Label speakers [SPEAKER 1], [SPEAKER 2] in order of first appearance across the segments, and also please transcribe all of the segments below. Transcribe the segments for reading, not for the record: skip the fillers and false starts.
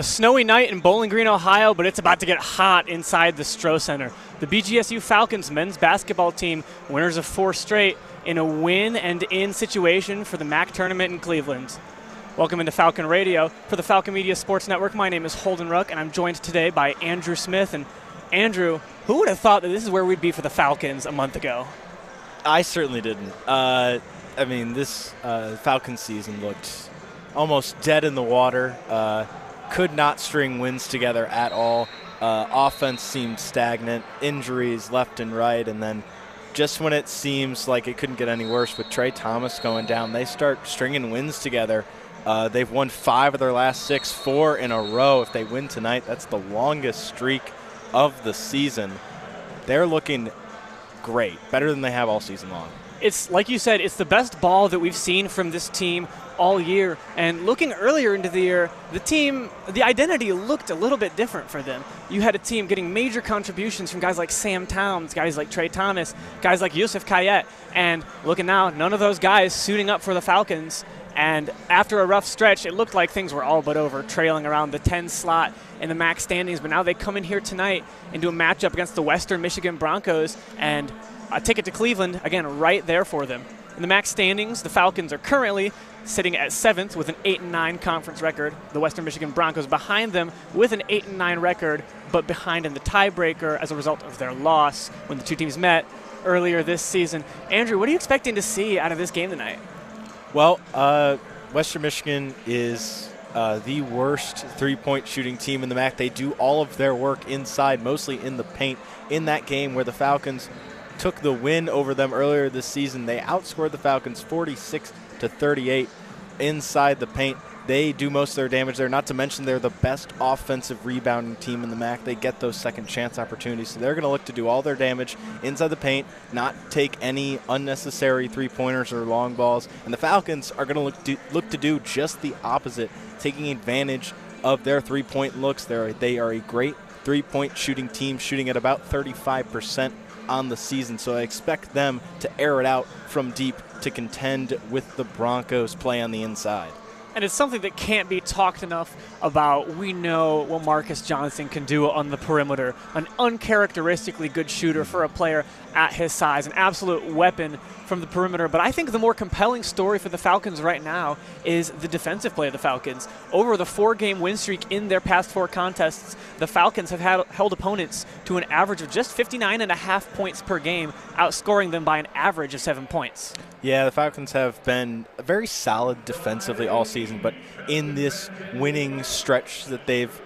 [SPEAKER 1] A snowy night in Bowling Green, Ohio, but it's about to get hot inside the Stroh Center. The BGSU Falcons men's basketball team, winners of 4 straight, in a win and in situation for the MAC tournament in Cleveland. Welcome into Falcon Radio. For the Falcon Media Sports Network, my name is Holden Ruck, and I'm joined today by Andrew Smith. And Andrew, who would have thought that this is where we'd be for the Falcons a month ago?
[SPEAKER 2] I certainly didn't. This Falcon season looked almost dead in the water. Could not string wins together at all. Offense seemed stagnant, injuries left and right, and then just when it seems like it couldn't get any worse with Trey Thomas going down, they start stringing wins together. They've won 5 of their last 6, 4 in a row. If they win tonight, that's the longest streak of the season. They're looking great, better than they have all season long.
[SPEAKER 1] It's, like you said, it's the best ball that we've seen from this team all year. And looking earlier into the year, the identity looked a little bit different for them. You had a team getting major contributions from guys like Sam Towns, guys like Trey Thomas, guys like Yusuf Kayet. And looking now, none of those guys suiting up for the Falcons. And after a rough stretch, it looked like things were all but over, trailing around the 10 slot in the MAC standings. But now they come in here tonight and do a matchup against the Western Michigan Broncos, and a ticket to Cleveland, again, right there for them. In the MAC standings, the Falcons are currently sitting at 7th with an 8-9 conference record. The Western Michigan Broncos behind them with an 8-9 record, but behind in the tiebreaker as a result of their loss when the two teams met earlier this season. Andrew, what are you expecting to see out of this game tonight?
[SPEAKER 2] Well, Western Michigan is the worst three-point shooting team in the MAC. They do all of their work inside, mostly in the paint. In that game where the Falcons took the win over them earlier this season, they outscored the Falcons 46-38 inside the paint. They do most of their damage there, not to mention they're the best offensive rebounding team in the MAC. They get those second chance opportunities, so they're going to look to do all their damage inside the paint, not take any unnecessary three-pointers or long balls. And the Falcons are going to look to do just the opposite, taking advantage of their three-point looks. They are a great three-point shooting team, shooting at about 35% on the season, so I expect them to air it out from deep to contend with the Broncos' play on the inside.
[SPEAKER 1] And it's something that can't be talked enough about. We know what Marcus Johnson can do on the perimeter. An uncharacteristically good shooter for a player at his size, an absolute weapon from the perimeter. But I think the more compelling story for the Falcons right now is the defensive play of the Falcons. Over the 4-game win streak in their past 4 contests, the Falcons have held opponents to an average of just 59.5 points per game, outscoring them by an average of 7 points.
[SPEAKER 2] Yeah, the Falcons have been very solid defensively all season, but in this winning stretch that they've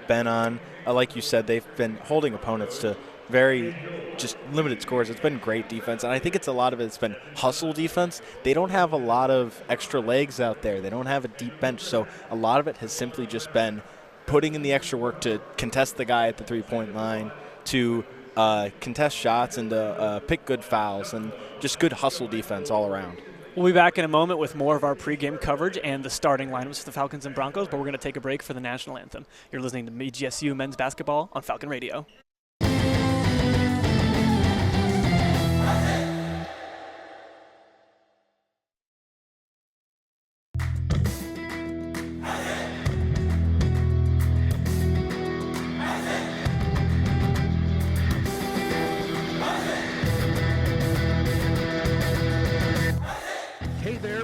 [SPEAKER 2] been on, like you said, they've been holding opponents to very just limited scores. It's been great defense, and I think a lot of it's been hustle defense. They don't have a lot of extra legs out there. They don't have a deep bench, so a lot of it has simply just been putting in the extra work to contest the guy at the three-point line, to contest shots, and to pick good fouls, and just good hustle defense all around.
[SPEAKER 1] We'll be back in a moment with more of our pregame coverage and the starting lineups for the Falcons and Broncos, but we're going to take a break for the national anthem. You're listening to BGSU Men's Basketball on Falcon Radio.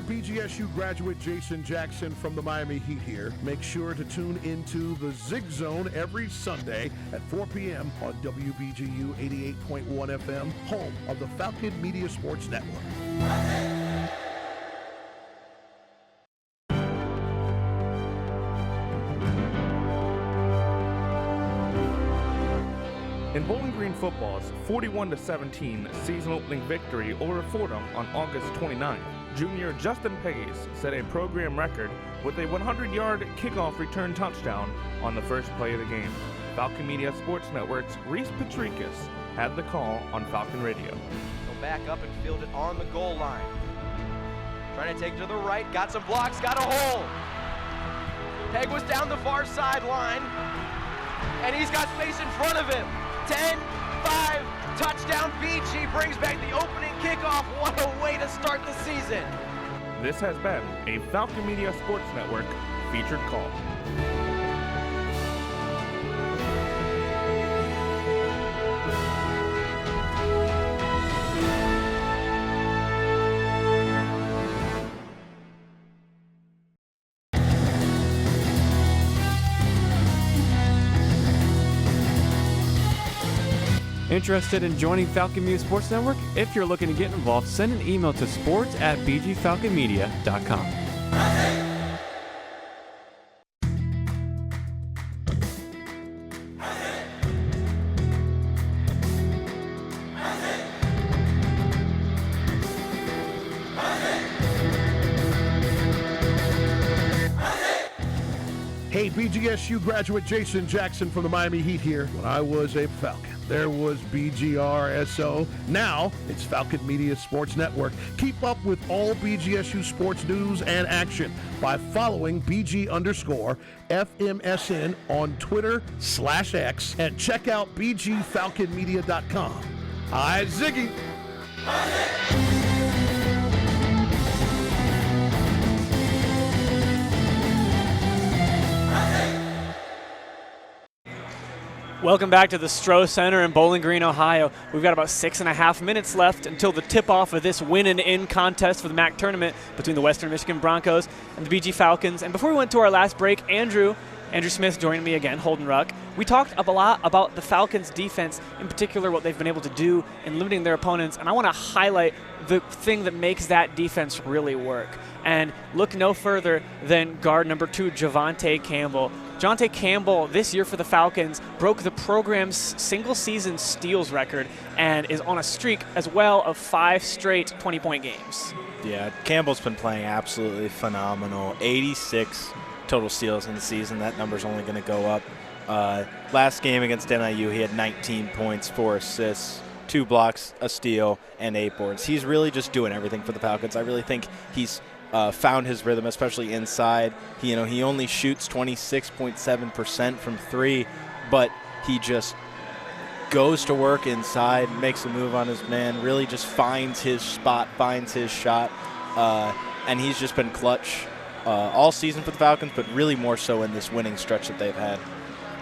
[SPEAKER 3] BGSU graduate Jason Jackson from the Miami Heat here. Make sure to tune into the Zig Zone every Sunday at 4 p.m. on WBGU 88.1 FM, home of the Falcon Media Sports Network.
[SPEAKER 4] In Bowling Green football's 41-17 season opening victory over Fordham on August 29th, junior Justin Pace set a program record with a 100-yard kickoff return touchdown on the first play of the game. Falcon Media Sports Network's Reese Patricus had the call on Falcon Radio.
[SPEAKER 5] Go back up and field it on the goal line. Trying to take to the right, got some blocks, got a hole. Peg was down the far sideline, and he's got space in front of him. 10, 5, touchdown BG brings back the opening kickoff. What a way to start the season.
[SPEAKER 4] This has been a Falcon Media Sports Network featured call.
[SPEAKER 6] Interested in joining Falcon Media Sports Network? If you're looking to get involved, send an email to sports@bgfalconmedia.com.
[SPEAKER 3] Hey, BGSU graduate Jason Jackson from the Miami Heat here. When I was a Falcon, there was BGRSO. Now it's Falcon Media Sports Network. Keep up with all BGSU sports news and action by following BG_FMSN on Twitter/X and check out BGFalconmedia.com. Hi, Ziggy.
[SPEAKER 1] Welcome back to the Stroh Center in Bowling Green, Ohio. We've got about 6.5 minutes left until the tip-off of this win and in contest for the MAC tournament between the Western Michigan Broncos and the BG Falcons. And before we went to our last break, Andrew Smith joined me again, Holden Ruck. We talked a lot about the Falcons' defense, in particular what they've been able to do in limiting their opponents, and I want to highlight the thing that makes that defense really work. And look no further than guard number 2, Javonte Campbell. Javonte Campbell, this year for the Falcons, broke the program's single-season steals record and is on a streak as well of 5 straight 20-point games.
[SPEAKER 2] Yeah, Campbell's been playing absolutely phenomenal. 86 total steals in the season. That number's only going to go up. Last game against NIU, he had 19 points, 4 assists, 2 blocks, a steal, and 8 boards. He's really just doing everything for the Falcons. I really think he's found his rhythm, especially inside. He only shoots 26.7% from 3, but he just goes to work inside, makes a move on his man, really just finds his spot, finds his shot, and he's just been clutch all season for the Falcons, but really more so in this winning stretch that they've had.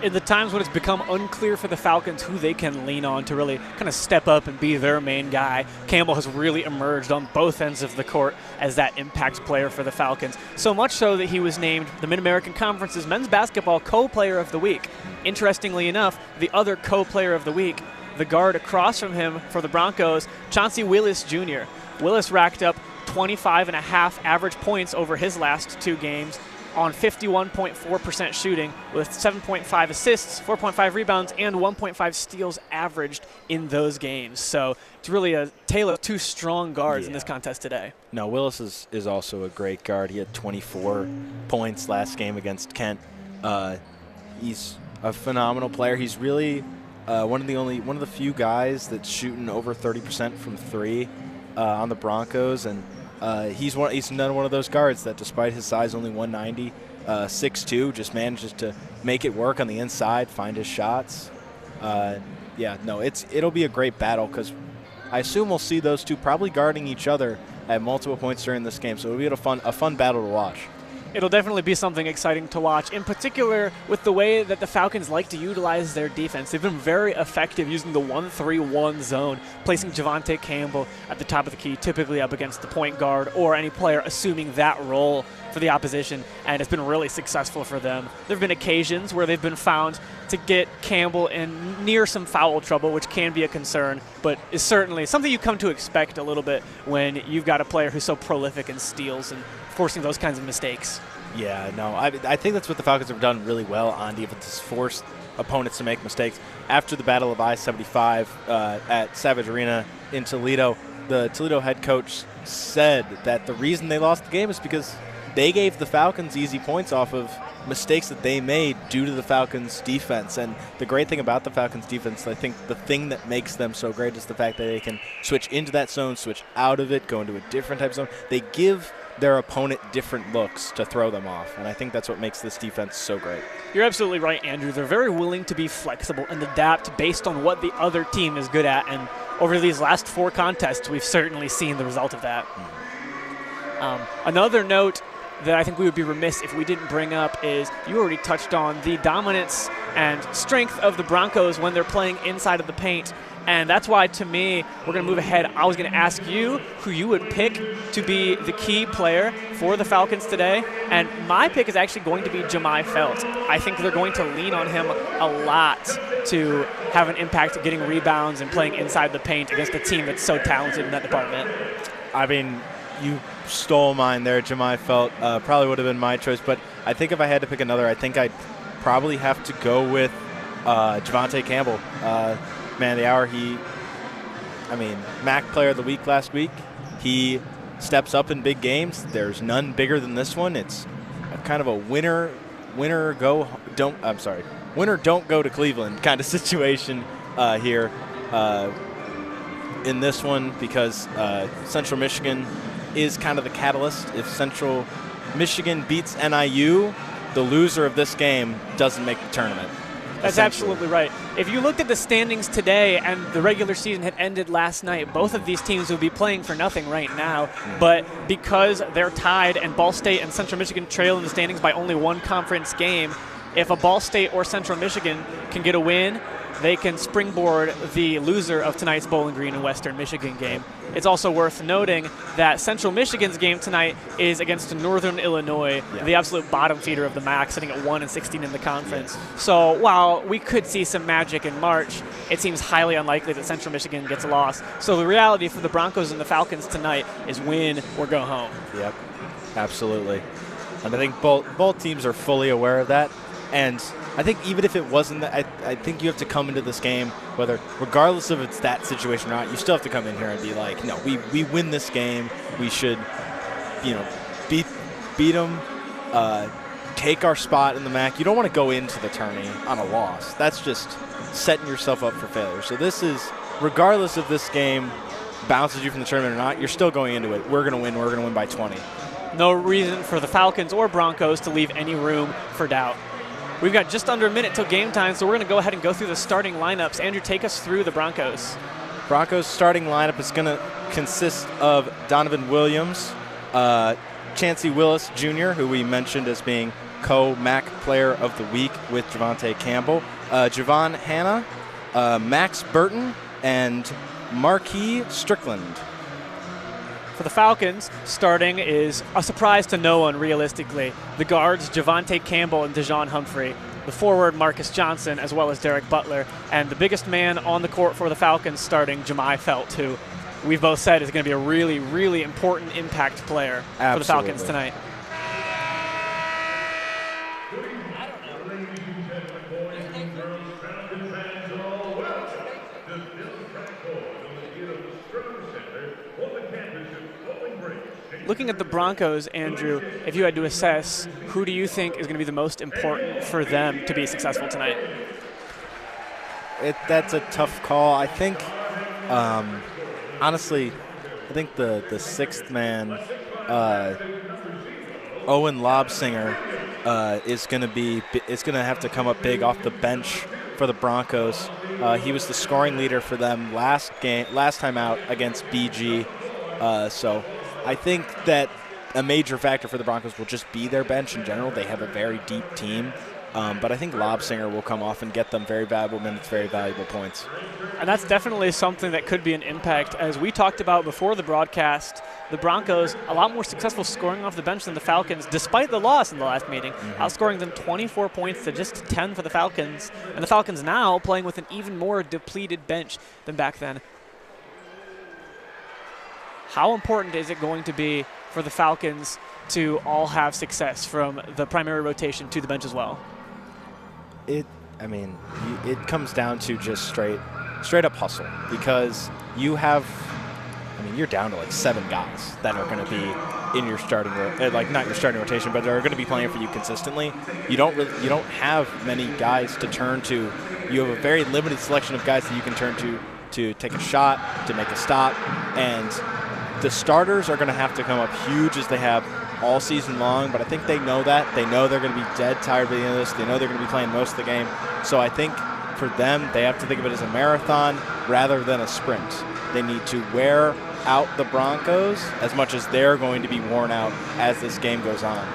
[SPEAKER 1] In the times when it's become unclear for the Falcons who they can lean on to really kind of step up and be their main guy, Campbell has really emerged on both ends of the court as that impact player for the Falcons. So much so that he was named the Mid-American Conference's Men's Basketball Co-Player of the Week. Interestingly enough, the other Co-Player of the Week, the guard across from him for the Broncos, Chauncey Willis Jr. Willis racked up 25.5 average points over his last 2 games on 51.4% shooting with 7.5 assists, 4.5 rebounds, and 1.5 steals averaged in those games. So it's really a tale of 2 strong guards in this contest today.
[SPEAKER 2] No, Willis is also a great guard. He had 24 points last game against Kent. He's a phenomenal player. He's really one of the few guys that's shooting over 30% from 3 on the Broncos, and he's another one of those guards that, despite his size, only 190, 6'2", just manages to make it work on the inside, find his shots. It'll be a great battle because I assume we'll see those two probably guarding each other at multiple points during this game. So it'll be a fun battle to watch.
[SPEAKER 1] It'll definitely be something exciting to watch, in particular with the way that the Falcons like to utilize their defense. They've been very effective using the 1-3-1 zone, placing Javonte Campbell at the top of the key, typically up against the point guard or any player assuming that role for the opposition, and it's been really successful for them. There have been occasions where they've been found to get Campbell in near some foul trouble, which can be a concern, but is certainly something you come to expect a little bit when you've got a player who's so prolific in steals and forcing those kinds of mistakes.
[SPEAKER 2] Yeah, no, I think that's what the Falcons have done really well on defense, is force opponents to make mistakes. After the Battle of I-75 at Savage Arena in Toledo, the Toledo head coach said that the reason they lost the game is because they gave the Falcons easy points off of mistakes that they made due to the Falcons' defense. And the great thing about the Falcons' defense, I think the thing that makes them so great is the fact that they can switch into that zone, switch out of it, go into a different type of zone. They give their opponent different looks to throw them off, and I think that's what makes this defense so great.
[SPEAKER 1] You're absolutely right, Andrew. They're very willing to be flexible and adapt based on what the other team is good at, and over these last 4 contests, we've certainly seen the result of that. Another note that I think we would be remiss if we didn't bring up is you already touched on the dominance and strength of the Broncos when they're playing inside of the paint. And that's why, to me, we're going to move ahead. I was going to ask you who you would pick to be the key player for the Falcons today. And my pick is actually going to be Jemai Felt. I think they're going to lean on him a lot to have an impact of getting rebounds and playing inside the paint against a team that's so talented in that department.
[SPEAKER 2] I mean, you stole mine there, Jemai Felt. Probably would have been my choice. But I think if I had to pick another, I think I'd probably have to go with Javonte Campbell. Man of the hour, MAC Player of the Week last week. He steps up in big games. There's none bigger than this one. It's kind of a winner don't go to Cleveland kind of situation here in this one, because Central Michigan is kind of the catalyst. If Central Michigan beats NIU, the loser of this game doesn't make the tournament.
[SPEAKER 1] That's absolutely right. If you looked at the standings today and the regular season had ended last night, both of these teams would be playing for nothing right now. But because they're tied and Ball State and Central Michigan trail in the standings by only one conference game, if a Ball State or Central Michigan can get a win, they can springboard the loser of tonight's Bowling Green and Western Michigan game. It's also worth noting that Central Michigan's game tonight is against Northern Illinois, the absolute bottom feeder of the MAC, sitting at 1-16 in the conference. So while we could see some magic in March, it seems highly unlikely that Central Michigan gets a loss. So the reality for the Broncos and the Falcons tonight is win or go home.
[SPEAKER 2] Yep, absolutely. And I think both teams are fully aware of that. And I think even if it wasn't that, I think you have to come into this game, regardless of it's that situation or not, you still have to come in here and be like, no, we win this game. We should, beat them, take our spot in the MAC. You don't want to go into the tourney on a loss. That's just setting yourself up for failure. So this is, regardless of this game bounces you from the tournament or not, you're still going into it. We're going to win. We're going to win by 20.
[SPEAKER 1] No reason for the Falcons or Broncos to leave any room for doubt. We've got just under a minute till game time, so we're going to go ahead and go through the starting lineups. Andrew, take us through the Broncos.
[SPEAKER 2] Broncos starting lineup is going to consist of Donovan Williams, Chancey Willis Jr., who we mentioned as being co-MAC Player of the Week with Javonte Campbell, Javon Hanna, Max Burton, and Marquis Strickland.
[SPEAKER 1] For the Falcons, starting is a surprise to no one, realistically. The guards, Javonte Campbell and Dejon Humphrey. The forward, Marcus Johnson, as well as Derek Butler. And the biggest man on the court for the Falcons starting, Jemai Felt, who we've both said is going to be a really, really important impact player for the Falcons tonight. Looking at the Broncos, Andrew, if you had to assess, who do you think is going to be the most important for them to be successful tonight?
[SPEAKER 2] That's a tough call. I think, honestly, I think the sixth man, Owen Lobsinger, is going to have to come up big off the bench for the Broncos. He was the scoring leader for them last time out against BG. So I think that a major factor for the Broncos will just be their bench in general. They have a very deep team. But I think Lobsinger will come off and get them very valuable minutes, very valuable points.
[SPEAKER 1] And that's definitely something that could be an impact. As we talked about before the broadcast, the Broncos a lot more successful scoring off the bench than the Falcons, despite the loss in the last meeting, outscoring them 24 points to just 10 for the Falcons. And the Falcons now playing with an even more depleted bench than back then. How important is it going to be for the Falcons to all have success from the primary rotation to the bench as well?
[SPEAKER 2] It comes down to just straight up hustle, because you're down to like 7 guys that are going to be in your starting, not your starting rotation, but they're going to be playing for you consistently. You don't have many guys to turn to. You have a very limited selection of guys that you can turn to take a shot, to make a stop, and the starters are going to have to come up huge as they have all season long, but I think they know that. They know they're going to be dead tired by the end of this. They know they're going to be playing most of the game. So I think for them, they have to think of it as a marathon rather than a sprint. They need to wear out the Broncos as much as they're going to be worn out as this game goes on.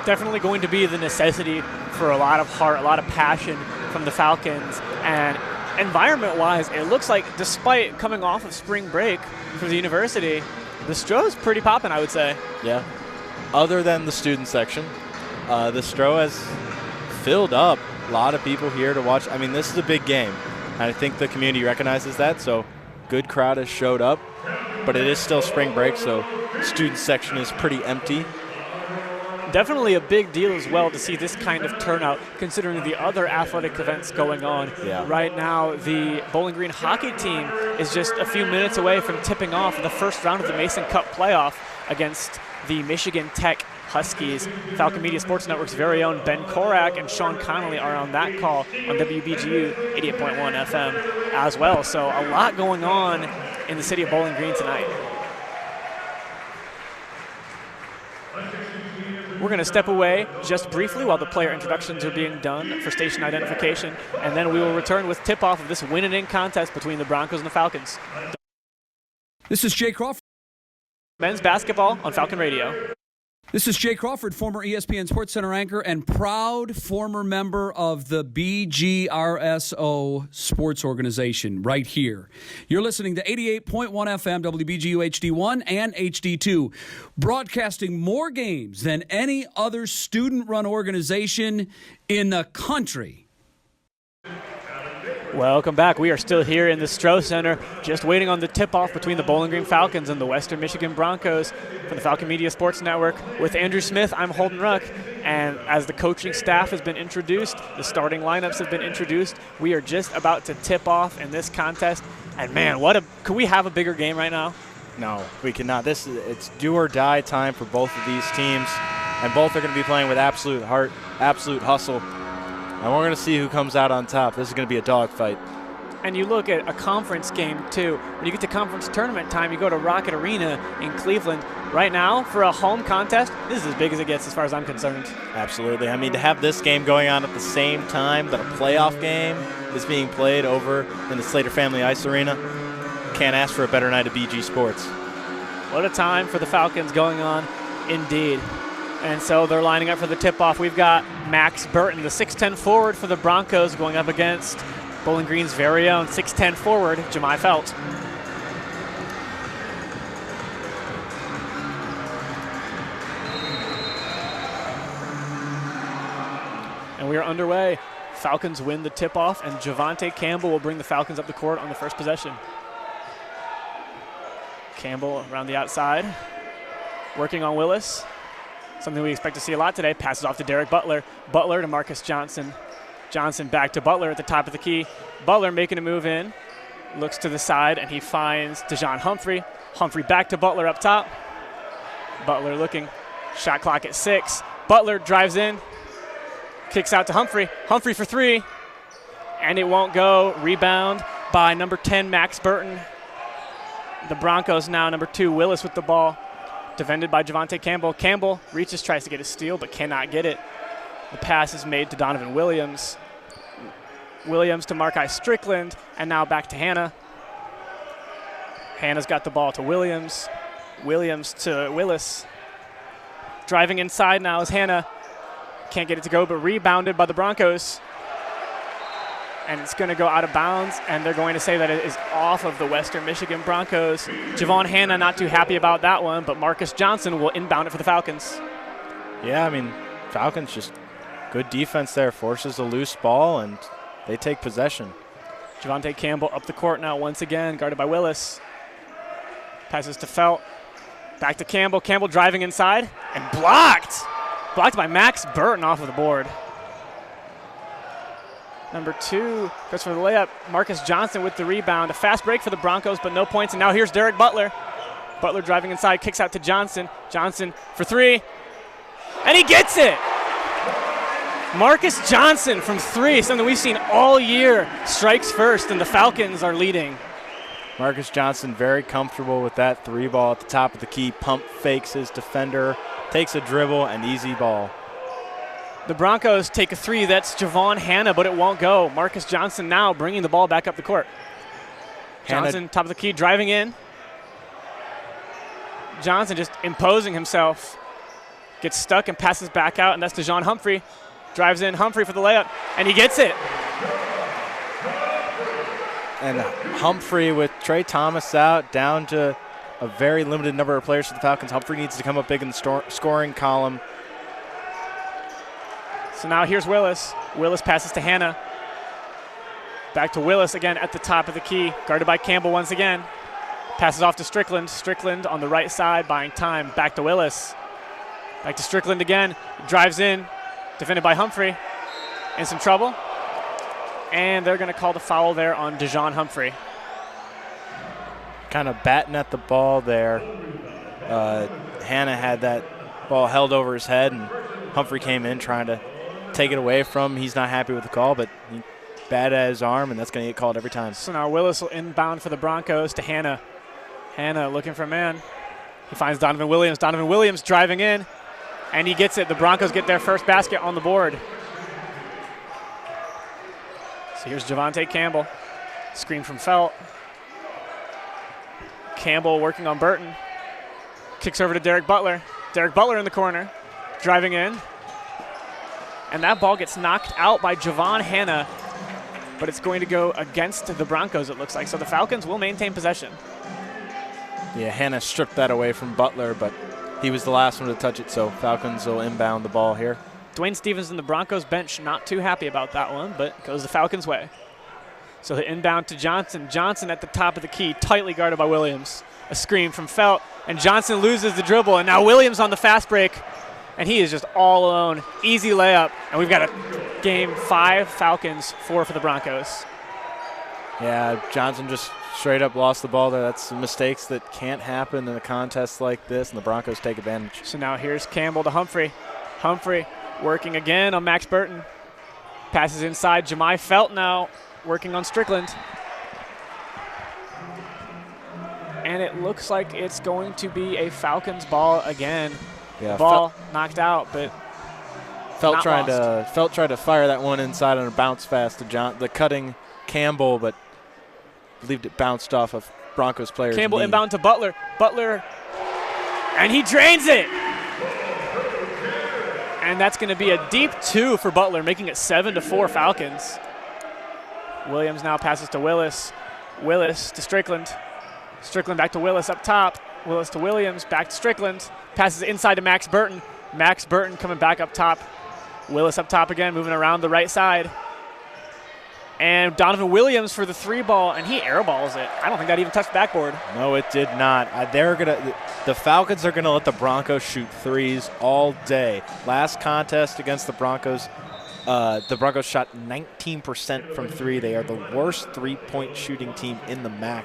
[SPEAKER 1] Definitely going to be the necessity for a lot of heart, a lot of passion from the Falcons. And environment-wise, it looks like despite coming off of spring break for the university, the Stroh's pretty popping, I would say.
[SPEAKER 2] Yeah. Other than the student section, the Stroh has filled up. A lot of people here to watch. I mean, this is a big game, and I think the community recognizes that, so good crowd has showed up, but it is still spring break, so student section is pretty empty.
[SPEAKER 1] Definitely a big deal as well to see this kind of turnout, considering the other athletic events going on.
[SPEAKER 2] Yeah.
[SPEAKER 1] Right now, the Bowling Green hockey team is just a few minutes away from tipping off the first round of the Mason Cup playoff against the Michigan Tech Huskies. Falcon Media Sports Network's very own Ben Korak and Sean Connolly are on that call on WBGU 88.1 FM as well. So a lot going on in the city of Bowling Green tonight. We're going to step away just briefly while the player introductions are being done for station identification, and then we will return with tip-off of this win-and-in contest between the Broncos and the Falcons.
[SPEAKER 7] This is Jay Crawford.
[SPEAKER 1] Men's basketball on Falcon Radio.
[SPEAKER 7] This is Jay Crawford, former ESPN SportsCenter anchor and proud former member of the BGRSO sports organization right here. You're listening to 88.1 FM, WBGU HD1 and HD2, broadcasting more games than any other student-run organization in the country.
[SPEAKER 1] Welcome back. We are still here in the Stroh Center, just waiting on the tip-off between the Bowling Green Falcons and the Western Michigan Broncos for the Falcon Media Sports Network. With Andrew Smith, I'm Holden Ruck, and as the coaching staff has been introduced, the starting lineups have been introduced, we are just about to tip off in this contest. And man, could we have a bigger game right now?
[SPEAKER 2] No, we cannot. It's do or die time for both of these teams, and both are going to be playing with absolute heart, absolute hustle. And we're going to see who comes out on top. This is going to be a dogfight.
[SPEAKER 1] And you look at a conference game, too. When you get to conference tournament time, you go to Rocket Arena in Cleveland. Right now, for a home contest, this is as big as it gets as far as I'm concerned.
[SPEAKER 2] Absolutely. I mean, to have this game going on at the same time that a playoff game is being played over in the Slater Family Ice Arena, can't ask for a better night of BG Sports.
[SPEAKER 1] What a time for the Falcons going on, indeed. And so they're lining up for the tip-off. We've got Max Burton, the 6'10 forward for the Broncos, going up against Bowling Green's very own 6'10 forward, Jemai Felt. And we are underway. Falcons win the tip-off, and Javante Campbell will bring the Falcons up the court on the first possession. Campbell around the outside, working on Willis. Something we expect to see a lot today. Passes off to Derek Butler. Butler to Marcus Johnson. Johnson back to Butler at the top of the key. Butler making a move in. Looks to the side, and he finds Dejon Humphrey. Humphrey back to Butler up top. Butler looking. Shot clock at 6. Butler drives in. Kicks out to Humphrey. Humphrey for 3. And it won't go. Rebound by number 10, Max Burton. The Broncos now, number 2, Willis with the ball. Defended by Javante Campbell. Campbell reaches, tries to get a steal, but cannot get it. The pass is made to Donovan Williams. Williams to Markai Strickland, and now back to Hannah. Hannah's got the ball to Williams. Williams to Willis. Driving inside now is Hannah. Can't get it to go, but rebounded by the Broncos. And it's going to go out of bounds, and they're going to say that it is off of the Western Michigan Broncos. Javon Hannah not too happy about that one, but Marcus Johnson will inbound it for the Falcons.
[SPEAKER 2] Yeah, I mean, Falcons just good defense there, forces a loose ball, and they take possession.
[SPEAKER 1] Javante Campbell up the court now once again, guarded by Willis. Passes to Felt. Back to Campbell. Campbell driving inside, and blocked. Blocked by Max Burton off of the board. Number 2 goes for the layup. Marcus Johnson with the rebound. A fast break for the Broncos, but no points. And now here's Derek Butler. Butler driving inside, kicks out to Johnson. Johnson for 3. And he gets it! Marcus Johnson from 3, something we've seen all year. Strikes first, and the Falcons are leading.
[SPEAKER 2] Marcus Johnson very comfortable with that 3 ball at the top of the key. Pump fakes his defender, takes a dribble, and easy ball.
[SPEAKER 1] The Broncos take a 3. That's Javon Hannah, but it won't go. Marcus Johnson now bringing the ball back up the court. Johnson, top of the key, driving in. Johnson just imposing himself. Gets stuck and passes back out, and that's DeJohn Humphrey. Drives in Humphrey for the layup, and he gets it.
[SPEAKER 2] And Humphrey with Trey Thomas out, down to a very limited number of players for the Falcons. Humphrey needs to come up big in the scoring column.
[SPEAKER 1] So now here's Willis. Willis passes to Hannah. Back to Willis again at the top of the key, guarded by Campbell once again. Passes off to Strickland. Strickland on the right side, buying time. Back to Willis. Back to Strickland again. Drives in, defended by Humphrey. In some trouble. And they're going to call the foul there on DeJohn Humphrey.
[SPEAKER 2] Kind of batting at the ball there. Hannah had that ball held over his head, and Humphrey came in trying to take it away from him. He's not happy with the call, but he batted at his arm, and that's going to get called every time.
[SPEAKER 1] So now Willis will inbound for the Broncos to Hannah. Hannah looking for a man. He finds Donovan Williams. Donovan Williams driving in, and he gets it. The Broncos get their first basket on the board. So here's Javante Campbell. Screen from Felt. Campbell working on Burton. Kicks over to Derek Butler. Derek Butler in the corner. Driving in. And that ball gets knocked out by Javon Hannah, but it's going to go against the Broncos, it looks like. So the Falcons will maintain possession.
[SPEAKER 2] Yeah, Hannah stripped that away from Butler, but he was the last one to touch it, so Falcons will inbound the ball here.
[SPEAKER 1] Dwayne Stevens and the Broncos bench not too happy about that one, but goes the Falcons' way. So the inbound to Johnson. Johnson at the top of the key, tightly guarded by Williams. A screen from Felt, and Johnson loses the dribble, and now Williams on the fast break, and he is just all alone. Easy layup, and we've got a game 5 Falcons, 4 for the Broncos.
[SPEAKER 2] Yeah, Johnson just straight up lost the ball there. That's mistakes that can't happen in a contest like this, and the Broncos take advantage.
[SPEAKER 1] So now here's Campbell to Humphrey. Humphrey working again on Max Burton. Passes inside. Jemai Felt now working on Strickland. And it looks like it's going to be a Falcons ball again.
[SPEAKER 2] Yeah,
[SPEAKER 1] ball knocked out, but
[SPEAKER 2] Felt tried to fire that one inside on a bounce pass to the cutting Campbell, but believed it bounced off of Broncos player's
[SPEAKER 1] Campbell
[SPEAKER 2] knee.
[SPEAKER 1] Inbound to Butler. Butler, and he drains it. And that's going to be a deep 2 for Butler, making it 7-4 Falcons. Williams now passes to Willis. Willis to Strickland. Strickland back to Willis up top. Willis to Williams, back to Strickland. Passes inside to Max Burton. Max Burton coming back up top. Willis up top again, moving around the right side. And Donovan Williams for the 3 ball, and he airballs it. I don't think that even touched backboard.
[SPEAKER 2] No, it did not. The Falcons are gonna let the Broncos shoot threes all day. Last contest against the Broncos shot 19% from 3. They are the worst 3-point shooting team in the MAC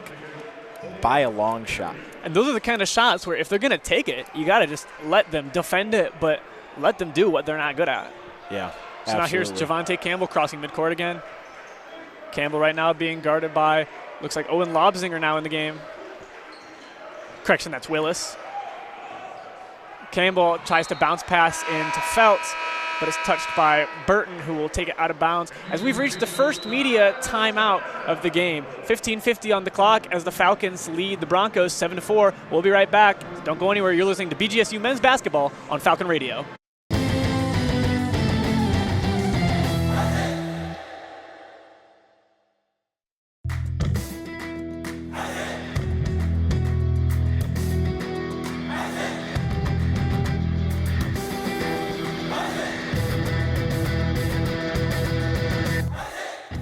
[SPEAKER 2] by a long shot.
[SPEAKER 1] And those are the kind of shots where if they're gonna take it, you gotta just let them defend it, but let them do what they're not good at.
[SPEAKER 2] Yeah,
[SPEAKER 1] so now here's Javante Campbell crossing midcourt again. Campbell right now being guarded by, looks like Owen Lobzinger now in the game. Correction, that's Willis. Campbell tries to bounce pass into Feltz, but it's touched by Burton, who will take it out of bounds. As we've reached the first media timeout of the game, 15:50 on the clock as the Falcons lead the Broncos 7-4. We'll be right back. Don't go anywhere. You're listening to BGSU Men's Basketball on Falcon Radio.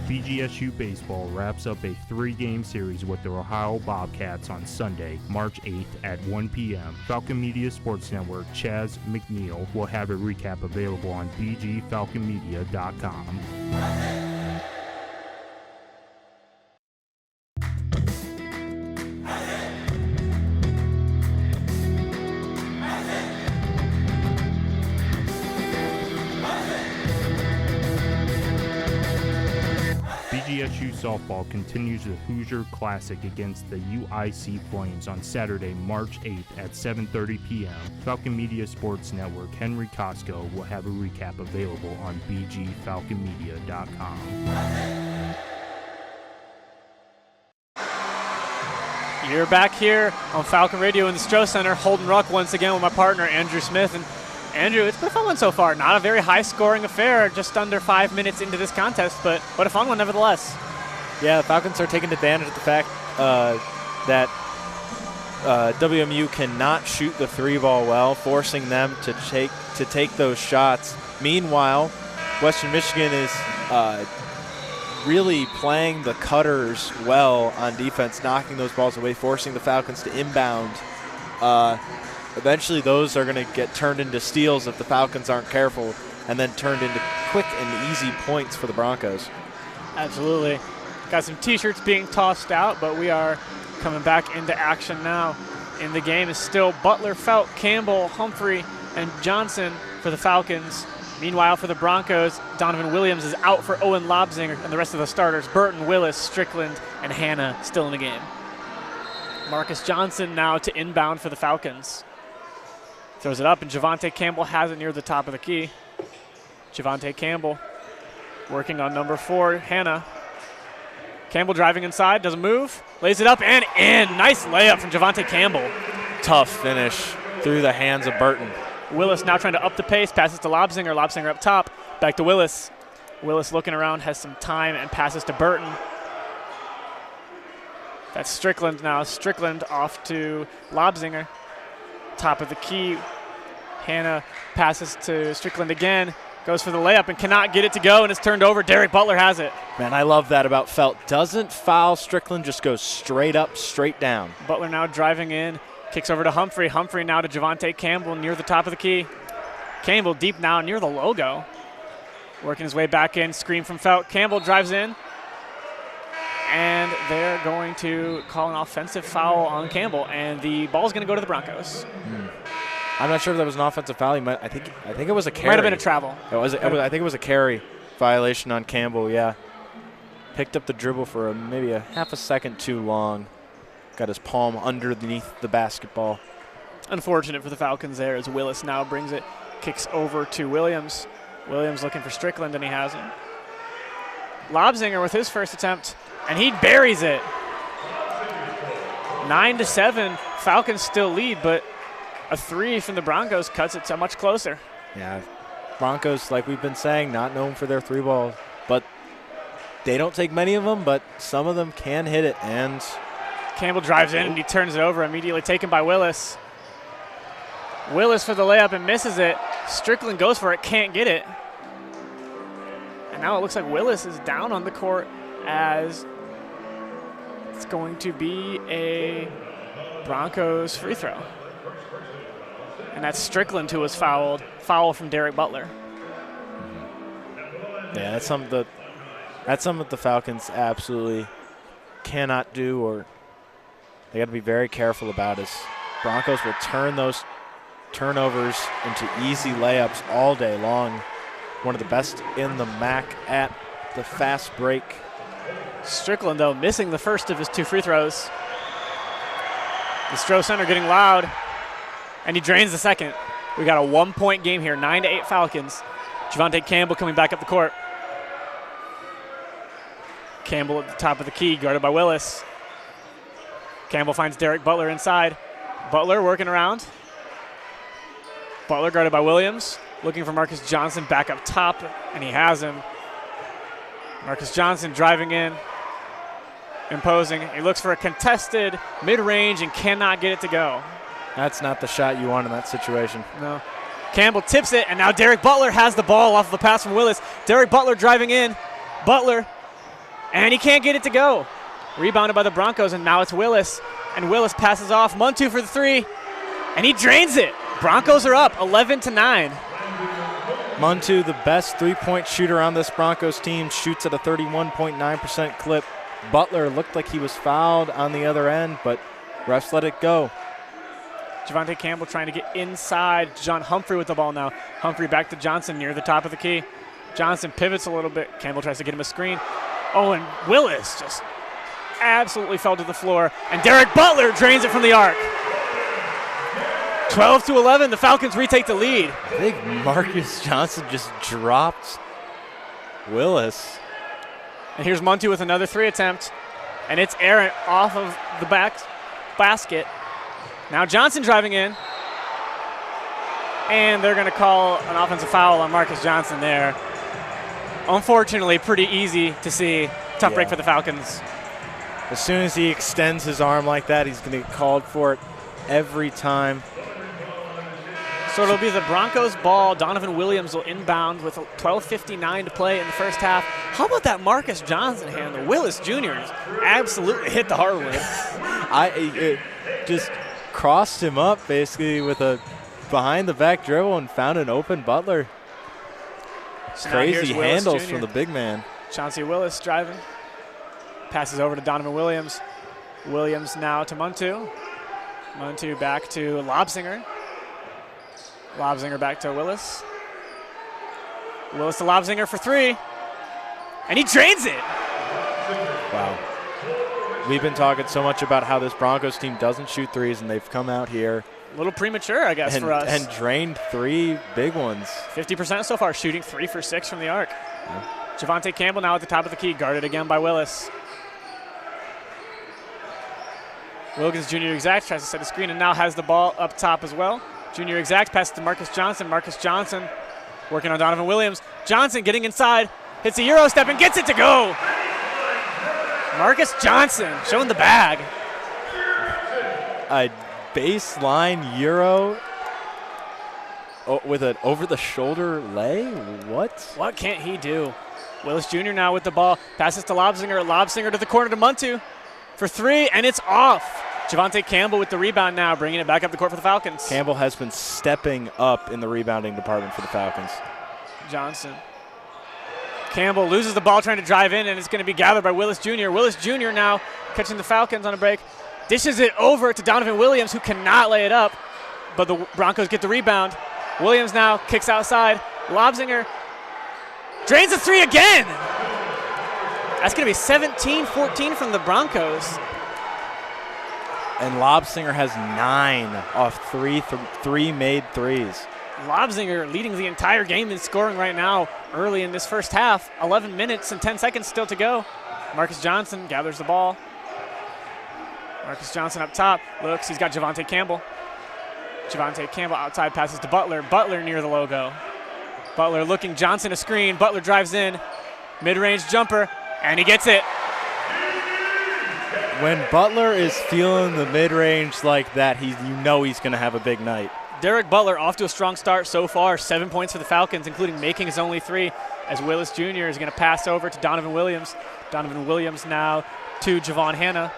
[SPEAKER 8] BGSU Baseball wraps up a 3-game series with the Ohio Bobcats on Sunday, March 8th at 1 p.m. Falcon Media Sports Network Chaz McNeil will have a recap available on bgfalconmedia.com. BGSU softball continues the Hoosier Classic against the UIC Flames on Saturday, March 8th at 7:30 p.m. Falcon Media Sports Network Henry Costco will have a recap available on bgfalconmedia.com.
[SPEAKER 1] You're back here on Falcon Radio in the Stroh Center. Holden Ruck once again with my partner, Andrew Smith. And Andrew, it's been a fun one so far. Not a very high-scoring affair, just under 5 minutes into this contest, but a fun one nevertheless.
[SPEAKER 2] Yeah, the Falcons are taking advantage of the fact that WMU cannot shoot the three ball well, forcing them to take those shots. Meanwhile, Western Michigan is really playing the cutters well on defense, knocking those balls away, forcing the Falcons to inbound. Eventually, those are going to get turned into steals if the Falcons aren't careful, and then turned into quick and easy points for the Broncos.
[SPEAKER 1] Absolutely. Got some T-shirts being tossed out, but we are coming back into action now. In the game is still Butler, Felt, Campbell, Humphrey, and Johnson for the Falcons. Meanwhile, for the Broncos, Donovan Williams is out for Owen Lobzinger, and the rest of the starters, Burton, Willis, Strickland, and Hannah, still in the game. Marcus Johnson now to inbound for the Falcons. Throws it up, and Javante Campbell has it near the top of the key. Javante Campbell working on number 4, Hannah. Campbell driving inside, doesn't move, lays it up and in. Nice layup from Javante Campbell.
[SPEAKER 2] Tough finish through the hands of Burton.
[SPEAKER 1] Willis now trying to up the pace, passes to Lobzinger. Lobzinger up top, back to Willis. Willis looking around, has some time and passes to Burton. That's Strickland now. Strickland off to Lobzinger. Top of the key. Hannah passes to Strickland again. Goes for the layup and cannot get it to go, and it's turned over. Derek Butler has it.
[SPEAKER 2] Man, I love that about Felt. Doesn't foul Strickland, just goes straight up, straight down.
[SPEAKER 1] Butler now driving in. Kicks over to Humphrey. Humphrey now to Javante Campbell near the top of the key. Campbell deep now near the logo. Working his way back in. Screen from Felt. Campbell drives in. And they're going to call an offensive foul on Campbell, and the ball's going to go to the Broncos.
[SPEAKER 2] I'm not sure if that was an offensive foul. I think it was a carry.
[SPEAKER 1] Might have been a travel.
[SPEAKER 2] I think it was a carry violation on Campbell, yeah. Picked up the dribble for maybe a half a second too long. Got his palm underneath the basketball.
[SPEAKER 1] Unfortunate for the Falcons there as Willis now brings it. Kicks over to Williams. Williams looking for Strickland, and he has him. Lobzinger with his first attempt, and he buries it. 9-7, Falcons still lead, but a 3 from the Broncos cuts it so much closer.
[SPEAKER 2] Yeah, Broncos, like we've been saying, not known for their three balls, but they don't take many of them, but some of them can hit it. And
[SPEAKER 1] Campbell drives in and he turns it over, immediately taken by Willis. Willis for the layup and misses it. Strickland goes for it, can't get it. And now it looks like Willis is down on the court as it's going to be a Broncos free throw. And that's Strickland who was fouled. Foul from Derek Butler.
[SPEAKER 2] Yeah, that's something that the Falcons absolutely cannot do, or they got to be very careful about. Is Broncos will turn those turnovers into easy layups all day long. One of the best in the MAC at the fast break.
[SPEAKER 1] Strickland, though, missing the first of his 2 free throws. The Stroh Center getting loud, and he drains the second. We got a 1-point game here, 9-8 Falcons. Javante Campbell coming back up the court. Campbell at the top of the key, guarded by Willis. Campbell finds Derek Butler inside. Butler working around. Butler guarded by Williams. Looking for Marcus Johnson back up top, and he has him. Marcus Johnson driving in, imposing. He looks for a contested mid-range and cannot get it to go.
[SPEAKER 2] That's not the shot you want in that situation.
[SPEAKER 1] No. Campbell tips it, and now Derek Butler has the ball off of the pass from Willis. Derek Butler driving in. Butler, and he can't get it to go. Rebounded by the Broncos, and now it's Willis. And Willis passes off. Muntu for the 3, and he drains it. Broncos are up 11-9.
[SPEAKER 2] Muntu, the best three-point shooter on this Broncos team, shoots at a 31.9% clip. Butler looked like he was fouled on the other end, but refs let it go.
[SPEAKER 1] Javante Campbell trying to get inside. John Humphrey with the ball now. Humphrey back to Johnson near the top of the key. Johnson pivots a little bit. Campbell tries to get him a screen. Oh, and Willis just absolutely fell to the floor. And Derek Butler drains it from the arc. 12-11, the Falcons retake the lead.
[SPEAKER 2] I think Marcus Johnson just dropped Willis.
[SPEAKER 1] And here's Muntu with another 3 attempt. And it's errant off of the back basket. Now Johnson driving in. And they're going to call an offensive foul on Marcus Johnson there. Unfortunately, pretty easy to see. Tough break for the Falcons.
[SPEAKER 2] As soon as he extends his arm like that, he's going to get called for it every time.
[SPEAKER 1] So it'll be the Broncos' ball. Donovan Williams will inbound with 12:59 to play in the first half. How about that Marcus Johnson handle? Willis Jr. absolutely hit the hardwood.
[SPEAKER 2] It just crossed him up basically with a behind-the-back dribble and found an open Butler.
[SPEAKER 1] So
[SPEAKER 2] crazy handles from the big man.
[SPEAKER 1] Chauncey Willis driving. Passes over to Donovan Williams. Williams now to Muntu. Muntu back to Lobsinger. Lobsinger back to Willis. Willis to Lobsinger for three. And he drains it.
[SPEAKER 2] Wow. We've been talking so much about how this Broncos team doesn't shoot threes, and they've come out here.
[SPEAKER 1] A little premature, I guess, for us.
[SPEAKER 2] And drained three big ones.
[SPEAKER 1] 50% so far, shooting 3 for 6 from the arc. Yeah. Javante Campbell now at the top of the key, guarded again by Willis. Wilkins Jr. exact tries to set a screen and now has the ball up top as well. Junior exact passes to Marcus Johnson. Marcus Johnson working on Donovan Williams. Johnson getting inside, hits a Euro step and gets it to go. Marcus Johnson showing the bag.
[SPEAKER 2] A baseline Euro with an over-the-shoulder lay? What?
[SPEAKER 1] What can't he do? Willis Jr. now with the ball. Passes to Lobsinger. Lobsinger to the corner to Muntu for three, and it's off. Javante Campbell with the rebound now, bringing it back up the court for the Falcons.
[SPEAKER 2] Campbell has been stepping up in the rebounding department for the Falcons.
[SPEAKER 1] Johnson. Campbell loses the ball trying to drive in, and it's going to be gathered by Willis Jr. Willis Jr. now catching the Falcons on a break. Dishes it over to Donovan Williams, who cannot lay it up, but the Broncos get the rebound. Williams now kicks outside. Lobsinger drains the three again. That's going to be 17-14 from the Broncos.
[SPEAKER 2] And Lobsinger has 9 off three made threes.
[SPEAKER 1] Lobsinger leading the entire game in scoring right now early in this first half. 11 minutes and 10 seconds still to go. Marcus Johnson gathers the ball. Marcus Johnson up top. Looks, he's got Javante Campbell. Javante Campbell outside, passes to Butler. Butler near the logo. Butler looking, Johnson a screen. Butler drives in. Mid-range jumper, and he gets it.
[SPEAKER 2] When Butler is feeling the mid-range like that, you know he's going to have a big night.
[SPEAKER 1] Derek Butler off to a strong start so far. 7 points for the Falcons, including making his only three, as Willis Jr. is going to pass over to Donovan Williams. Donovan Williams now to Javon Hanna.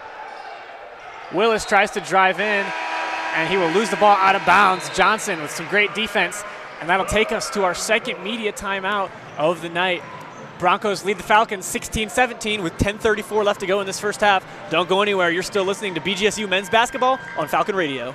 [SPEAKER 1] Willis tries to drive in, and he will lose the ball out of bounds. Johnson with some great defense, and that'll take us to our second media timeout of the night. Broncos lead the Falcons 16-17 with 10:34 left to go in this first half. Don't go anywhere. You're still listening to BGSU Men's Basketball on Falcon Radio.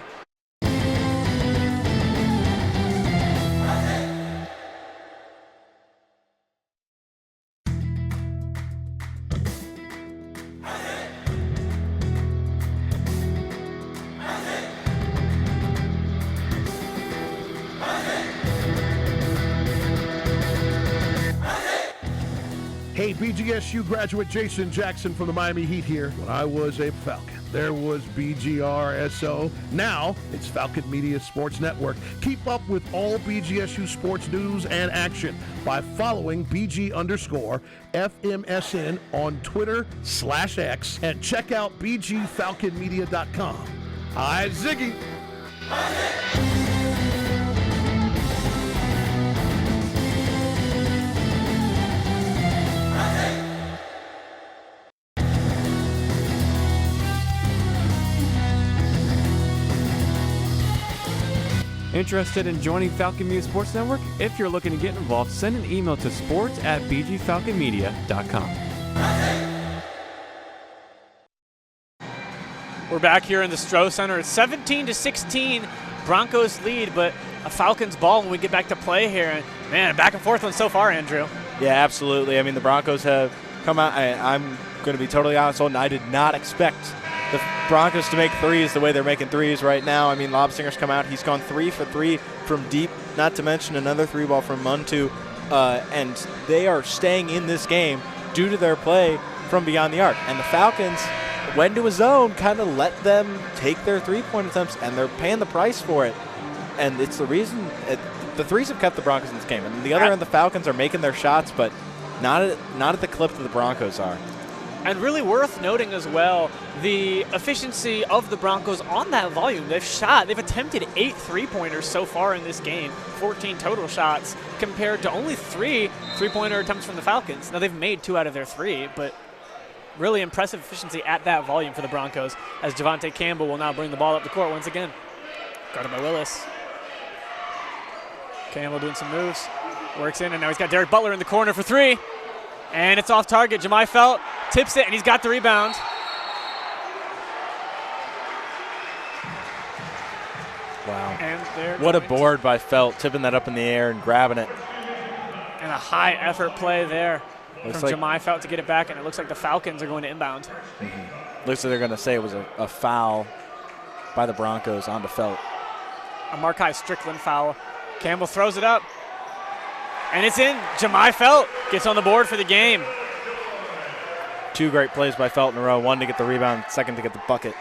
[SPEAKER 3] Hey, BGSU graduate Jason Jackson from the Miami Heat here. When I was a Falcon, there was BGRSO. Now it's Falcon Media Sports Network. Keep up with all BGSU sports news and action by following BG_FMSN on Twitter/X and check out BGFalconMedia.com. Hi, Ziggy.
[SPEAKER 6] Interested in joining Falcon Media Sports Network? If you're looking to get involved, send an email to sports@bgfalconmedia.com.
[SPEAKER 1] We're back here in the Stroh Center. It's 17-16. Broncos lead, but a Falcons ball when we get back to play here. And man, back and forth one so far, Andrew.
[SPEAKER 2] Yeah, absolutely. I mean, the Broncos have come out. I'm going to be totally honest, and I did not expect the Broncos to make threes the way they're making threes right now. I mean, Lobsinger's come out. He's gone 3 for 3 from deep, not to mention another 3-ball from Muntu. And they are staying in this game due to their play from beyond the arc. And the Falcons, went to a zone, kind of let them take their three-point attempts, and they're paying the price for it. And it's the reason the threes have kept the Broncos in this game. And the other end, the Falcons are making their shots, but not at the clip that the Broncos are.
[SPEAKER 1] And really worth noting as well, the efficiency of the Broncos on that volume. They've attempted 8 3-pointers so far in this game, 14 total shots, compared to only 3 3-pointer attempts from the Falcons. Now, they've made 2 out of their 3, but really impressive efficiency at that volume for the Broncos, as Javonte Campbell will now bring the ball up the court once again. Guarded by Willis. Campbell doing some moves, works in, and now he's got Derek Butler in the corner for 3. And it's off target. Jemai Felt tips it, and he's got the rebound.
[SPEAKER 2] Wow.
[SPEAKER 1] And
[SPEAKER 2] what a board by Felt, tipping that up in the air and grabbing it.
[SPEAKER 1] And a high effort play there from
[SPEAKER 2] Looks like
[SPEAKER 1] Jemai Felt to get it back, and it looks like the Falcons are going to inbound.
[SPEAKER 2] Looks like they're going to say it was a foul by the Broncos onto Felt.
[SPEAKER 1] A Markai Strickland foul. Campbell throws it up. And it's in. Jemai Felt gets on the board for the game.
[SPEAKER 2] 2 great plays by Felt in a row. 1 to get the rebound, 2nd to get the bucket.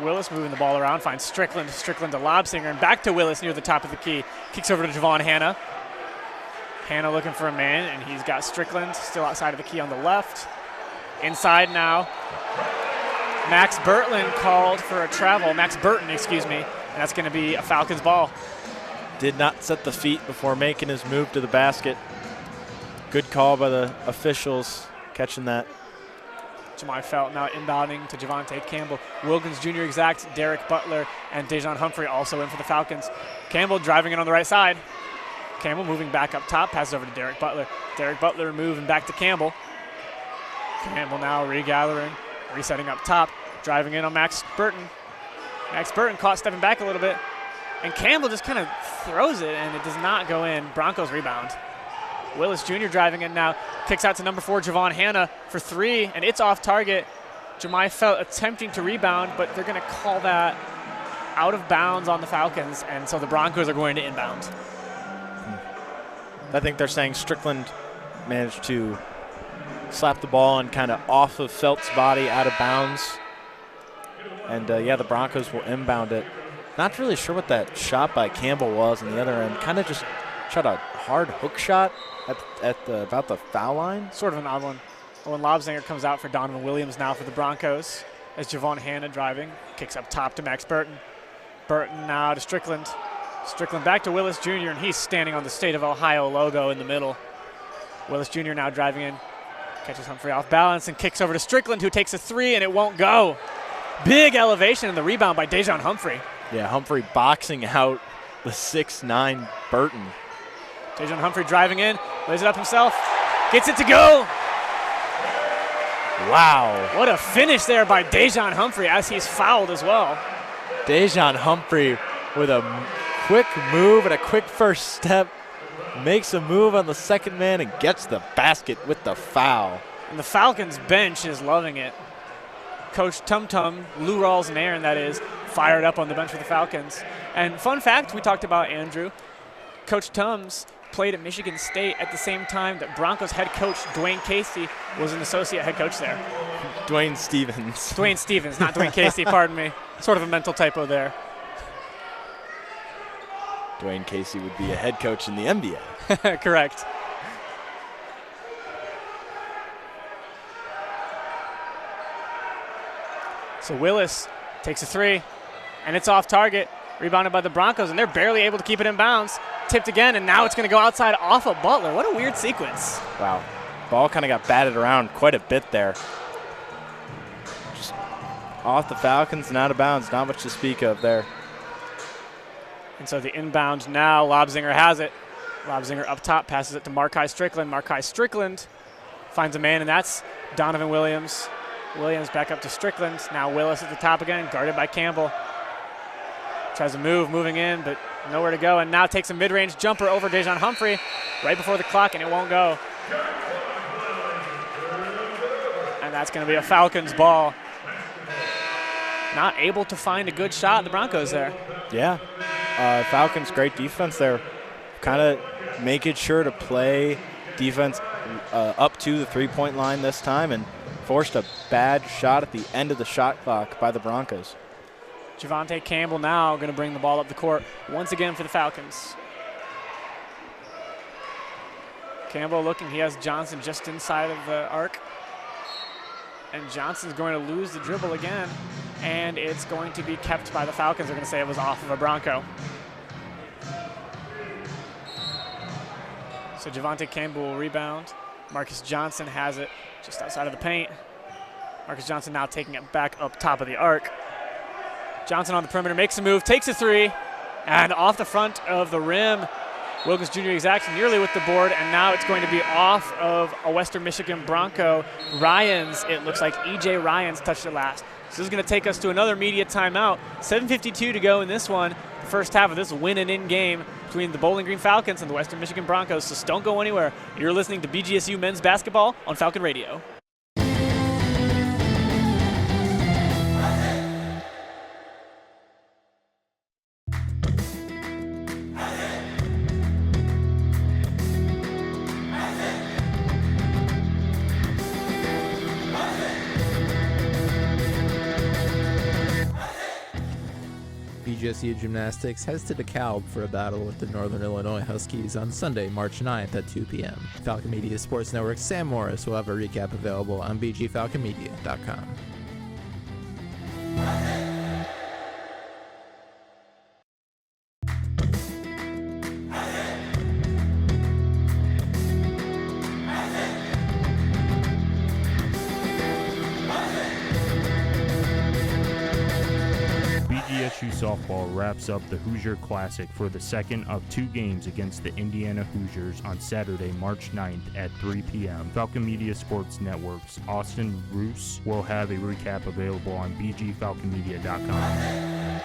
[SPEAKER 1] Willis moving the ball around, finds Strickland. Strickland to Lobsinger, and back to Willis near the top of the key. Kicks over to Javon Hanna. Hanna looking for a man, and he's got Strickland still outside of the key on the left. Inside now. Max Burton called for a travel. Max Burton, excuse me. And that's going to be a Falcons ball.
[SPEAKER 2] Did not set the feet before making his move to the basket. Good call by the officials catching that.
[SPEAKER 1] Jemai Felt now inbounding to Javonte Campbell. Wilkins Jr. exact, Derek Butler, and Dejon Humphrey also in for the Falcons. Campbell driving it on the right side. Campbell moving back up top, passes over to Derek Butler. Derek Butler moving back to Campbell. Campbell now regathering, resetting up top, driving in on Max Burton. Max Burton caught stepping back a little bit. And Campbell just kind of throws it, and it does not go in. Broncos rebound. Willis Jr. driving in now. Kicks out to number 4, Javon Hanna for 3, and it's off target. Jemai Felt attempting to rebound, but they're going to call that out of bounds on the Falcons, and so the Broncos are going to inbound.
[SPEAKER 2] I think they're saying Strickland managed to slap the ball and kind of off of Felt's body out of bounds. And, the Broncos will inbound it. Not really sure what that shot by Campbell was on the other end. Kind of just shot a hard hook shot at about the foul line.
[SPEAKER 1] Sort of an odd one. Owen Lobsinger comes out for Donovan Williams now for the Broncos as Javon Hanna driving. Kicks up top to Max Burton. Burton now to Strickland. Strickland back to Willis Jr., and he's standing on the State of Ohio logo in the middle. Willis Jr. now driving in. Catches Humphrey off balance and kicks over to Strickland, who takes a 3, and it won't go. Big elevation in the rebound by Dejon Humphrey.
[SPEAKER 2] Yeah, Humphrey boxing out the 6'9" Burton.
[SPEAKER 1] Dejon Humphrey driving in, lays it up himself, gets it to go.
[SPEAKER 2] Wow.
[SPEAKER 1] What a finish there by Dejon Humphrey as he's fouled as well.
[SPEAKER 2] Dejon Humphrey with a quick move and a quick first step, makes a move on the second man and gets the basket with the foul.
[SPEAKER 1] And the Falcons bench is loving it. Coach Tum Tum, Lou Rawls and Aaron, that is, fired up on the bench for the Falcons. And fun fact, we talked about Andrew, Coach Tums played at Michigan State at the same time that Broncos head coach Dwayne Casey was an associate head coach there.
[SPEAKER 2] Dwayne Stevens,
[SPEAKER 1] not Dwayne Casey, pardon me. Sort of a mental typo there.
[SPEAKER 2] Dwayne Casey would be a head coach in the NBA.
[SPEAKER 1] Correct. So Willis takes a 3, and it's off target. Rebounded by the Broncos, and they're barely able to keep it in bounds. Tipped again, and now it's going to go outside off of Butler. What a weird sequence.
[SPEAKER 2] Wow. Ball kind of got batted around quite a bit there. Just off the Falcons and out of bounds. Not much to speak of there.
[SPEAKER 1] And so the inbound now, Lobsinger has it. Lobsinger up top, passes it to Markai Strickland. Markai Strickland finds a man, and that's Donovan Williams. Williams back up to Strickland. Now Willis at the top again, guarded by Campbell. Tries to move, moving in, but nowhere to go. And now takes a mid-range jumper over Dejon Humphrey right before the clock, and it won't go. And that's going to be a Falcons ball. Not able to find a good shot, the Broncos there.
[SPEAKER 2] Yeah. Falcons, great defense there. Kind of making sure to play defense up to the three-point line this time, and forced a bad shot at the end of the shot clock by the Broncos.
[SPEAKER 1] Javante Campbell now going to bring the ball up the court once again for the Falcons. Campbell looking, he has Johnson just inside of the arc. And Johnson's going to lose the dribble again. And it's going to be kept by the Falcons. They're going to say it was off of a Bronco. So Javante Campbell will rebound. Marcus Johnson has it just outside of the paint. Marcus Johnson now taking it back up top of the arc. Johnson on the perimeter, makes a move, takes a three, and off the front of the rim. Wilkins Jr. exacts nearly with the board, and now it's going to be off of a Western Michigan Bronco. Ryans, it looks like E.J. Ryans touched it last. So this is going to take us to another media timeout. 7:52 to go in this one. The first half of this win-and-in game between the Bowling Green Falcons and the Western Michigan Broncos. So don't go anywhere. You're listening to BGSU Men's Basketball on Falcon Radio.
[SPEAKER 9] BGSU Gymnastics heads to DeKalb for a battle with the Northern Illinois Huskies on Sunday, March 9th at 2 p.m. Falcon Media Sports Network's Sam Morris will have a recap available on bgfalconmedia.com.
[SPEAKER 8] BGSU softball wraps up the Hoosier Classic for the second of 2 games against the Indiana Hoosiers on Saturday, March 9th at 3 p.m. Falcon Media Sports Network's Austin Roos will have a recap available on bgfalconmedia.com.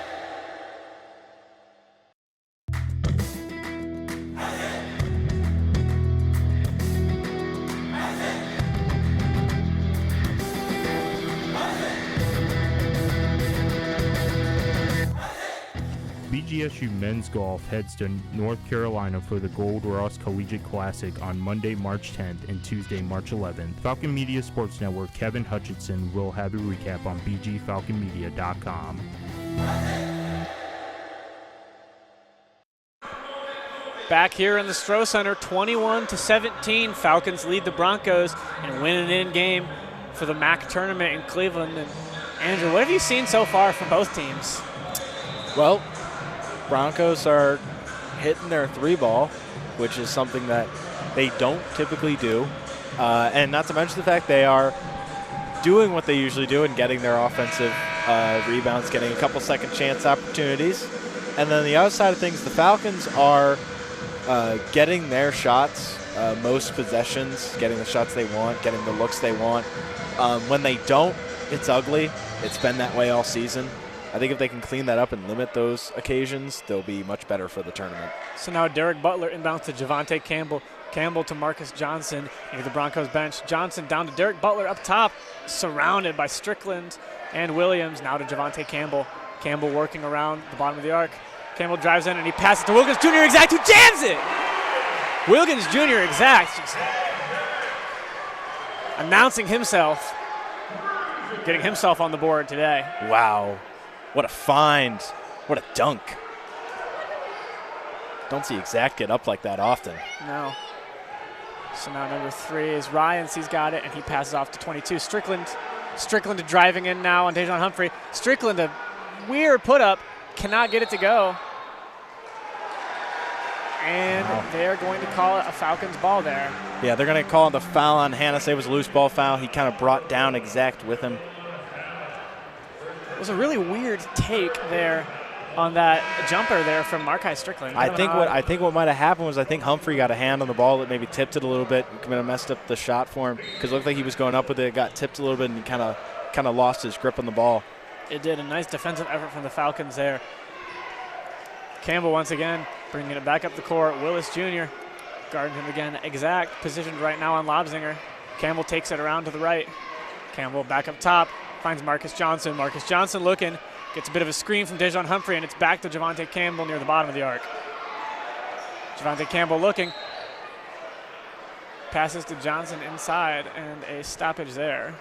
[SPEAKER 8] BGSU men's golf heads to North Carolina for the Gold Ross Collegiate Classic on Monday, March 10th and Tuesday, March 11th. Falcon Media Sports Network Kevin Hutchinson will have a recap on bgfalconmedia.com.
[SPEAKER 1] Back here in the Stroh Center, 21-17, Falcons lead the Broncos and win an in game for the MAC tournament in Cleveland. And Andrew, what have you seen so far from both teams?
[SPEAKER 2] Well, Broncos are hitting their 3-ball, which is something that they don't typically do. And not to mention the fact they are doing what they usually do and getting their offensive rebounds, getting a couple second chance opportunities. And then the other side of things, the Falcons are getting their shots, most possessions, getting the shots they want, getting the looks they want. When they don't, it's ugly. It's been that way all season. I think if they can clean that up and limit those occasions, they'll be much better for the tournament.
[SPEAKER 1] So now Derek Butler inbounds to Javante Campbell. Campbell to Marcus Johnson near the Broncos bench. Johnson down to Derek Butler up top, surrounded by Strickland and Williams. Now to Javante Campbell. Campbell working around the bottom of the arc. Campbell drives in and he passes to Wilkins Jr. Exact, who jams it! Wilkins Jr. Exact just announcing himself, getting himself on the board today.
[SPEAKER 2] Wow. What a find. What a dunk. Don't see Exact get up like that often.
[SPEAKER 1] No. So now number 3 is Ryans. He's got it, and he passes off to 22. Strickland driving in now on Dejon Humphrey. Strickland, a weird put-up, cannot get it to go. And they're going to call it a Falcons ball there.
[SPEAKER 2] Yeah, they're going to call the foul on Hannah. Say it was a loose ball foul. He kind of brought down Exact with him.
[SPEAKER 1] It was a really weird take there on that jumper there from Markai Strickland.
[SPEAKER 2] I think what might have happened was I think Humphrey got a hand on the ball that maybe tipped it a little bit and kind of messed up the shot for him because it looked like he was going up with it, got tipped a little bit, and he kind of lost his grip on the ball.
[SPEAKER 1] It did. A nice defensive effort from the Falcons there. Campbell once again bringing it back up the court. Willis Jr. guarding him again. Exact positioned right now on Lobzinger. Campbell takes it around to the right. Campbell back up top. Finds Marcus Johnson. Marcus Johnson looking. Gets a bit of a screen from Dejon Humphrey, and it's back to Javante Campbell near the bottom of the arc. Javante Campbell looking. passes to Johnson inside, and a stoppage there.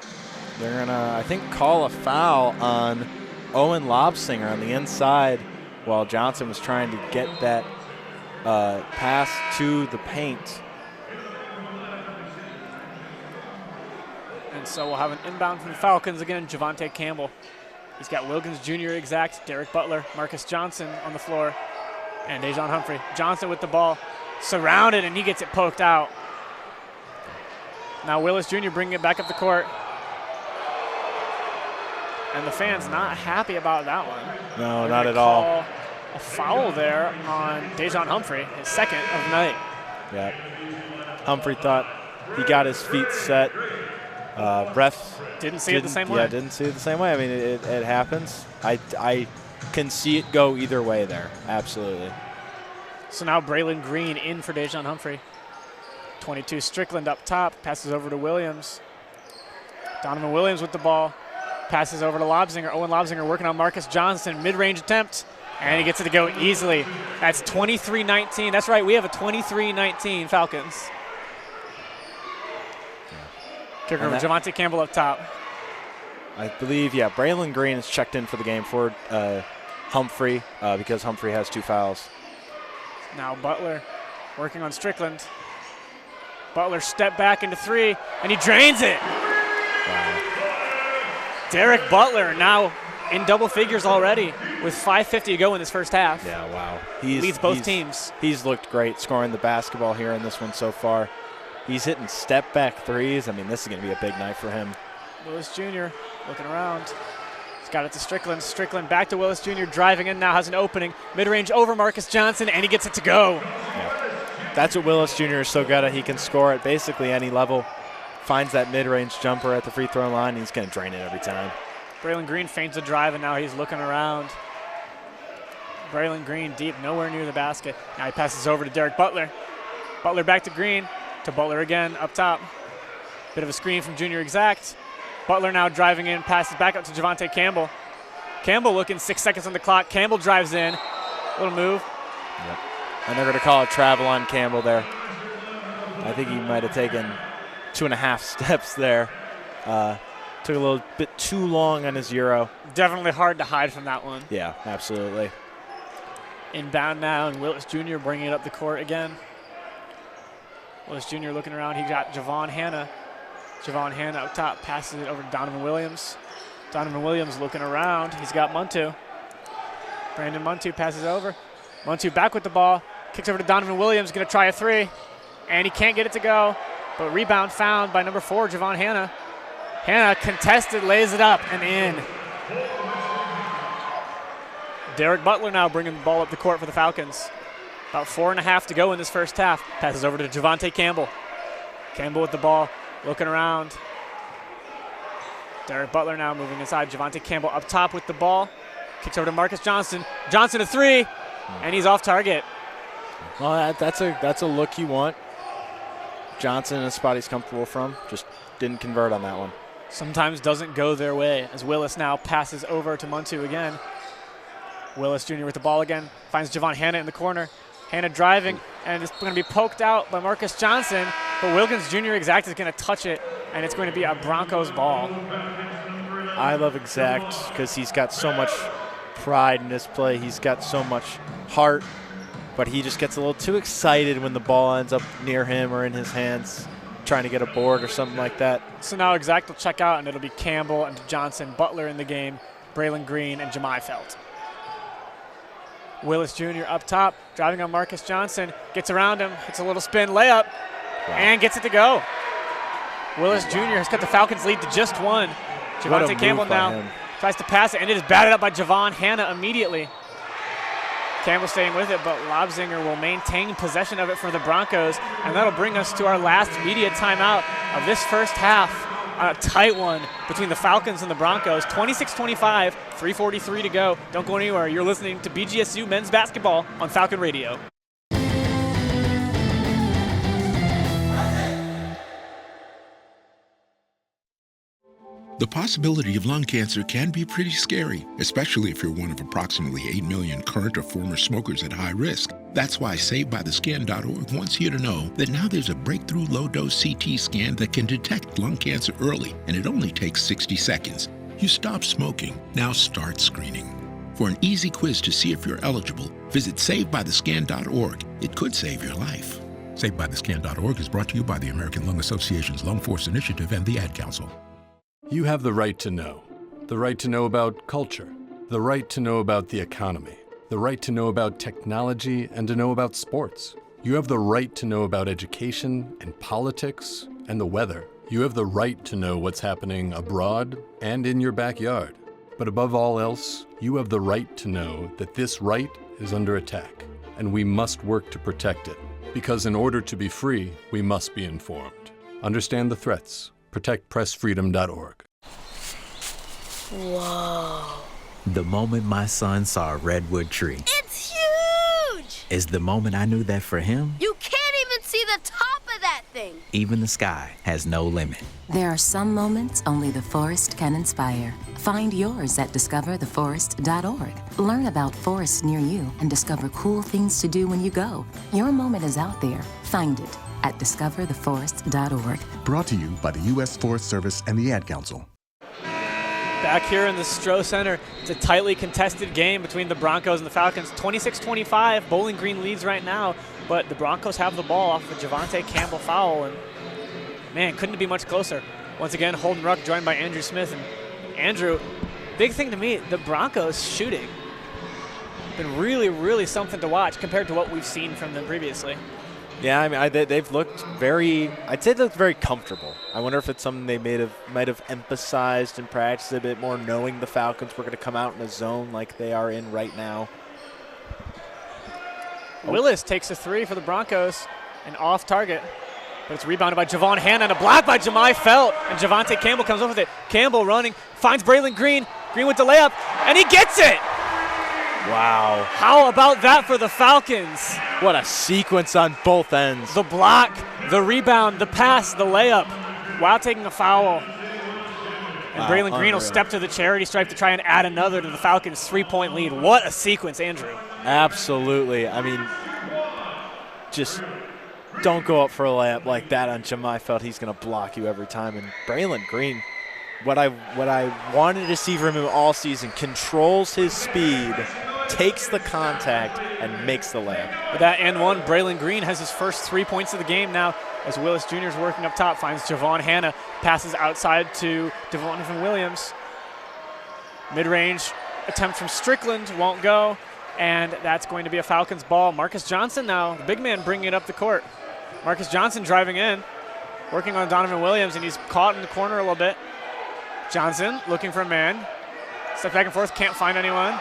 [SPEAKER 2] They're going to, I think, call a foul on Owen Lobsinger on the inside while Johnson was trying to get that pass to the paint.
[SPEAKER 1] And so we'll have an inbound from the Falcons again. Javante Campbell. He's got Wilkins Jr. exact, Derek Butler, Marcus Johnson on the floor, and Dejon Humphrey. Johnson with the ball, surrounded, and he gets it poked out. Now Willis Jr. bringing it back up the court. And the fans not happy about that one.
[SPEAKER 2] No, not at all.
[SPEAKER 1] A foul there on Dejon Humphrey, his second of the night.
[SPEAKER 2] Yeah. Humphrey thought he got his feet set. Ref
[SPEAKER 1] didn't see it the same way.
[SPEAKER 2] Yeah, didn't see it the same way. I mean, it happens. I can see it go either way there. Absolutely.
[SPEAKER 1] So now Braylon Green in for Dejon Humphrey. 22 Strickland up top, passes over to Williams. Donovan Williams with the ball, passes over to Lobsinger. Owen Lobsinger working on Marcus Johnson, mid-range attempt, and he gets it to go easily. That's 23-19. That's right, we have a 23-19 Falcons. Kicker over Javante Campbell up top.
[SPEAKER 2] I believe, yeah, Braylon Green is checked in for the game for Humphrey because Humphrey has 2 fouls.
[SPEAKER 1] Now Butler working on Strickland. Butler step back into 3, and he drains it.
[SPEAKER 2] Wow.
[SPEAKER 1] Derek Butler now in double figures already with 5:50 to go in this first half.
[SPEAKER 2] Yeah, wow.
[SPEAKER 1] Leads both teams.
[SPEAKER 2] He's looked great scoring the basketball here in this one so far. He's hitting step-back threes. I mean, this is going to be a big night for him.
[SPEAKER 1] Willis Jr. looking around. He's got it to Strickland. Strickland back to Willis Jr. driving in now, has an opening. Mid-range over Marcus Johnson, and he gets it to go.
[SPEAKER 2] Yeah. That's what Willis Jr. is so good at. He can score at basically any level. Finds that mid-range jumper at the free throw line. He's going to drain it every time.
[SPEAKER 1] Braylon Green feints a drive, and now he's looking around. Braylon Green deep, nowhere near the basket. Now he passes over to Derek Butler. Butler back to Green. To Butler again up top. Bit of a screen from Junior Exact. Butler now driving in, passes back up to Javante Campbell. Campbell looking, 6 seconds on the clock. Campbell drives in. Little move.
[SPEAKER 2] Yep. And they're going to call a travel on Campbell there. I think he might have taken 2.5 steps there. Took a little bit too long on his Euro.
[SPEAKER 1] Definitely hard to hide from that one.
[SPEAKER 2] Yeah, absolutely.
[SPEAKER 1] Inbound now, and Willis Jr. bringing it up the court again. Willis Jr. looking around. He got Javon Hanna. Javon Hanna up top, passes it over to Donovan Williams. Donovan Williams looking around. He's got Muntu. Brandon Muntu passes over. Muntu back with the ball. Kicks over to Donovan Williams, going to try a 3. And he can't get it to go. But rebound found by number 4, Javon Hanna. Hanna contested, lays it up and in. Derek Butler now bringing the ball up the court for the Falcons. About 4.5 to go in this first half. Passes over to Javante Campbell. Campbell with the ball, looking around. Derek Butler now moving inside. Javante Campbell up top with the ball. Kicks over to Marcus Johnson. Johnson a 3, and he's off target.
[SPEAKER 2] Well, that's a look you want. Johnson in a spot he's comfortable from. Just didn't convert on that one.
[SPEAKER 1] Sometimes doesn't go their way as Willis now passes over to Muntu again. Willis Jr. with the ball again. Finds Javon Hanna in the corner. Hanna driving, and it's going to be poked out by Marcus Johnson, but Wilkins Jr. Exact is going to touch it, and it's going to be a Broncos ball.
[SPEAKER 2] I love Exact because he's got so much pride in his play. He's got so much heart, but he just gets a little too excited when the ball ends up near him or in his hands, trying to get a board or something like that.
[SPEAKER 1] So now Exact will check out, and it'll be Campbell and Johnson, Butler in the game, Braylon Green, and Jemai Felt. Willis Jr. up top, driving on Marcus Johnson, gets around him, hits a little spin layup, and gets it to go. Willis Jr. has cut the Falcons' lead to just 1. Javante Campbell now tries to pass it, and it is batted up by Javon Hanna immediately. Campbell staying with it, but Lobsinger will maintain possession of it for the Broncos, and that'll bring us to our last media timeout of this first half. A tight one between the Falcons and the Broncos. 26-25, 3:43 to go. Don't go anywhere. You're listening to BGSU Men's Basketball on Falcon Radio.
[SPEAKER 10] The possibility of lung cancer can be pretty scary, especially if you're one of approximately 8 million current or former smokers at high risk. That's why SaveByTheScan.org wants you to know that now there's a breakthrough low-dose CT scan that can detect lung cancer early, and it only takes 60 seconds. You stop smoking, now start screening. For an easy quiz to see if you're eligible, visit SaveByTheScan.org. It could save your life. SaveByTheScan.org is brought to you by the American Lung Association's Lung Force Initiative and the Ad Council.
[SPEAKER 11] You have the right to know. The right to know about culture. The right to know about the economy. The right to know about technology and to know about sports. You have the right to know about education and politics and the weather. You have the right to know what's happening abroad and in your backyard. But above all else, you have the right to know that this right is under attack, and we must work to protect it. Because in order to be free, we must be informed. Understand the threats. ProtectPressFreedom.org.
[SPEAKER 12] Whoa.
[SPEAKER 13] The moment my son saw a redwood tree
[SPEAKER 12] It's huge!
[SPEAKER 13] is the moment I knew that for him,
[SPEAKER 12] You can't even see the top of that thing.
[SPEAKER 13] even the sky has no limit.
[SPEAKER 14] There are some moments only the forest can inspire. Find yours at discovertheforest.org. Learn about forests near you and discover cool things to do when you go. Your moment is out there. Find it at discovertheforest.org.
[SPEAKER 15] Brought to you by the U.S. Forest Service and the Ad Council.
[SPEAKER 1] Back here in the Stroh Center, it's a tightly contested game between the Broncos and the Falcons. 26-25, Bowling Green leads right now, but the Broncos have the ball off a Javante Campbell foul, and man, couldn't be much closer. Once again, Holden Ruck joined by Andrew Smith, and Andrew, big thing to me, the Broncos shooting. Been really, really something to watch compared to what we've seen from them previously.
[SPEAKER 2] Yeah, I mean, they've looked I'd say they looked very comfortable. I wonder if it's something they might have emphasized in practice a bit more, knowing the Falcons were going to come out in a zone like they are in right now.
[SPEAKER 1] Willis takes a three for the Broncos, and off target, but it's rebounded by Javon Hanna and a block by Jemai Felt, and Javante Campbell comes up with it. Campbell running, finds Braylon Green. Green with the layup, and he gets it!
[SPEAKER 2] Wow.
[SPEAKER 1] How about that for the Falcons?
[SPEAKER 2] What a sequence on both ends.
[SPEAKER 1] The block, the rebound, the pass, the layup, while taking a foul. And Braylon Green will step to the charity stripe to try and add another to the Falcons' three-point lead. What a sequence, Andrew.
[SPEAKER 2] Absolutely. I mean, just don't go up for a layup like that on Jemai Felt. He's going to block you every time. And Braylon Green, what I wanted to see from him all season, controls his speed, takes the contact, and makes the layup.
[SPEAKER 1] With that and one, Braylon Green has his first 3 points of the game now as Willis Jr. is working up top, finds Javon Hanna, passes outside to Devontae Williams. Mid-range attempt from Strickland won't go, and that's going to be a Falcons ball. Marcus Johnson now, the big man bringing it up the court. Marcus Johnson driving in, working on Donovan Williams, and he's caught in the corner a little bit. Johnson looking for a man. Step back and forth, can't find anyone.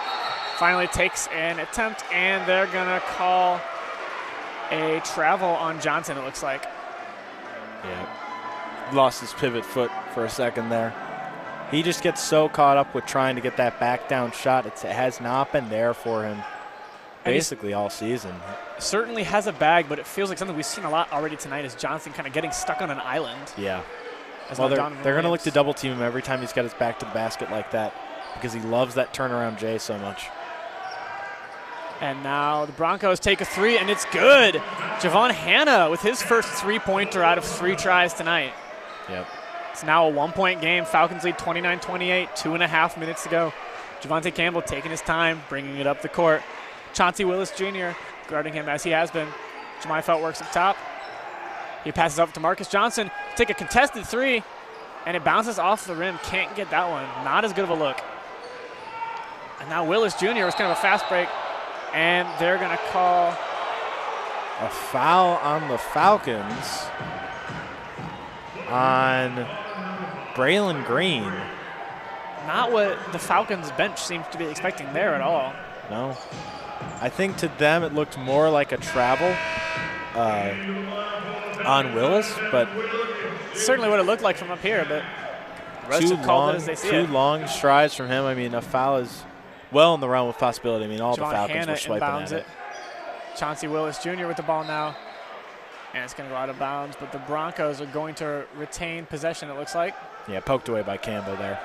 [SPEAKER 1] Finally takes an attempt, and they're going to call a travel on Johnson, it looks like.
[SPEAKER 2] Yeah. Lost his pivot foot for a second there. He just gets so caught up with trying to get that back down shot. It has not been there for him basically all season.
[SPEAKER 1] Certainly has a bag, but it feels like something we've seen a lot already tonight is Johnson kind of getting stuck on an island.
[SPEAKER 2] Yeah. Well, they're going to look to double team him every time he's got his back to the basket like that because he loves that turnaround J so much.
[SPEAKER 1] And now the Broncos take a three, and it's good. Javon Hanna with his first three-pointer out of 3 tries tonight.
[SPEAKER 2] Yep.
[SPEAKER 1] It's now a 1-point game. Falcons lead 29-28, 2.5 minutes to go. Javante Campbell taking his time, bringing it up the court. Chauncey Willis Jr. guarding him as he has been. Jemai Felt works up top. He passes up to Marcus Johnson. Take a contested three, and it bounces off the rim. Can't get that one. Not as good of a look. And now Willis Jr. was kind of a fast break, and they're going to call
[SPEAKER 2] a foul on the Falcons on Braylon Green.
[SPEAKER 1] Not what the Falcons bench seems to be expecting there at all.
[SPEAKER 2] No. I think to them it looked more like a travel on Willis, but
[SPEAKER 1] certainly what it looked like from up here, but the rest have called it as they see it.
[SPEAKER 2] 2 long strides from him. I mean, a foul is well in the realm of possibility. I mean, all the Falcons were swiping at it.
[SPEAKER 1] Chauncey Willis Jr. with the ball now. And it's going to go out of bounds, but the Broncos are going to retain possession, it looks like.
[SPEAKER 2] Yeah, poked away by Campbell there.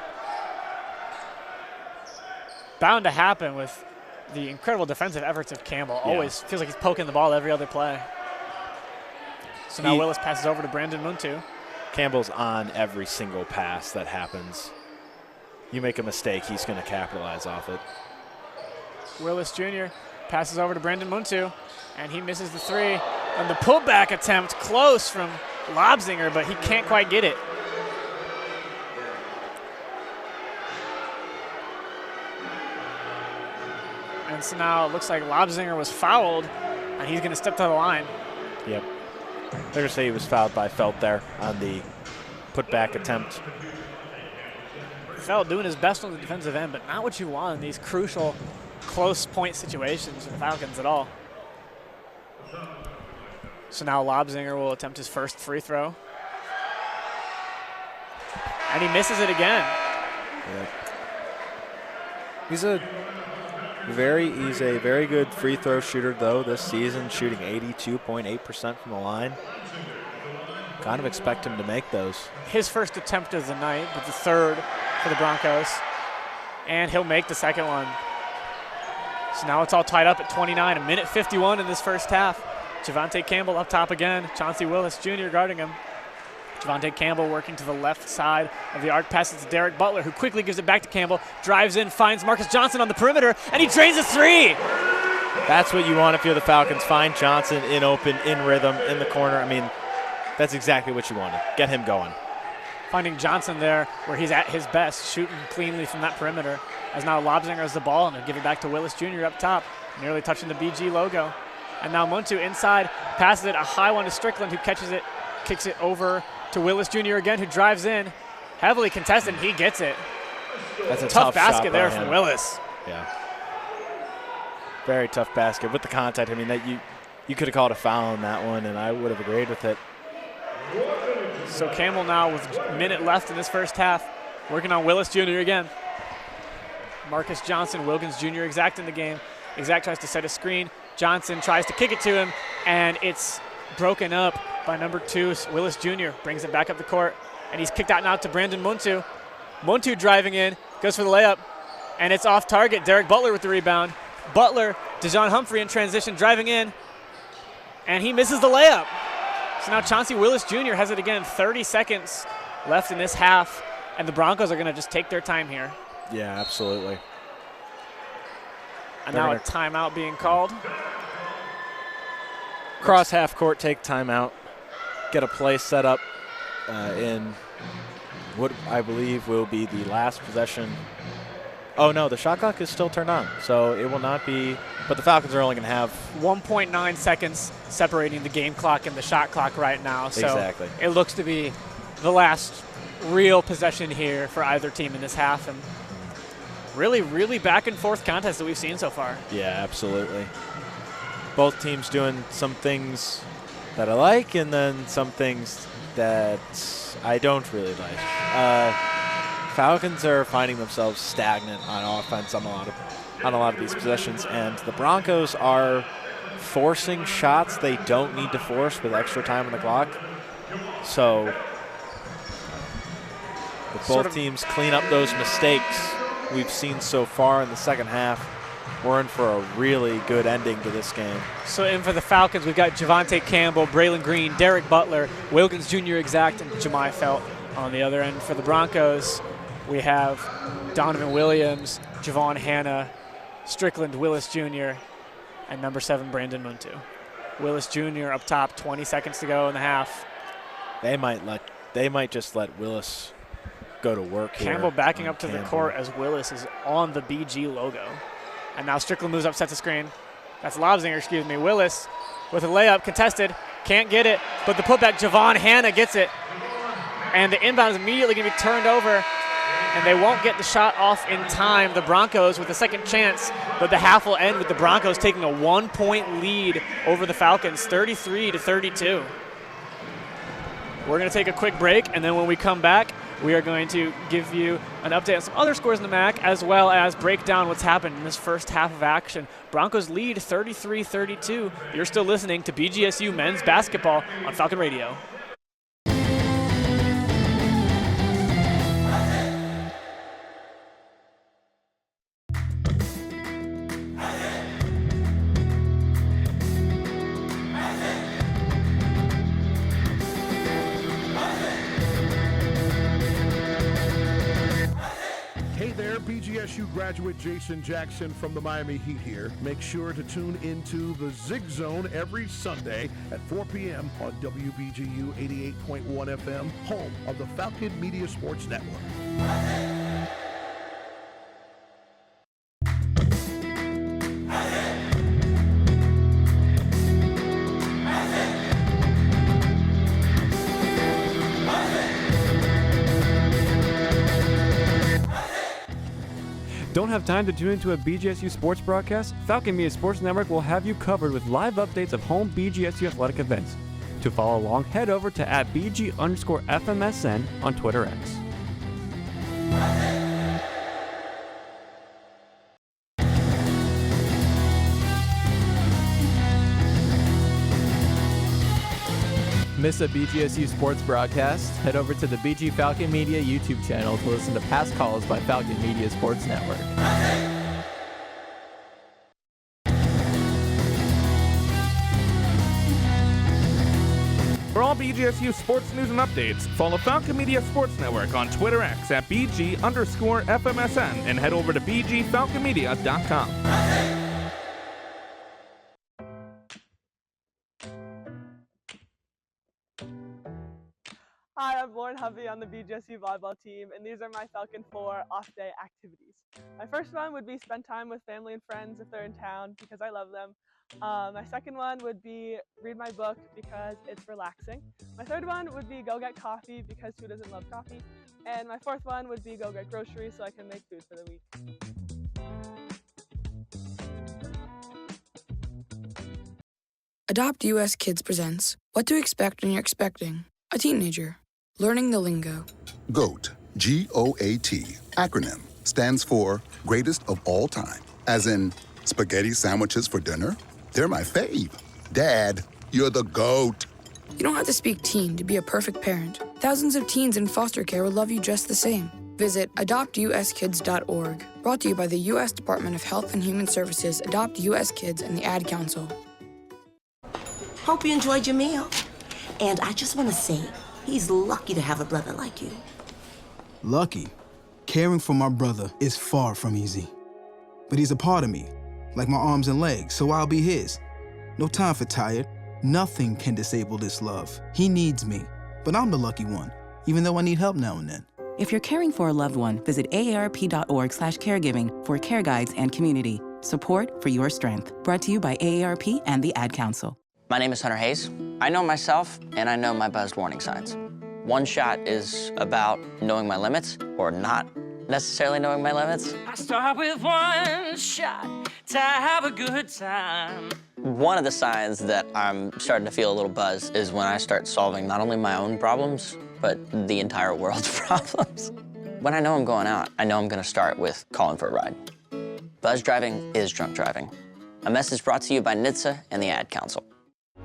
[SPEAKER 1] Bound to happen with the incredible defensive efforts of Campbell.
[SPEAKER 2] Yeah.
[SPEAKER 1] Always feels like he's poking the ball every other play. So now Willis passes over to Brandon Muntu.
[SPEAKER 2] Campbell's on every single pass that happens. You make a mistake, he's going to capitalize off it.
[SPEAKER 1] Willis Jr. passes over to Brandon Muntu, and he misses the three. And the putback attempt close from Lobzinger, but he can't quite get it. And so now it looks like Lobzinger was fouled, and he's going to step to the line.
[SPEAKER 2] Yep. They're going to say he was fouled by Felt there on the putback attempt.
[SPEAKER 1] Felt doing his best on the defensive end, but not what you want in these crucial close point situations for the Falcons at all. So now Lobzinger will attempt his first free throw. And he misses it again.
[SPEAKER 2] Yeah. He's a very good free throw shooter, though, this season, shooting 82.8% from the line. Kind of expect him to make those.
[SPEAKER 1] His first attempt of the night, but the third for the Broncos. And he'll make the second one. So now it's all tied up at 29, a minute 51 in this first half. Javante Campbell up top again. Chauncey Willis Jr. guarding him. Javante Campbell working to the left side of the arc. Passes to Derek Butler, who quickly gives it back to Campbell. Drives in, finds Marcus Johnson on the perimeter, and he drains a three.
[SPEAKER 2] That's what you want if you're the Falcons. Find Johnson in open, in rhythm, in the corner. I mean, that's exactly what you wanted. Get him going.
[SPEAKER 1] Finding Johnson there where he's at his best, shooting cleanly from that perimeter. As now Lobzinger has the ball, and they'll give it back to Willis Jr. up top, nearly touching the BG logo. And now Muntu inside, passes it, a high one to Strickland, who catches it, kicks it over to Willis Jr. again, who drives in. Heavily contested, and he gets it.
[SPEAKER 2] That's a
[SPEAKER 1] tough basket
[SPEAKER 2] shot
[SPEAKER 1] there
[SPEAKER 2] by
[SPEAKER 1] from
[SPEAKER 2] him.
[SPEAKER 1] Willis.
[SPEAKER 2] Yeah. Very tough basket with the contact. I mean, that you could have called a foul on that one, and I would have agreed with it.
[SPEAKER 1] So Campbell now with a minute left in this first half, working on Willis Jr. again. Marcus Johnson, Wilkins Jr. Exact in the game. Exact tries to set a screen. Johnson tries to kick it to him, and it's broken up by number 2, Willis Jr. Brings it back up the court, and he's kicked out now to Brandon Muntu. Muntu driving in, goes for the layup, and it's off target. Derek Butler with the rebound. Butler, DeJohn Humphrey in transition, driving in, and he misses the layup. So now Chauncey Willis Jr. has it again. 30 seconds left in this half, and the Broncos are going to just take their time here.
[SPEAKER 2] Yeah, absolutely.
[SPEAKER 1] And now a timeout being called.
[SPEAKER 2] Cross half court, take timeout, get a play set up in what I believe will be the last possession. Oh, no, the shot clock is still turned on, so it will not be. But the Falcons are only going to have
[SPEAKER 1] 1.9 seconds separating the game clock and the shot clock right now. So
[SPEAKER 2] exactly.
[SPEAKER 1] It looks to be the last real possession here for either team in this half. And really, really back and forth contest that we've seen so far.
[SPEAKER 2] Yeah, absolutely. Both teams doing some things that I like and then some things that I don't really like. Falcons are finding themselves stagnant on offense on a lot of these possessions, and the Broncos are forcing shots they don't need to force with extra time on the clock. So if both teams clean up those mistakes we've seen so far in the second half, we're in for a really good ending to this game.
[SPEAKER 1] So in for the Falcons, we've got Javante Campbell, Braylon Green, Derek Butler, Wilkins Jr. Exact, and Jemai Felt. On the other end for the Broncos, we have Donovan Williams, Javon Hanna, Strickland Willis Jr., and number 7, Brandon Muntu. Willis Jr. up top, 20 seconds to go in the half.
[SPEAKER 2] They might just let Willis go to work here.
[SPEAKER 1] Campbell backing up to the court as Willis is on the BG logo. And now Strickland moves up, sets a screen. That's Lobzinger, excuse me. Willis with a layup, contested, can't get it, but the putback, Javon Hanna gets it. And the inbound is immediately going to be turned over, and they won't get the shot off in time. The Broncos with a second chance, but the half will end with the Broncos taking a 1-point lead over the Falcons, 33-32. We're going to take a quick break, and then when we come back, We are going to give you an update on some other scores in the MAC, as well as break down what's happened in this first half of action. Broncos lead 33-32. You're still listening to BGSU men's basketball on Falcon Radio.
[SPEAKER 3] BGSU graduate Jason Jackson from the Miami Heat here. Make sure to tune into the Zig Zone every Sunday at 4 p.m. on WBGU 88.1 FM, home of the Falcon Media Sports Network.
[SPEAKER 6] Don't have time to tune into a BGSU sports broadcast? Falcon Media Sports Network will have you covered with live updates of home BGSU athletic events. To follow along, head over to @BG_FMSN on Twitter X.
[SPEAKER 9] Miss a BGSU sports broadcast? Head over to the BG Falcon Media YouTube channel to listen to past calls by Falcon Media Sports Network.
[SPEAKER 4] For all BGSU sports news and updates, follow Falcon Media Sports Network on Twitter X at BG_FMSN and head over to BGFalconMedia.com.
[SPEAKER 16] Hi, I'm Lauren Hovey on the BGSU volleyball team, and these are my Falcon 4 off-day activities. My first one would be spend time with family and friends if they're in town, because I love them. My second one would be read my book because it's relaxing. My third one would be go get coffee because who doesn't love coffee? And my fourth one would be go get groceries so I can make food for the week.
[SPEAKER 17] Adopt US Kids presents What to Expect When You're Expecting a Teenager. Learning the lingo.
[SPEAKER 15] GOAT, G-O-A-T, acronym, stands for Greatest of All Time. As in, spaghetti sandwiches for dinner? They're my fave. Dad, you're the GOAT.
[SPEAKER 17] You don't have to speak teen to be a perfect parent. Thousands of teens in foster care will love you just the same. Visit adoptuskids.org. Brought to you by the U.S. Department of Health and Human Services, Adopt U.S. Kids, and the Ad Council.
[SPEAKER 18] Hope you enjoyed your meal. And I just want to say, he's lucky to have a brother like you.
[SPEAKER 19] Lucky? Caring for my brother is far from easy. But he's a part of me, like my arms and legs, so I'll be his. No time for tired. Nothing can disable this love. He needs me, but I'm the lucky one, even though I need help now and then.
[SPEAKER 14] If you're caring for a loved one, visit aarp.org/caregiving for care guides and community. Support for your strength. Brought to you by AARP and the Ad Council.
[SPEAKER 20] My name is Hunter Hayes. I know myself, and I know my buzzed warning signs. One shot is about knowing my limits, or not necessarily knowing my limits.
[SPEAKER 21] I start with one shot to have a good time.
[SPEAKER 20] One of the signs that I'm starting to feel a little buzzed is when I start solving not only my own problems, but the entire world's problems. When I know I'm going out, I know I'm gonna start with calling for a ride. Buzz driving is drunk driving. A message brought to you by NHTSA and the Ad Council.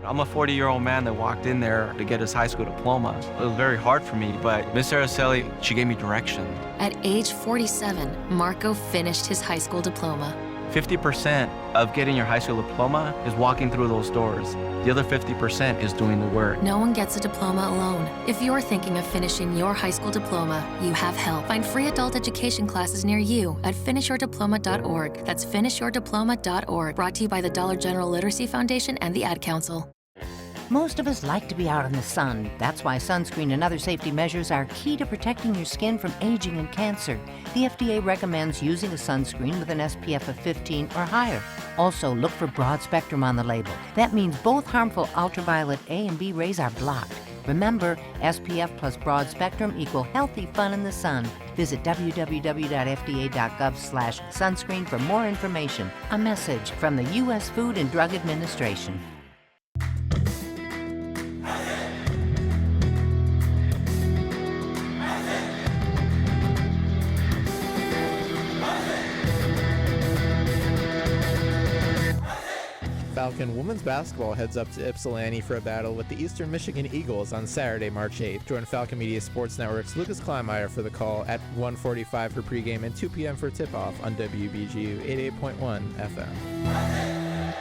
[SPEAKER 22] I'm a 40-year-old man that walked in there to get his high school diploma. It was very hard for me, but Miss Araceli, she gave me direction.
[SPEAKER 23] At age 47, Marco finished his high school diploma.
[SPEAKER 22] 50% of getting your high school diploma is walking through those doors. The other 50% is doing the work.
[SPEAKER 23] No one gets a diploma alone. If you're thinking of finishing your high school diploma, you have help. Find free adult education classes near you at finishyourdiploma.org. That's finishyourdiploma.org. Brought to you by the Dollar General Literacy Foundation and the Ad Council.
[SPEAKER 24] Most of us like to be out in the sun. That's why sunscreen and other safety measures are key to protecting your skin from aging and cancer. The FDA recommends using a sunscreen with an SPF of 15 or higher. Also, look for broad spectrum on the label. That means both harmful ultraviolet A and B rays are blocked. Remember, SPF plus broad spectrum equal healthy fun in the sun. Visit www.fda.gov/sunscreen for more information. A message from the U.S. Food and Drug Administration.
[SPEAKER 9] Falcon women's basketball heads up to Ypsilanti for a battle with the Eastern Michigan Eagles on Saturday, March 8th. Join Falcon Media Sports Network's Lucas Kleinmeyer for the call at 1:45 for pregame and 2 p.m. for tip-off on WBGU 88.1 FM.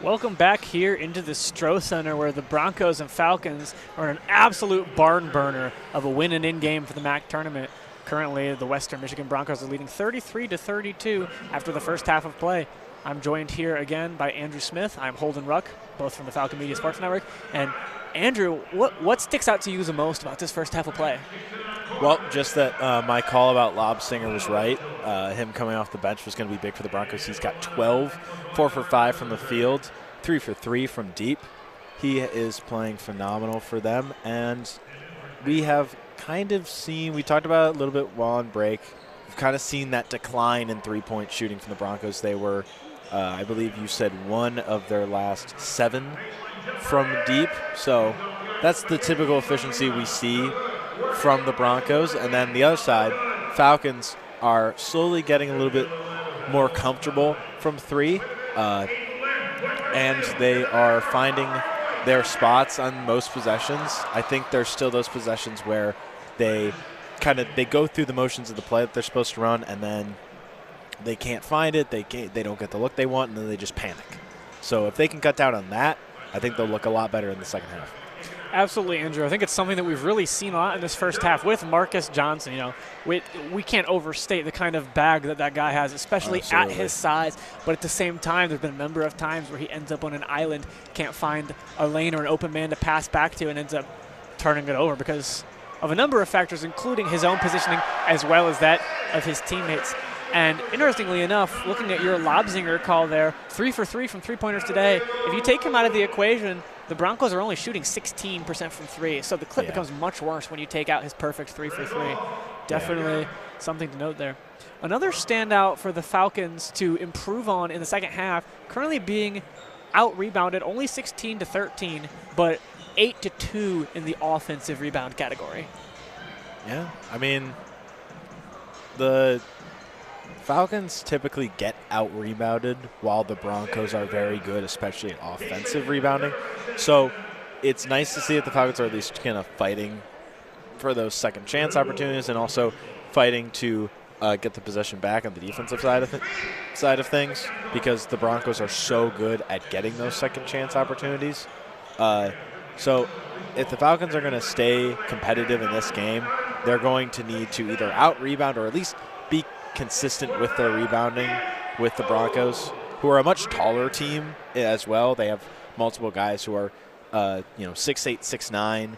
[SPEAKER 1] Welcome back here into the Stroh Center, where the Broncos and Falcons are in an absolute barn burner of a win and in game for the MAC tournament. Currently, the Western Michigan Broncos are leading 33-32 after the first half of play. I'm joined here again by Andrew Smith. I'm Holden Ruck, both from the Falcon Media Sports Network. And Andrew, what sticks out to you the most about this first half of play?
[SPEAKER 2] Well, just that my call about Lobsinger was right. Him coming off the bench was going to be big for the Broncos. He's got 12, 4 for 5 from the field, 3 for 3 from deep. He is playing phenomenal for them, and we have kind of seen, we talked about it a little bit while on break, we've kind of seen that decline in three-point shooting from the Broncos. They were, I believe you said, 1 of their last 7 from deep. So that's the typical efficiency we see from the Broncos. And then the other side, Falcons are slowly getting a little bit more comfortable from 3, and they are finding their spots on most possessions. I think there's still those possessions where they go through the motions of the play that they're supposed to run, and then they can't find it, they don't get the look they want, and then they just panic. So if they can cut down on that, I think they'll look a lot better in the second half.
[SPEAKER 1] Absolutely, Andrew. I think it's something that we've really seen a lot in this first half with Marcus Johnson. You know, we can't overstate the kind of bag that guy has, especially at his size. But at the same time, there's been a number of times where he ends up on an island, can't find a lane or an open man to pass back to, and ends up turning it over because of a number of factors, including his own positioning as well as that of his teammates. And interestingly enough, looking at your Lobsinger call there, 3 for 3 from three-pointers today. If you take him out of the equation, the Broncos are only shooting 16% from 3, so the clip becomes much worse when you take out his perfect 3 for 3. Definitely something to note there. Another standout for the Falcons to improve on in the second half, currently being out-rebounded, only 16-13, but 8-2 in the offensive rebound category.
[SPEAKER 2] Yeah, I mean, the Falcons typically get out-rebounded while the Broncos are very good, especially at offensive rebounding. So it's nice to see that the Falcons are at least kind of fighting for those second chance opportunities and also fighting to get the possession back on the defensive side of things, because the Broncos are so good at getting those second chance opportunities. So if the Falcons are going to stay competitive in this game, they're going to need to either out-rebound or at least be consistent with their rebounding with the Broncos, who are a much taller team as well. They have multiple guys who are, 6'8", 6'9",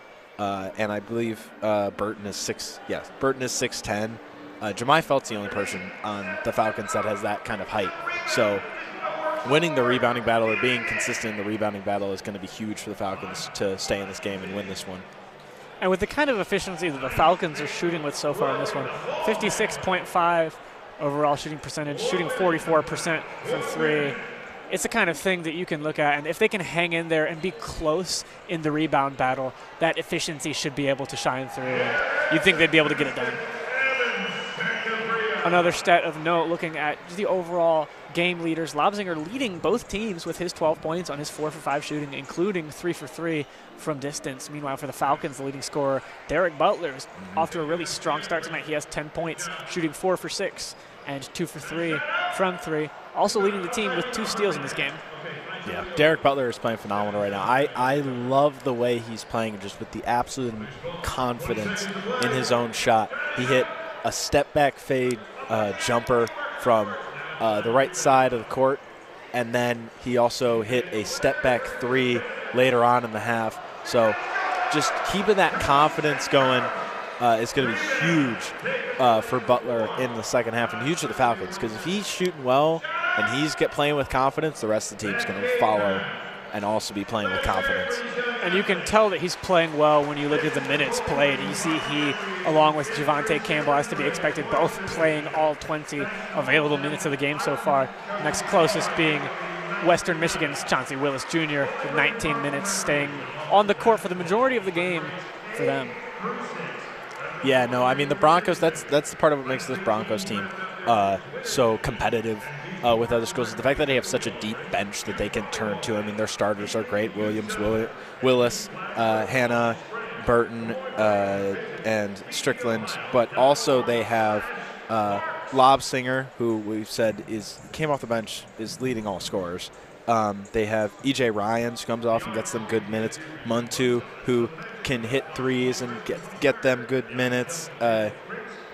[SPEAKER 2] and I believe Burton is 6'10". Jemai Felt's the only person on the Falcons that has that kind of height. So winning the rebounding battle or being consistent in the rebounding battle is going to be huge for the Falcons to stay in this game and win this one.
[SPEAKER 1] And with the kind of efficiency that the Falcons are shooting with so far in this one, 56.5 overall shooting percentage, shooting 44% from 3. It's the kind of thing that you can look at, and if they can hang in there and be close in the rebound battle, that efficiency should be able to shine through, and you'd think they'd be able to get it done. Another stat of note, looking at the overall game leaders, Lobsinger leading both teams with his 12 points on his 4 for 5 shooting, including 3 for 3 from distance. Meanwhile, for the Falcons, the leading scorer, Derek Butler, is off to a really strong start tonight. He has 10 points, shooting 4 for 6 and 2 for 3 from 3. Also leading the team with 2 steals in this game.
[SPEAKER 2] Yeah, Derek Butler is playing phenomenal right now. I love the way he's playing, just with the absolute confidence in his own shot. He hit a step-back fade jumper from the right side of the court, and then he also hit a step-back 3 later on in the half. So just keeping that confidence going is going to be huge for Butler in the second half, and huge for the Falcons, because if he's shooting well and he's playing with confidence, the rest of the team's going to follow and also be playing with confidence.
[SPEAKER 1] And you can tell that he's playing well when you look at the minutes played. You see he, along with Javante Campbell, has to be expected, both playing all 20 available minutes of the game so far. Next closest being Western Michigan's Chauncey Willis Jr. with 19 minutes, staying on the court for the majority of the game for them.
[SPEAKER 2] Yeah, no, I mean, the Broncos, that's the part of what makes this Broncos team so competitive with other schools is the fact that they have such a deep bench that they can turn to. I mean, their starters are great: Williams, Willis, Hannah, Burton, and Strickland. But also they have Lobsinger, who we've said came off the bench, is leading all scorers. They have E.J. Ryans, who comes off and gets them good minutes. Muntu, who can hit threes and get them good minutes.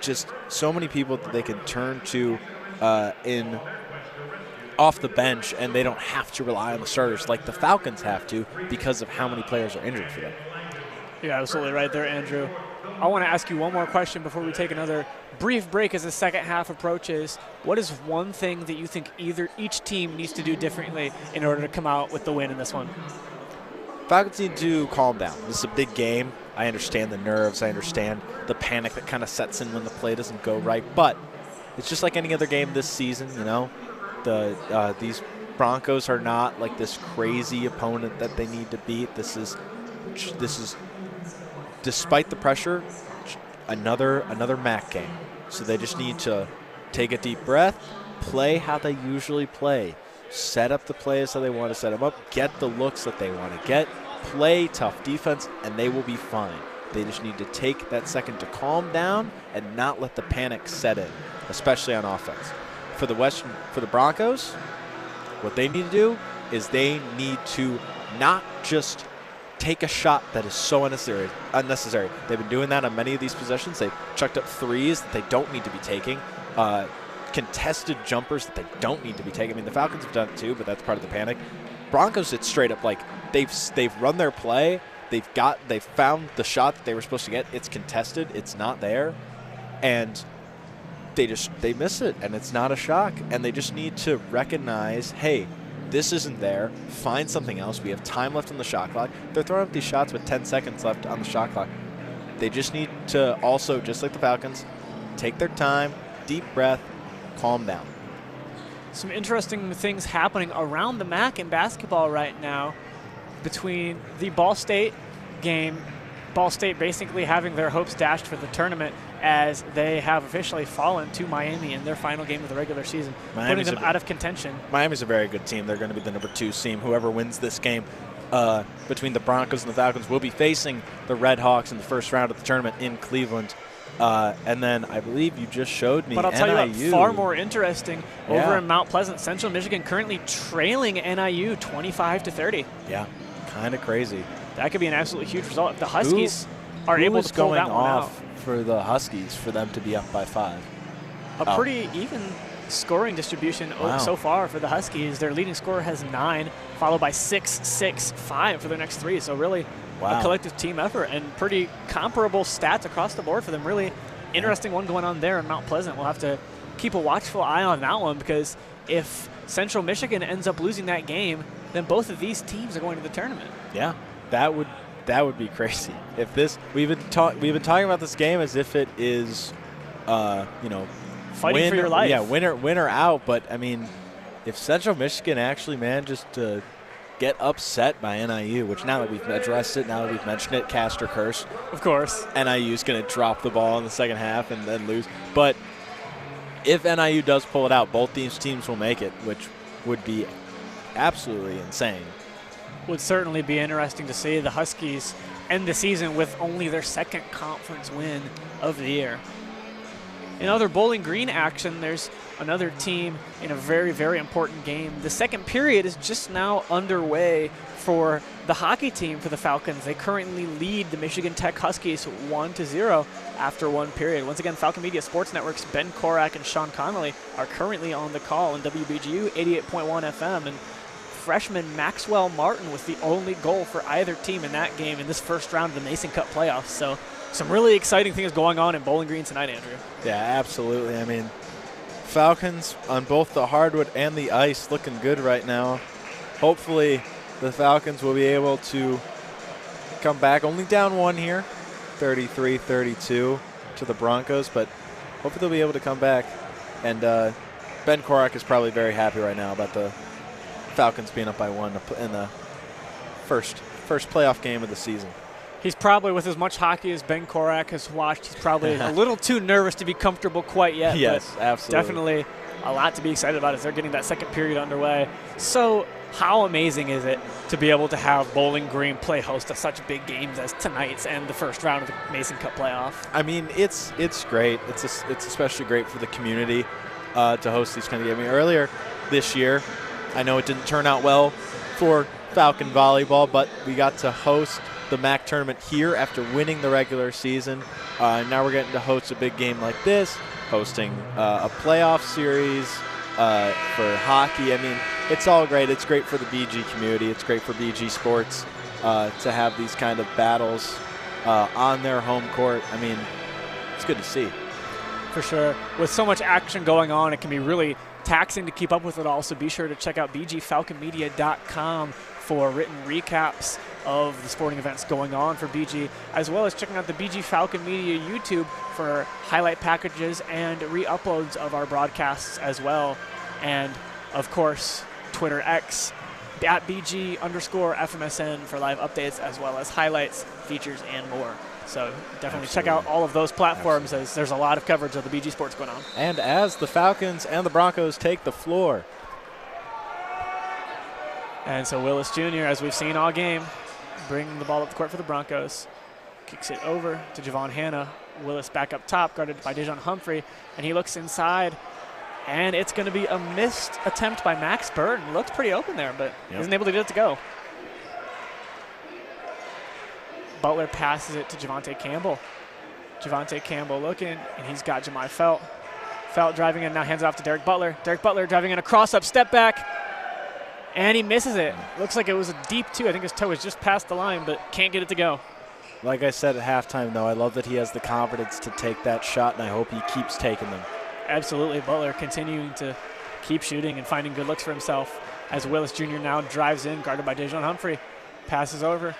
[SPEAKER 2] Just so many people that they can turn to in off the bench, and they don't have to rely on the starters like the Falcons have to because of how many players are injured for them.
[SPEAKER 1] You're absolutely right there, Andrew. I want to ask you one more question before we take another brief break as the second half approaches. What is one thing that you think each team needs to do differently in order to come out with the win in this one?
[SPEAKER 2] Falcons need to calm down. This is a big game. I understand the nerves. I understand the panic that kind of sets in when the play doesn't go right. But it's just like any other game this season, you know. These Broncos are not like this crazy opponent that they need to beat. This is despite the pressure, another MAC game. So they just need to take a deep breath, play how they usually play, set up the plays how they want to set them up, get the looks that they want to get, play tough defense, and they will be fine. They just need to take that second to calm down and not let the panic set in, especially on offense. For the Broncos, what they need to do is they need to not just take a shot that is so unnecessary. They've been doing that on many of these possessions. They've chucked up threes that they don't need to be taking, contested jumpers that they don't need to be taking. I mean, the Falcons have done it too, but that's part of the panic. Broncos, it's straight up like they've run their play. They've found the shot that they were supposed to get. It's contested. It's not there, and they miss it, and it's not a shock. And they just need to recognize, hey, this isn't there. Find something else. We have time left on the shot clock. They're throwing up these shots with 10 seconds left on the shot clock. They just need to also, just like the Falcons, take their time, deep breath, calm down.
[SPEAKER 1] Some interesting things happening around the MAC in basketball right now between the Ball State game, Ball State basically having their hopes dashed for the tournament as they have officially fallen to Miami in their final game of the regular season, putting them out of contention.
[SPEAKER 2] Miami's a very good team. They're going to be the number 2 team. Whoever wins this game between the Broncos and the Falcons will be facing the Red Hawks in the first round of the tournament in Cleveland. And then I believe you just showed me
[SPEAKER 1] But I'll tell
[SPEAKER 2] NIU.
[SPEAKER 1] you what, far more interesting over in Mount Pleasant, Central Michigan currently trailing NIU 25-30.
[SPEAKER 2] Yeah, kind of crazy.
[SPEAKER 1] That could be an absolutely huge result if the Huskies are able to pull that one out.
[SPEAKER 2] For the Huskies for them to be up by 5.
[SPEAKER 1] A pretty even scoring distribution so far for the Huskies. Their leading scorer has 9, followed by 6, 6, 5 for their next 3. So really a collective team effort and pretty comparable stats across the board for them. Really interesting one going on there in Mount Pleasant. We'll have to keep a watchful eye on that one because if Central Michigan ends up losing that game, then both of these teams are going to the tournament.
[SPEAKER 2] Yeah, that would be crazy. If this we've been talking about this game as if it is,
[SPEAKER 1] fighting for your life.
[SPEAKER 2] Yeah, win or out. But I mean, if Central Michigan actually manages to get upset by NIU, which now that we've addressed it, now that we've mentioned it, cast or curse,
[SPEAKER 1] of course,
[SPEAKER 2] NIU is going to drop the ball in the second half and then lose. But if NIU does pull it out, both these teams will make it, which would be absolutely insane.
[SPEAKER 1] Would certainly be interesting to see the Huskies end the season with only their second conference win of the year. In other Bowling Green action, there's another team in a very, very important game. The second period is just now underway for the hockey team for the Falcons. They currently lead the Michigan Tech Huskies 1-0 after one period. Once again, Falcon Media Sports Network's Ben Korak and Sean Connolly are currently on the call on WBGU 88.1 FM. And freshman Maxwell Martin was the only goal for either team in that game in this first round of the Mason Cup playoffs. So some really exciting things going on in Bowling Green tonight, Andrew.
[SPEAKER 2] Yeah, absolutely. I mean, Falcons on both the hardwood and the ice looking good right now. Hopefully the Falcons will be able to come back. Only down 1 here, 33-32 to the Broncos, but hopefully they'll be able to come back. And Ben Korak is probably very happy right now about the Falcons being up by 1 in the first playoff game of the season.
[SPEAKER 1] He's probably, with as much hockey as Ben Korak has watched, he's probably a little too nervous to be comfortable quite yet.
[SPEAKER 2] Yes,
[SPEAKER 1] but
[SPEAKER 2] absolutely.
[SPEAKER 1] Definitely a lot to be excited about as they're getting that second period underway. So how amazing is it to be able to have Bowling Green play host to such big games as tonight's and the first round of the Mason Cup playoff?
[SPEAKER 2] I mean, it's great. It's especially great for the community to host these kind of games. I mean, earlier this year, I know it didn't turn out well for Falcon volleyball, but we got to host the MAC tournament here after winning the regular season. Now we're getting to host a big game like this, hosting a playoff series for hockey. I mean, it's all great. It's great for the BG community. It's great for BG sports to have these kind of battles on their home court. I mean, it's good to see.
[SPEAKER 1] For sure. With so much action going on, it can be really taxing to keep up with it all. So be sure to check out bgfalconmedia.com for written recaps of the sporting events going on for BG, as well as checking out the BG Falcon Media YouTube for highlight packages and re-uploads of our broadcasts as well. And, of course, Twitter X at BG_FMSN for live updates, as well as highlights, features, and more. So definitely check out all of those platforms as there's a lot of coverage of the BG sports going on.
[SPEAKER 2] And as the Falcons and the Broncos take the floor.
[SPEAKER 1] And so Willis Jr., as we've seen all game, bringing the ball up the court for the Broncos. Kicks it over to Javon Hanna. Willis back up top, guarded by Dejon Humphrey. And he looks inside. And it's going to be a missed attempt by Max Burton. Looked pretty open there, but isn't able to get it to go. Butler passes it to Javonte Campbell. Javonte Campbell looking, and he's got Jemai Felt. Felt driving in, now hands it off to Derek Butler. Derek Butler driving in a cross-up step back, and he misses it. Looks like it was a deep two. I think his toe was just past the line, but can't get it to go.
[SPEAKER 2] Like I said at halftime, though, I love that he has the confidence to take that shot, and I hope he keeps taking them.
[SPEAKER 1] Absolutely. Butler continuing to keep shooting and finding good looks for himself as Willis Jr. now drives in, guarded by Dejon Humphrey. Passes over.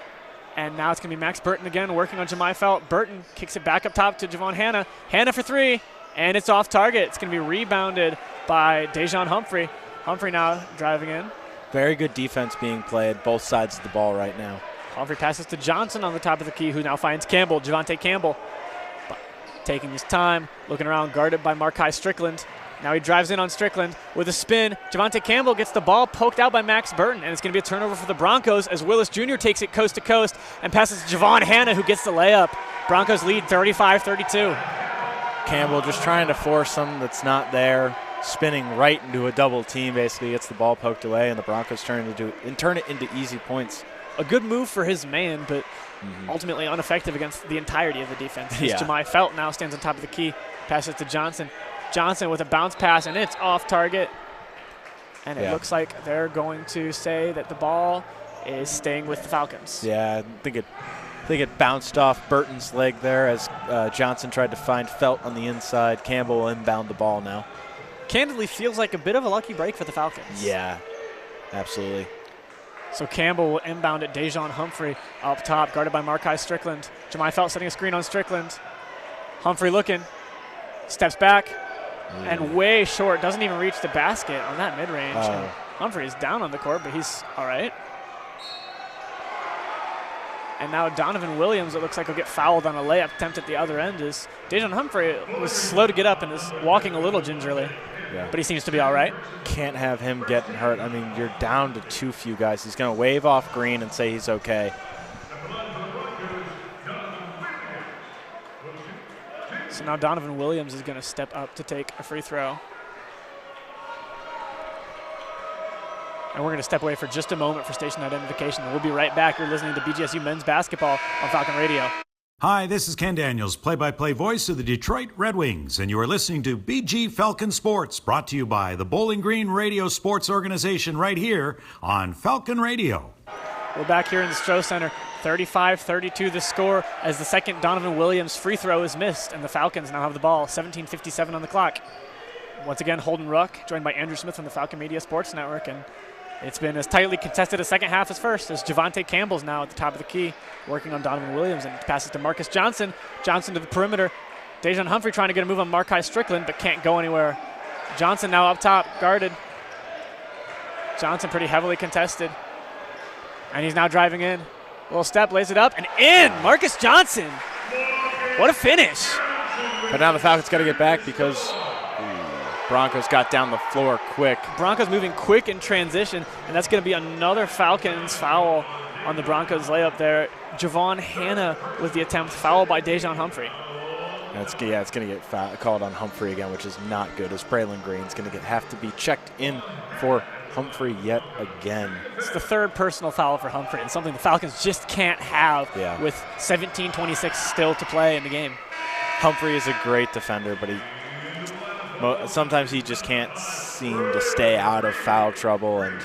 [SPEAKER 1] And now it's going to be Max Burton again, working on Jemai Felt. Burton kicks it back up top to Javon Hanna. Hanna for three, and it's off target. It's going to be rebounded by Dejon Humphrey. Humphrey now driving in.
[SPEAKER 2] Very good defense being played, both sides of the ball right now.
[SPEAKER 1] Humphrey passes to Johnson on the top of the key, who now finds Campbell, Javonte Campbell. Taking his time, looking around, guarded by Markai Strickland. Now he drives in on Strickland with a spin. Javonte Campbell gets the ball poked out by Max Burton, and it's going to be a turnover for the Broncos as Willis Jr. takes it coast to coast and passes to Javon Hanna, who gets the layup. Broncos lead 35-32.
[SPEAKER 2] Campbell just trying to force something that's not there, spinning right into a double team, basically gets the ball poked away, and the Broncos turn it into easy points.
[SPEAKER 1] A good move for his man, but ultimately ineffective against the entirety of the defense. Jemai Felt now stands on top of the key, passes to Johnson. Johnson with a bounce pass, and it's off target. And it looks like they're going to say that the ball is staying with the Falcons.
[SPEAKER 2] Yeah, I think it bounced off Burton's leg there as Johnson tried to find Felt on the inside. Campbell will inbound the ball now.
[SPEAKER 1] Candidly feels like a bit of a lucky break for the Falcons.
[SPEAKER 2] Yeah, absolutely.
[SPEAKER 1] So Campbell will inbound at Dejon Humphrey up top, guarded by Markai Strickland. Jemai Felt setting a screen on Strickland. Humphrey looking, steps back, and way short. Doesn't even reach the basket on that mid-range. Humphrey is down on the court, but he's all right. And now Donovan Williams, it looks like, will get fouled on a layup attempt at the other end. As Dejon Humphrey was slow to get up and is walking a little gingerly. Yeah. But he seems to be all right.
[SPEAKER 2] Can't have him getting hurt. I mean, you're down to too few guys. He's going to wave off Green and say he's okay.
[SPEAKER 1] So now Donovan Williams is going to step up to take a free throw. And we're going to step away for just a moment for station identification. We'll be right back. You're listening to BGSU Men's Basketball on Falcon Radio.
[SPEAKER 5] Hi, this is Ken Daniels, play-by-play voice of the Detroit Red Wings, and you are listening to BG Falcon Sports, brought to you by the Bowling Green Radio Sports Organization right here on Falcon Radio.
[SPEAKER 1] We're back here in the Stroh Center. 35-32 the score as the second Donovan Williams free throw is missed, and the Falcons now have the ball. 17:57 on the clock. Once again, Holden Ruck, joined by Andrew Smith from the Falcon Media Sports Network, and it's been as tightly contested a second half as first, as Javonte Campbell's now at the top of the key, working on Donovan Williams, and passes to Marcus Johnson. Johnson to the perimeter. Dejon Humphrey trying to get a move on Markai Strickland, but can't go anywhere. Johnson now up top, guarded. Johnson pretty heavily contested. And he's now driving in. Little step, lays it up, and in! Marcus Johnson. What a finish.
[SPEAKER 2] But now the Falcons got to get back because Broncos got down the floor quick.
[SPEAKER 1] Broncos moving quick in transition, and that's going to be another Falcons foul on the Broncos layup there. Javon Hanna with the attempt, foul by Dejon Humphrey.
[SPEAKER 2] It's going to get called on Humphrey again, which is not good, as Braylon Green's going to have to be checked in for Humphrey yet again.
[SPEAKER 1] It's the third personal foul for Humphrey, and something the Falcons just can't have with 17:26 still to play in the game.
[SPEAKER 2] Humphrey is a great defender, but sometimes he just can't seem to stay out of foul trouble, and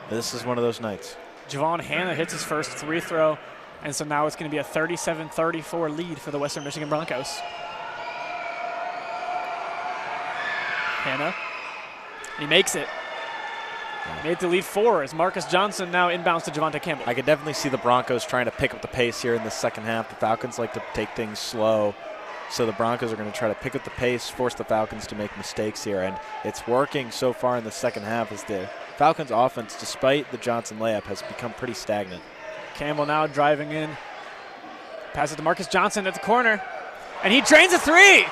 [SPEAKER 2] this is one of those nights.
[SPEAKER 1] Javon Hanna hits his first free throw, and so now it's going to be a 37-34 lead for the Western Michigan Broncos. Hanna, he makes it. Made the lead 4 as Marcus Johnson now inbounds to Javonte Campbell.
[SPEAKER 2] I could definitely see the Broncos trying to pick up the pace here in the second half. The Falcons like to take things slow, so the Broncos are going to try to pick up the pace, force the Falcons to make mistakes here, and it's working so far in the second half as the Falcons offense, despite the Johnson layup, has become pretty stagnant.
[SPEAKER 1] Campbell now driving in. Pass it to Marcus Johnson at the corner, and he drains a 3.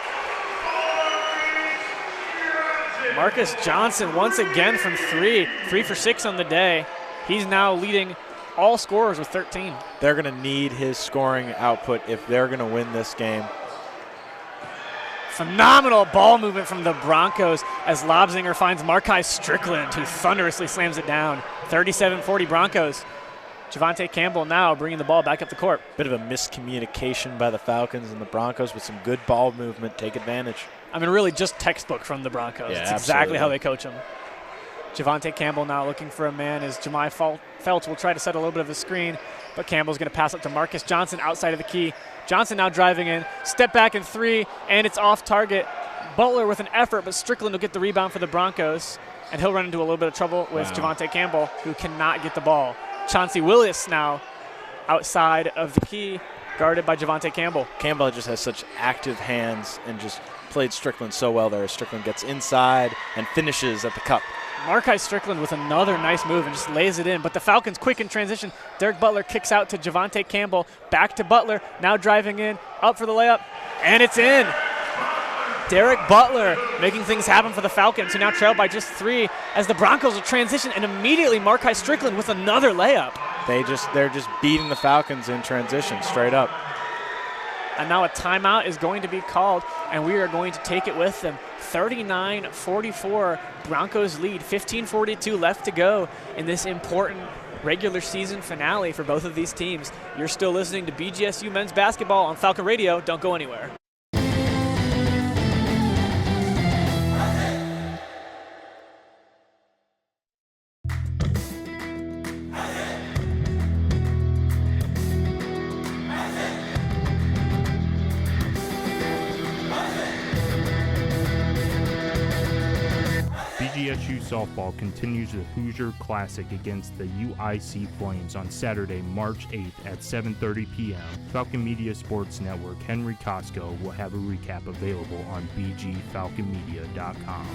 [SPEAKER 1] Marcus Johnson once again from 3 for 6 on the day. He's now leading all scorers with 13.
[SPEAKER 2] They're going to need his scoring output if they're going to win this game.
[SPEAKER 1] Phenomenal ball movement from the Broncos as Lobzinger finds Markai Strickland, who thunderously slams it down. 37-40 Broncos. Javonte Campbell now bringing the ball back up the court.
[SPEAKER 2] Bit of a miscommunication by the Falcons and the Broncos with some good ball movement. Take advantage.
[SPEAKER 1] I mean, really just textbook from the Broncos.
[SPEAKER 2] Yeah,
[SPEAKER 1] it's exactly how they coach them. Javonte Campbell now looking for a man as Jemai Feltz will try to set a little bit of a screen, but Campbell's going to pass up to Marcus Johnson outside of the key. Johnson now driving in, step back in 3, and it's off target. Butler with an effort, but Strickland will get the rebound for the Broncos, and he'll run into a little bit of trouble with Javonte Campbell, who cannot get the ball. Chauncey Willis now outside of the key, guarded by Javonte Campbell.
[SPEAKER 2] Campbell just has such active hands and just played Strickland so well there. Strickland gets inside and finishes at the cup.
[SPEAKER 1] Markai Strickland with another nice move and just lays it in. But the Falcons quick in transition. Derek Butler kicks out to Javonte Campbell. Back to Butler. Now driving in. Up for the layup. And it's in. Derek Butler making things happen for the Falcons, who now trail by just 3 as the Broncos will transition. And immediately Markai Strickland with another layup.
[SPEAKER 2] They're just beating the Falcons in transition straight up.
[SPEAKER 1] And now a timeout is going to be called, and we are going to take it with them. 39-44, Broncos lead. 15:42 left to go in this important regular season finale for both of these teams. You're still listening to BGSU Men's Basketball on Falcon Radio. Don't go anywhere.
[SPEAKER 4] BGSU softball continues the Hoosier Classic against the UIC Flames on Saturday, March 8th at 7:30 p.m. Falcon Media Sports Network Henry Costco will have a recap available on bgfalconmedia.com.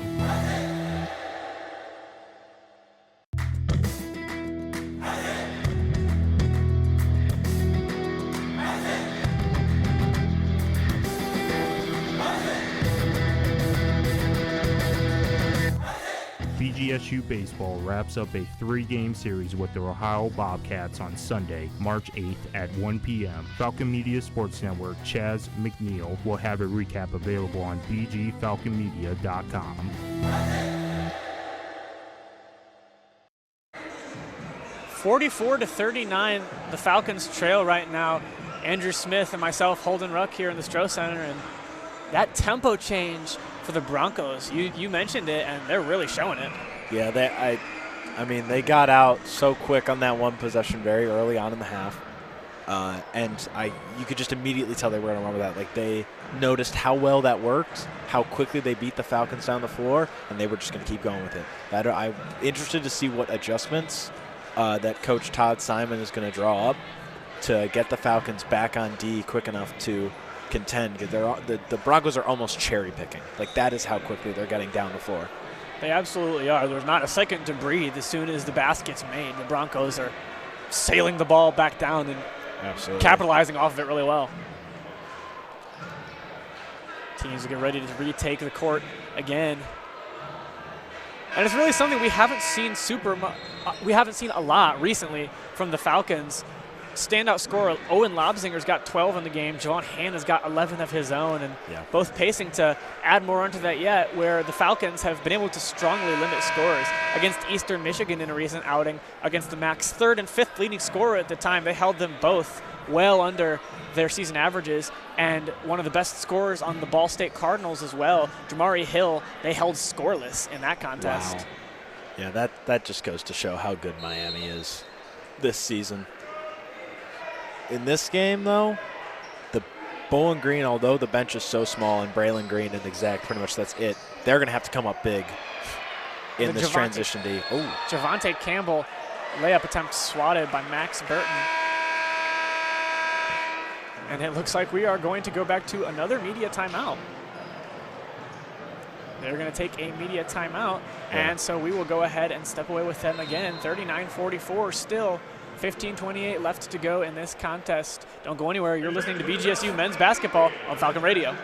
[SPEAKER 4] BGSU Baseball wraps up a 3-game series with the Ohio Bobcats on Sunday, March 8th at 1 p.m. Falcon Media Sports Network Chaz McNeil will have a recap available on bgfalconmedia.com.
[SPEAKER 1] 44-39, the Falcons trail right now. Andrew Smith and myself, Holden Ruck, here in the Stroh Center, and that tempo change for the Broncos, you mentioned it, and they're really showing it.
[SPEAKER 2] Yeah, I mean, they got out so quick on that one possession very early on in the half, and you could just immediately tell they were going to run with that. Like, they noticed how well that worked, how quickly they beat the Falcons down the floor, and they were just going to keep going with it. I'm interested to see what adjustments that Coach Todd Simon is going to draw up to get the Falcons back on D quick enough to contend, because the Broncos are almost cherry picking. Like, that is how quickly they're getting down the floor.
[SPEAKER 1] They absolutely are. There's not a second to breathe as soon as the basket's made. The Broncos are sailing the ball back down and capitalizing off of it really well. Teams get ready to retake the court again. And it's really something we haven't seen a lot recently from the Falcons. Standout scorer Owen Lobzinger's got 12 in the game. Javon Hanna's got 11 of his own, and both pacing to add more onto that yet, where the Falcons have been able to strongly limit scores. Against Eastern Michigan in a recent outing, against the MAC's third and fifth leading scorer at the time, they held them both well under their season averages, and one of the best scorers on the Ball State Cardinals as well, Jamari Hill, they held scoreless in that contest.
[SPEAKER 2] Wow. Yeah, that just goes to show how good Miami is this season. In this game, though, the Bowling Green, although the bench is so small, and Braylon Green and Exact, pretty much that's it, they're going to have to come up big in this transition D.
[SPEAKER 1] Javonte Campbell, layup attempt swatted by Max Burton. And it looks like we are going to go back to another media timeout. They're going to take a media timeout, and so we will go ahead and step away with them again. 39-44 still. 15:28 left to go in this contest. Don't go anywhere. You're listening to BGSU Men's Basketball on Falcon Radio.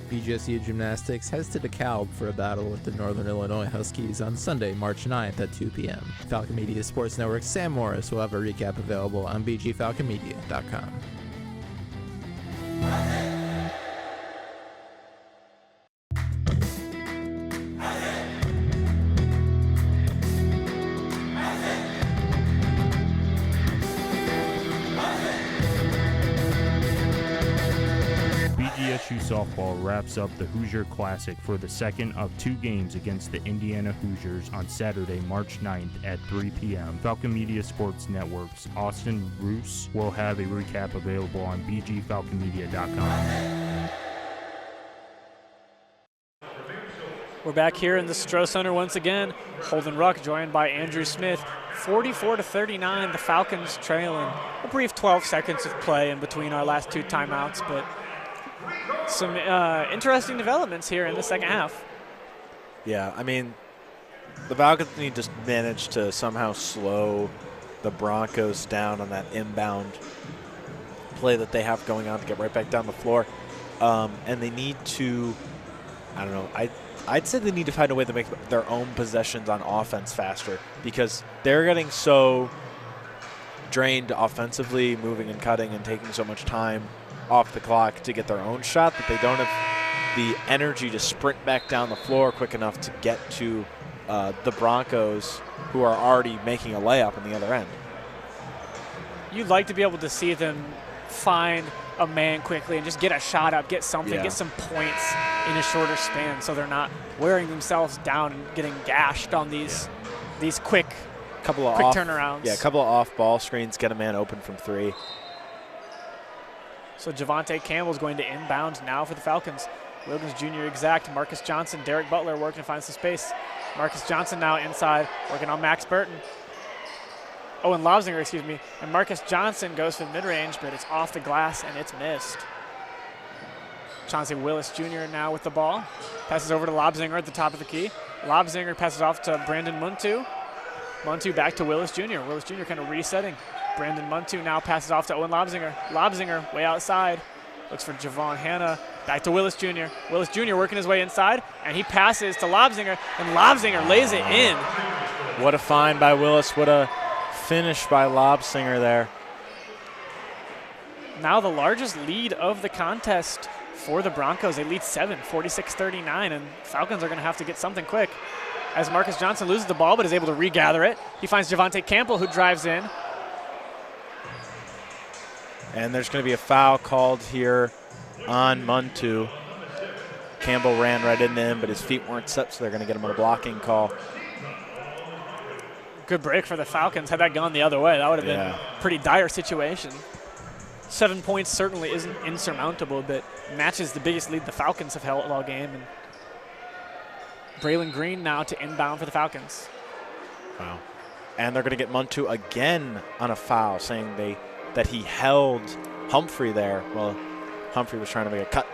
[SPEAKER 9] BGSU Gymnastics heads to DeKalb for a battle with the Northern Illinois Huskies on Sunday, March 9th at 2 p.m. Falcon Media Sports Network Sam Morris will have a recap available on bgfalconmedia.com.
[SPEAKER 7] BGSU softball wraps up the Hoosier Classic for the second of 2 games against the Indiana Hoosiers on Saturday, March 9th at 3 p.m. Falcon Media Sports Network's Austin Roos will have a recap available on bgfalconmedia.com.
[SPEAKER 1] We're back here in the Stroh Center once again. Holden Ruck joined by Andrew Smith. 44-39, the Falcons trailing. A brief 12 seconds of play in between our last 2 timeouts, but some interesting developments here in the second half.
[SPEAKER 2] Yeah, I mean, the Falcons need to manage to somehow slow the Broncos down on that inbound play that they have going on to get right back down the floor. And they need to, I don't know, I'd say they need to find a way to make their own possessions on offense faster, because they're getting so drained offensively, moving and cutting and taking so much time off the clock to get their own shot that they don't have the energy to sprint back down the floor quick enough to get to the Broncos, who are already making a layup on the other end.
[SPEAKER 1] You'd like to be able to see them find a man quickly and just get a shot up, get something, get some points in a shorter span, so they're not wearing themselves down and getting gashed on these quick turnarounds.
[SPEAKER 2] Yeah, a couple of off-ball screens, get a man open from 3.
[SPEAKER 1] So Javonte Campbell's going to inbound now for the Falcons. Wilkins Jr. exact, Marcus Johnson, Derek Butler working to find some space. Marcus Johnson now inside, working on Max Burton. Owen Lobzinger, excuse me. And Marcus Johnson goes for the mid-range, but it's off the glass and it's missed. Chauncey Willis Jr. now with the ball. Passes over to Lobzinger at the top of the key. Lobzinger passes off to Brandon Muntu. Muntu back to Willis Jr. Willis Jr. kind of resetting. Brandon Muntu now passes off to Owen Lobzinger. Lobzinger way outside. Looks for Javon Hanna. Back to Willis Jr. Willis Jr. working his way inside, and he passes to Lobzinger, and Lobzinger lays it in.
[SPEAKER 2] What a find by Willis. What a finish by Lobzinger there.
[SPEAKER 1] Now the largest lead of the contest for the Broncos. They lead 7, 46-39, and Falcons are going to have to get something quick. As Marcus Johnson loses the ball but is able to regather it, he finds Javonte Campbell, who drives in.
[SPEAKER 2] And there's going to be a foul called here on Muntu. Campbell ran right into him, but his feet weren't set, so they're going to get him on a blocking call.
[SPEAKER 1] Good break for the Falcons. Had that gone the other way, that would have been a pretty dire situation. 7 points certainly isn't insurmountable, but matches the biggest lead the Falcons have held all game. And Braylon Green now to inbound for the Falcons.
[SPEAKER 2] Wow. And they're going to get Muntu again on a foul, saying that he held Humphrey there. Well, Humphrey was trying to make a cut.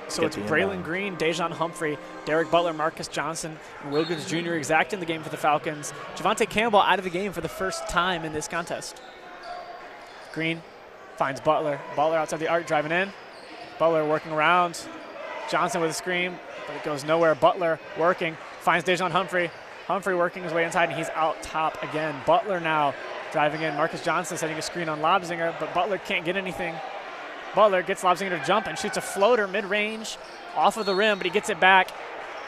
[SPEAKER 1] So it's Braylon Green, Dejon Humphrey, Derek Butler, Marcus Johnson, and Wilkins Jr. exact in the game for the Falcons. Javante Campbell out of the game for the first time in this contest. Green finds Butler. Butler outside the arc driving in. Butler working around. Johnson with a screen, but it goes nowhere. Butler working, finds Dejon Humphrey. Humphrey working his way inside, and he's out top again. Butler now driving in. Marcus Johnson setting a screen on Lobzinger, but Butler can't get anything. Butler gets Lobzinger to jump and shoots a floater mid-range off of the rim, but he gets it back.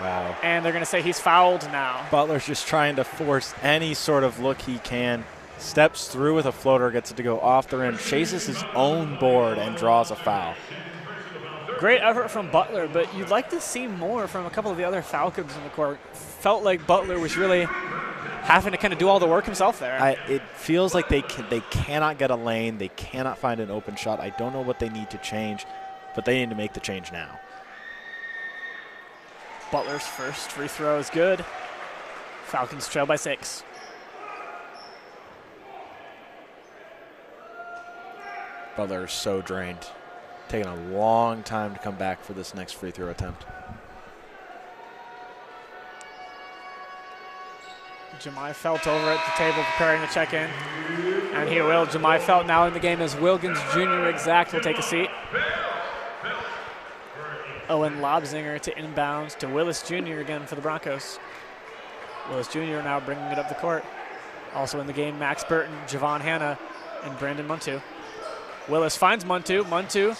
[SPEAKER 2] Wow.
[SPEAKER 1] And they're going to say he's fouled now.
[SPEAKER 2] Butler's just trying to force any sort of look he can. Steps through with a floater, gets it to go off the rim, chases his own board, and draws a foul.
[SPEAKER 1] Great effort from Butler, but you'd like to see more from a couple of the other Falcons in the court. Felt like Butler was really having to kind of do all the work himself there.
[SPEAKER 2] It feels like they cannot get a lane. They cannot find an open shot. I don't know what they need to change, but they need to make the change now.
[SPEAKER 1] Butler's first free throw is good. Falcons trail by 6.
[SPEAKER 2] Butler is so drained. Taking a long time to come back for this next free throw attempt.
[SPEAKER 1] Jemai Felt over at the table preparing to check in. And he will. Jemai Felt now in the game as Wilkins Jr. exact will take a seat. Owen Lobzinger to inbounds to Willis Jr. again for the Broncos. Willis Jr. now bringing it up the court. Also in the game, Max Burton, Javon Hanna, and Brandon Muntu. Willis finds Muntu. Muntu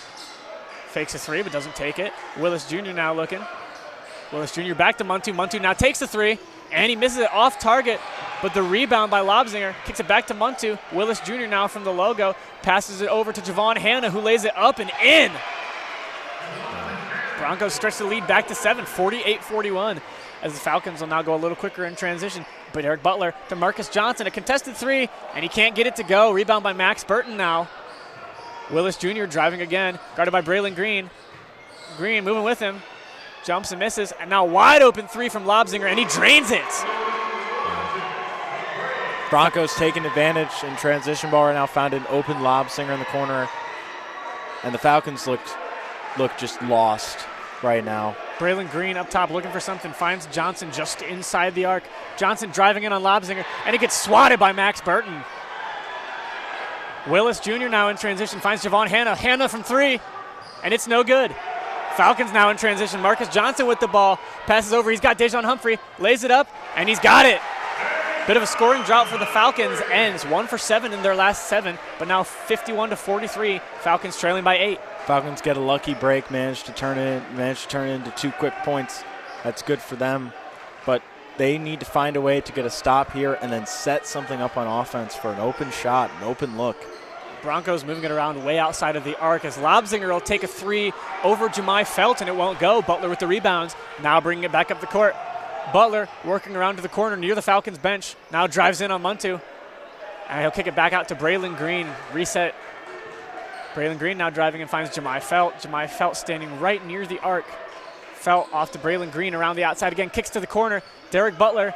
[SPEAKER 1] fakes a 3 but doesn't take it. Willis Jr. now looking. Willis Jr. back to Muntu. Muntu now takes the 3, and he misses it off target, but the rebound by Lobzinger kicks it back to Muntu. Willis Jr. now from the logo passes it over to Javon Hanna, who lays it up and in. Broncos stretch the lead back to 7, 48-41, as the Falcons will now go a little quicker in transition. But Eric Butler to Marcus Johnson, a contested 3, and he can't get it to go. Rebound by Max Burton now. Willis Jr. driving again, guarded by Braylon Green. Green moving with him, jumps and misses, and now wide open 3 from Lobzinger, and he drains it.
[SPEAKER 2] Broncos taking advantage in transition ball right now, found an open Lobzinger in the corner, and the Falcons look just lost right now.
[SPEAKER 1] Braylon Green up top looking for something, finds Johnson just inside the arc. Johnson driving in on Lobzinger, and he gets swatted by Max Burton. Willis Jr. now in transition, finds Javon Hanna. Hanna from 3, and it's no good. Falcons now in transition. Marcus Johnson with the ball, passes over. He's got Dejon Humphrey, lays it up, and he's got it. Bit of a scoring drought for the Falcons. Ends 1 for 7 in their last 7, but now 51-43. Falcons trailing by 8.
[SPEAKER 2] Falcons get a lucky break, managed to turn it into 2 quick points. That's good for them, but they need to find a way to get a stop here and then set something up on offense for an open shot, an open look.
[SPEAKER 1] Broncos moving it around way outside of the arc as Lobzinger will take a 3 over Jemai Felt, and it won't go. Butler with the rebounds, now bringing it back up the court. Butler working around to the corner near the Falcons bench, now drives in on Muntu, and he'll kick it back out to Braylon Green. Reset. Braylon Green now driving and finds Jemai Felt. Jemai Felt standing right near the arc. Felt off to Braylon Green around the outside again, kicks to the corner. Derek Butler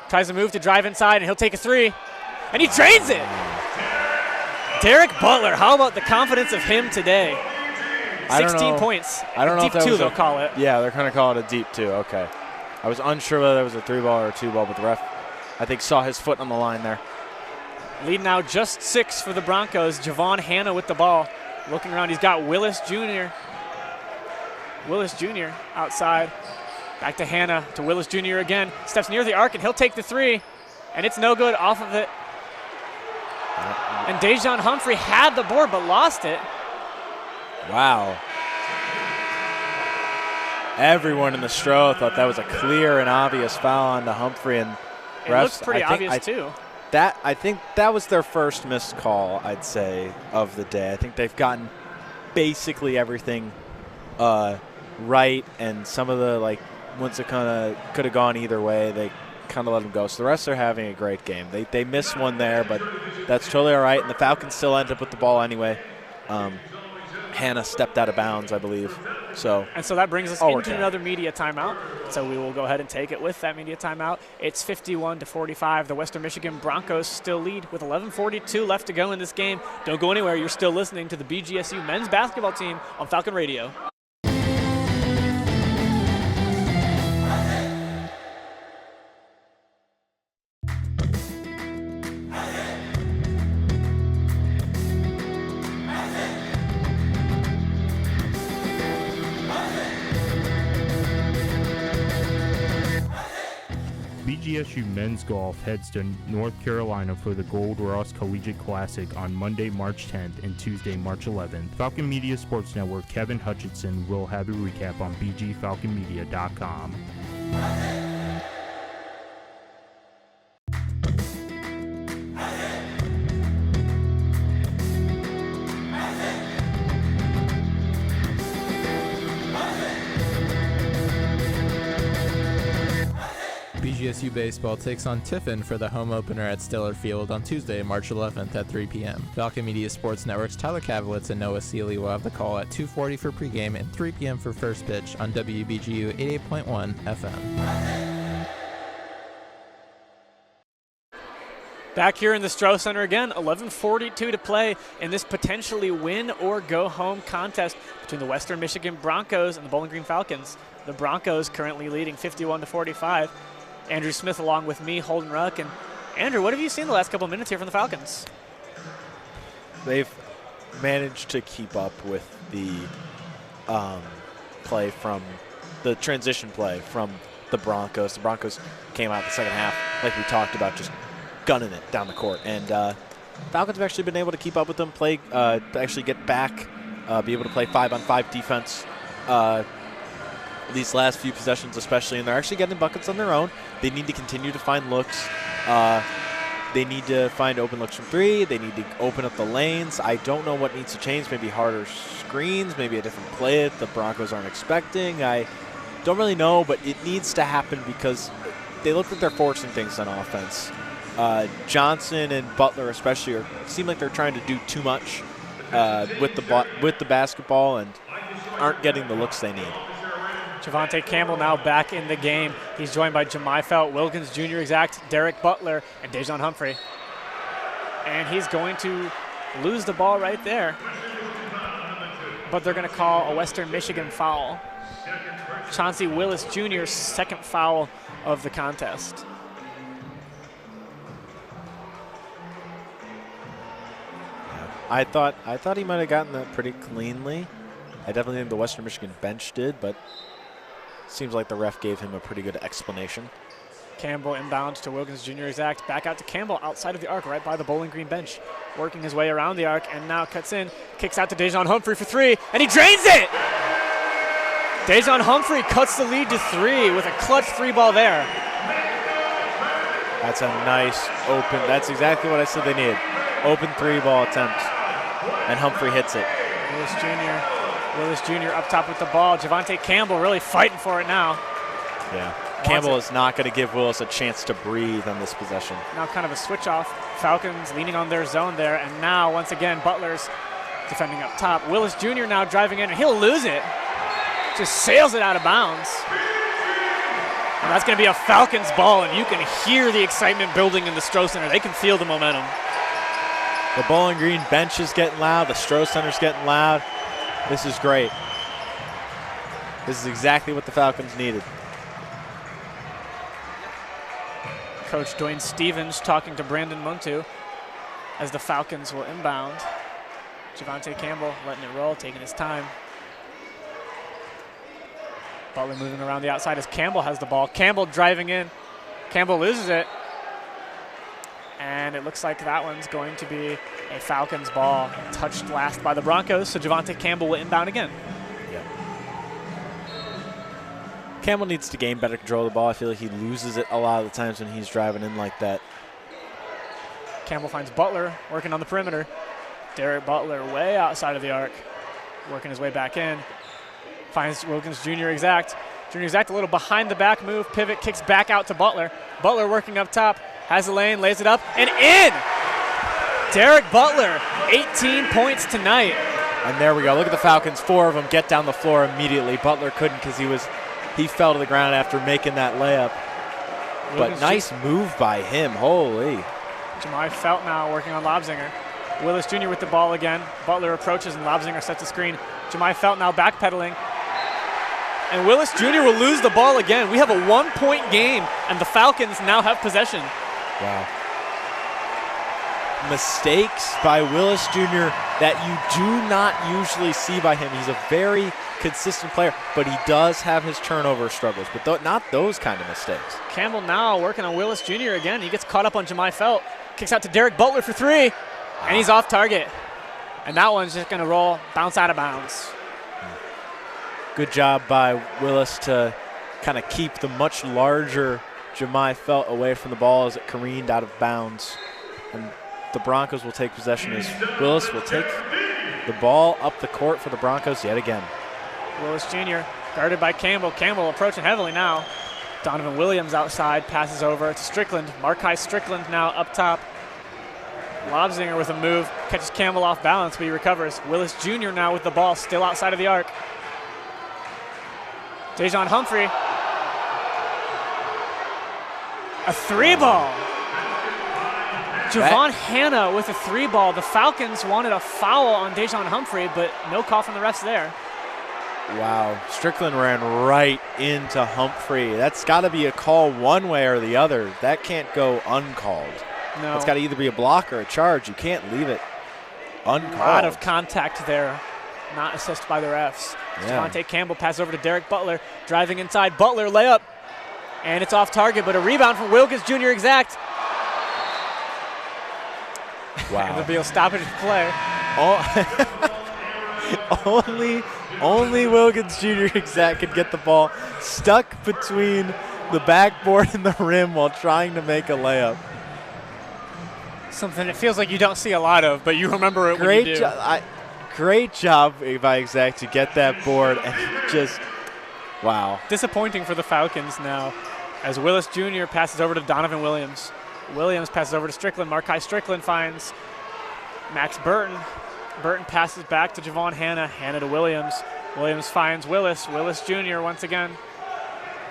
[SPEAKER 1] tries to move to drive inside, and he'll take a 3, and he drains it. Derek Butler, how about the confidence of him today? 16 points.
[SPEAKER 2] I don't know
[SPEAKER 1] deep
[SPEAKER 2] if that
[SPEAKER 1] 2
[SPEAKER 2] was
[SPEAKER 1] they'll call it.
[SPEAKER 2] Yeah, they're going to call it a deep 2. Okay. I was unsure whether that was a 3-ball or a 2-ball, but the ref, I think, saw his foot on the line there.
[SPEAKER 1] Lead now just 6 for the Broncos. Javon Hanna with the ball. Looking around, he's got Willis Jr. Willis Jr. outside. Back to Hanna, to Willis Jr. again. Steps near the arc, and he'll take the 3, and it's no good off of it. And Dejon Humphrey had the board but lost it.
[SPEAKER 2] Wow. Everyone in the Stro thought that was a clear and obvious foul on the Humphrey, and
[SPEAKER 1] it looks pretty obvious too.
[SPEAKER 2] I think that was their first missed call, I'd say, of the day. I think they've gotten basically everything right, and some of the ones that kind of could have gone either way, they kind of let them go. So the rest are having a great game. They missed one there, but that's totally all right, and the Falcons still end up with the ball anyway. Hannah stepped out of bounds, I believe. So
[SPEAKER 1] that brings us into another media timeout. So we will go ahead and take it with that media timeout. It's 51-45. The Western Michigan Broncos still lead with 11:42 left to go in this game. Don't go anywhere. You're still listening to the BGSU men's basketball team on Falcon Radio.
[SPEAKER 7] BGSU men's golf heads to North Carolina for the Gold Ross Collegiate Classic on Monday, March 10th and Tuesday, March 11th. Falcon Media Sports Network Kevin Hutchinson will have a recap on bgfalconmedia.com.
[SPEAKER 9] BGSU Baseball takes on Tiffin for the home opener at Stellar Field on Tuesday, March 11th at 3 p.m. Falcon Media Sports Network's Tyler Kavlitz and Noah Seeley will have the call at 2:40 for pregame and 3 p.m. for first pitch on WBGU 88.1 FM.
[SPEAKER 1] Back here in the Stroh Center again, 11:42 to play in this potentially win or go home contest between the Western Michigan Broncos and the Bowling Green Falcons. The Broncos currently leading 51-45. Andrew Smith along with me, Holden Ruck. And Andrew, what have you seen the last couple of minutes here from the Falcons?
[SPEAKER 2] They've managed to keep up with the play from the transition play from the Broncos. The Broncos came out the second half, like we talked about, just gunning it down the court. And Falcons have actually been able to keep up with them, play, actually get back, be able to play 5-on-5 defense these last few possessions especially, and they're actually getting buckets on their own. They need to continue to find looks. They need to find open looks from three. They need to open up the lanes. I don't know what needs to change. Maybe harder screens, maybe a different play that the Broncos aren't expecting. I don't really know, but it needs to happen because they look like they're forcing things on offense. Johnson and Butler especially seem like they're trying to do too much with the basketball and aren't getting the looks they need.
[SPEAKER 1] Javante Campbell now back in the game. He's joined by Jemai Felt, Wilkins Jr. exact, Derek Butler, and Dejon Humphrey. And he's going to lose the ball right there. But they're going to call a Western Michigan foul. Chauncey Willis Jr.'s second foul of the contest.
[SPEAKER 2] I thought he might have gotten that pretty cleanly. I definitely think the Western Michigan bench did, but seems like the ref gave him a pretty good explanation.
[SPEAKER 1] Campbell inbounds to Wilkins Jr. exact. Back out to Campbell outside of the arc, right by the Bowling Green bench. Working his way around the arc and now cuts in. Kicks out to Dejon Humphrey for three, and he drains it! Dejon Humphrey cuts the lead to three with a clutch three ball there.
[SPEAKER 2] That's a nice open. That's exactly what I said they needed. Open three ball attempt. And Humphrey hits it.
[SPEAKER 1] Willis Jr. up top with the ball. Javante Campbell really fighting for it now.
[SPEAKER 2] Yeah. Campbell is not going to give Willis a chance to breathe on this possession.
[SPEAKER 1] Now kind of a switch off. Falcons leaning on their zone there. And now, once again, Butler's defending up top. Willis Jr. now driving in, and he'll lose it. Just sails it out of bounds. And that's going to be a Falcons ball, and you can hear the excitement building in the Stroh Center. They can feel the momentum.
[SPEAKER 2] The Bowling Green bench is getting loud. The Stroh Center's getting loud. This is great. This is exactly what the Falcons needed.
[SPEAKER 1] Coach Dwayne Stevens talking to Brandon Muntu as the Falcons will inbound. Javante Campbell letting it roll, taking his time. Butler moving around the outside as Campbell has the ball. Campbell driving in. Campbell loses it. And it looks like that one's going to be a Falcons ball, touched last by the Broncos, so Javante Campbell will inbound again.
[SPEAKER 2] Yeah. Campbell needs to gain better control of the ball. I feel like he loses it a lot of the times when he's driving in like that.
[SPEAKER 1] Campbell finds Butler working on the perimeter. Derek Butler way outside of the arc, working his way back in. Finds Wilkins Jr. exact. Jr. exact, a little behind the back move, pivot, kicks back out to Butler. Butler working up top. Has the lane, lays it up, and in! Derek Butler, 18 points tonight.
[SPEAKER 2] And there we go. Look at the Falcons. 4 of them get down the floor immediately. Butler couldn't because he fell to the ground after making that layup. But nice move by him. Holy.
[SPEAKER 1] Jemai Felt now working on Lobzinger. Willis Jr. with the ball again. Butler approaches and Lobzinger sets a screen. Jemai Felt now backpedaling. And Willis Jr. will lose the ball again. We have a 1-point game, and the Falcons now have possession.
[SPEAKER 2] Wow. Mistakes by Willis Jr. that you do not usually see by him. He's a very consistent player, but he does have his turnover struggles, but not those kind of mistakes.
[SPEAKER 1] Campbell now working on Willis Jr. again. He gets caught up on Jemai Felt. Kicks out to Derek Butler for 3, and he's off target. And that one's just going to roll, bounce out of bounds.
[SPEAKER 2] Good job by Willis to kind of keep the much larger Jemai Felt away from the ball as it careened out of bounds. And the Broncos will take possession as Willis will take the ball up the court for the Broncos yet again.
[SPEAKER 1] Willis Jr. guarded by Campbell. Campbell approaching heavily now. Donovan Williams outside, passes over to Strickland. Markai Strickland now up top. Lobzinger with a move, catches Campbell off balance, but he recovers. Willis Jr. now with the ball, still outside of the arc. Dejon Humphrey. A 3-ball. Javon Hanna with a 3-ball. The Falcons wanted a foul on Dejon Humphrey, but no call from the refs there.
[SPEAKER 2] Wow, Strickland ran right into Humphrey. That's got to be a call one way or the other. That can't go uncalled.
[SPEAKER 1] No.
[SPEAKER 2] It's got to either be a block or a charge. You can't leave it uncalled.
[SPEAKER 1] A lot of contact there, not assessed by the refs.
[SPEAKER 2] Yeah.
[SPEAKER 1] Javonte Campbell passes over to Derek Butler, driving inside. Butler layup, and it's off target, but a rebound from Wilkins Jr. exact.
[SPEAKER 2] Wow.
[SPEAKER 1] It'll be a stoppage play.
[SPEAKER 2] Only Wilkins Jr. exact could get the ball stuck between the backboard and the rim while trying to make a layup.
[SPEAKER 1] Something it feels like you don't see a lot of, but you remember it when you do.
[SPEAKER 2] Great job by exact to get that board and just, wow.
[SPEAKER 1] Disappointing for the Falcons now as Willis Jr. passes over to Donovan Williams. Williams passes over to Strickland. Markai Strickland finds Max Burton. Burton passes back to Javon Hanna. Hanna to Williams. Williams finds Willis. Willis Jr. once again.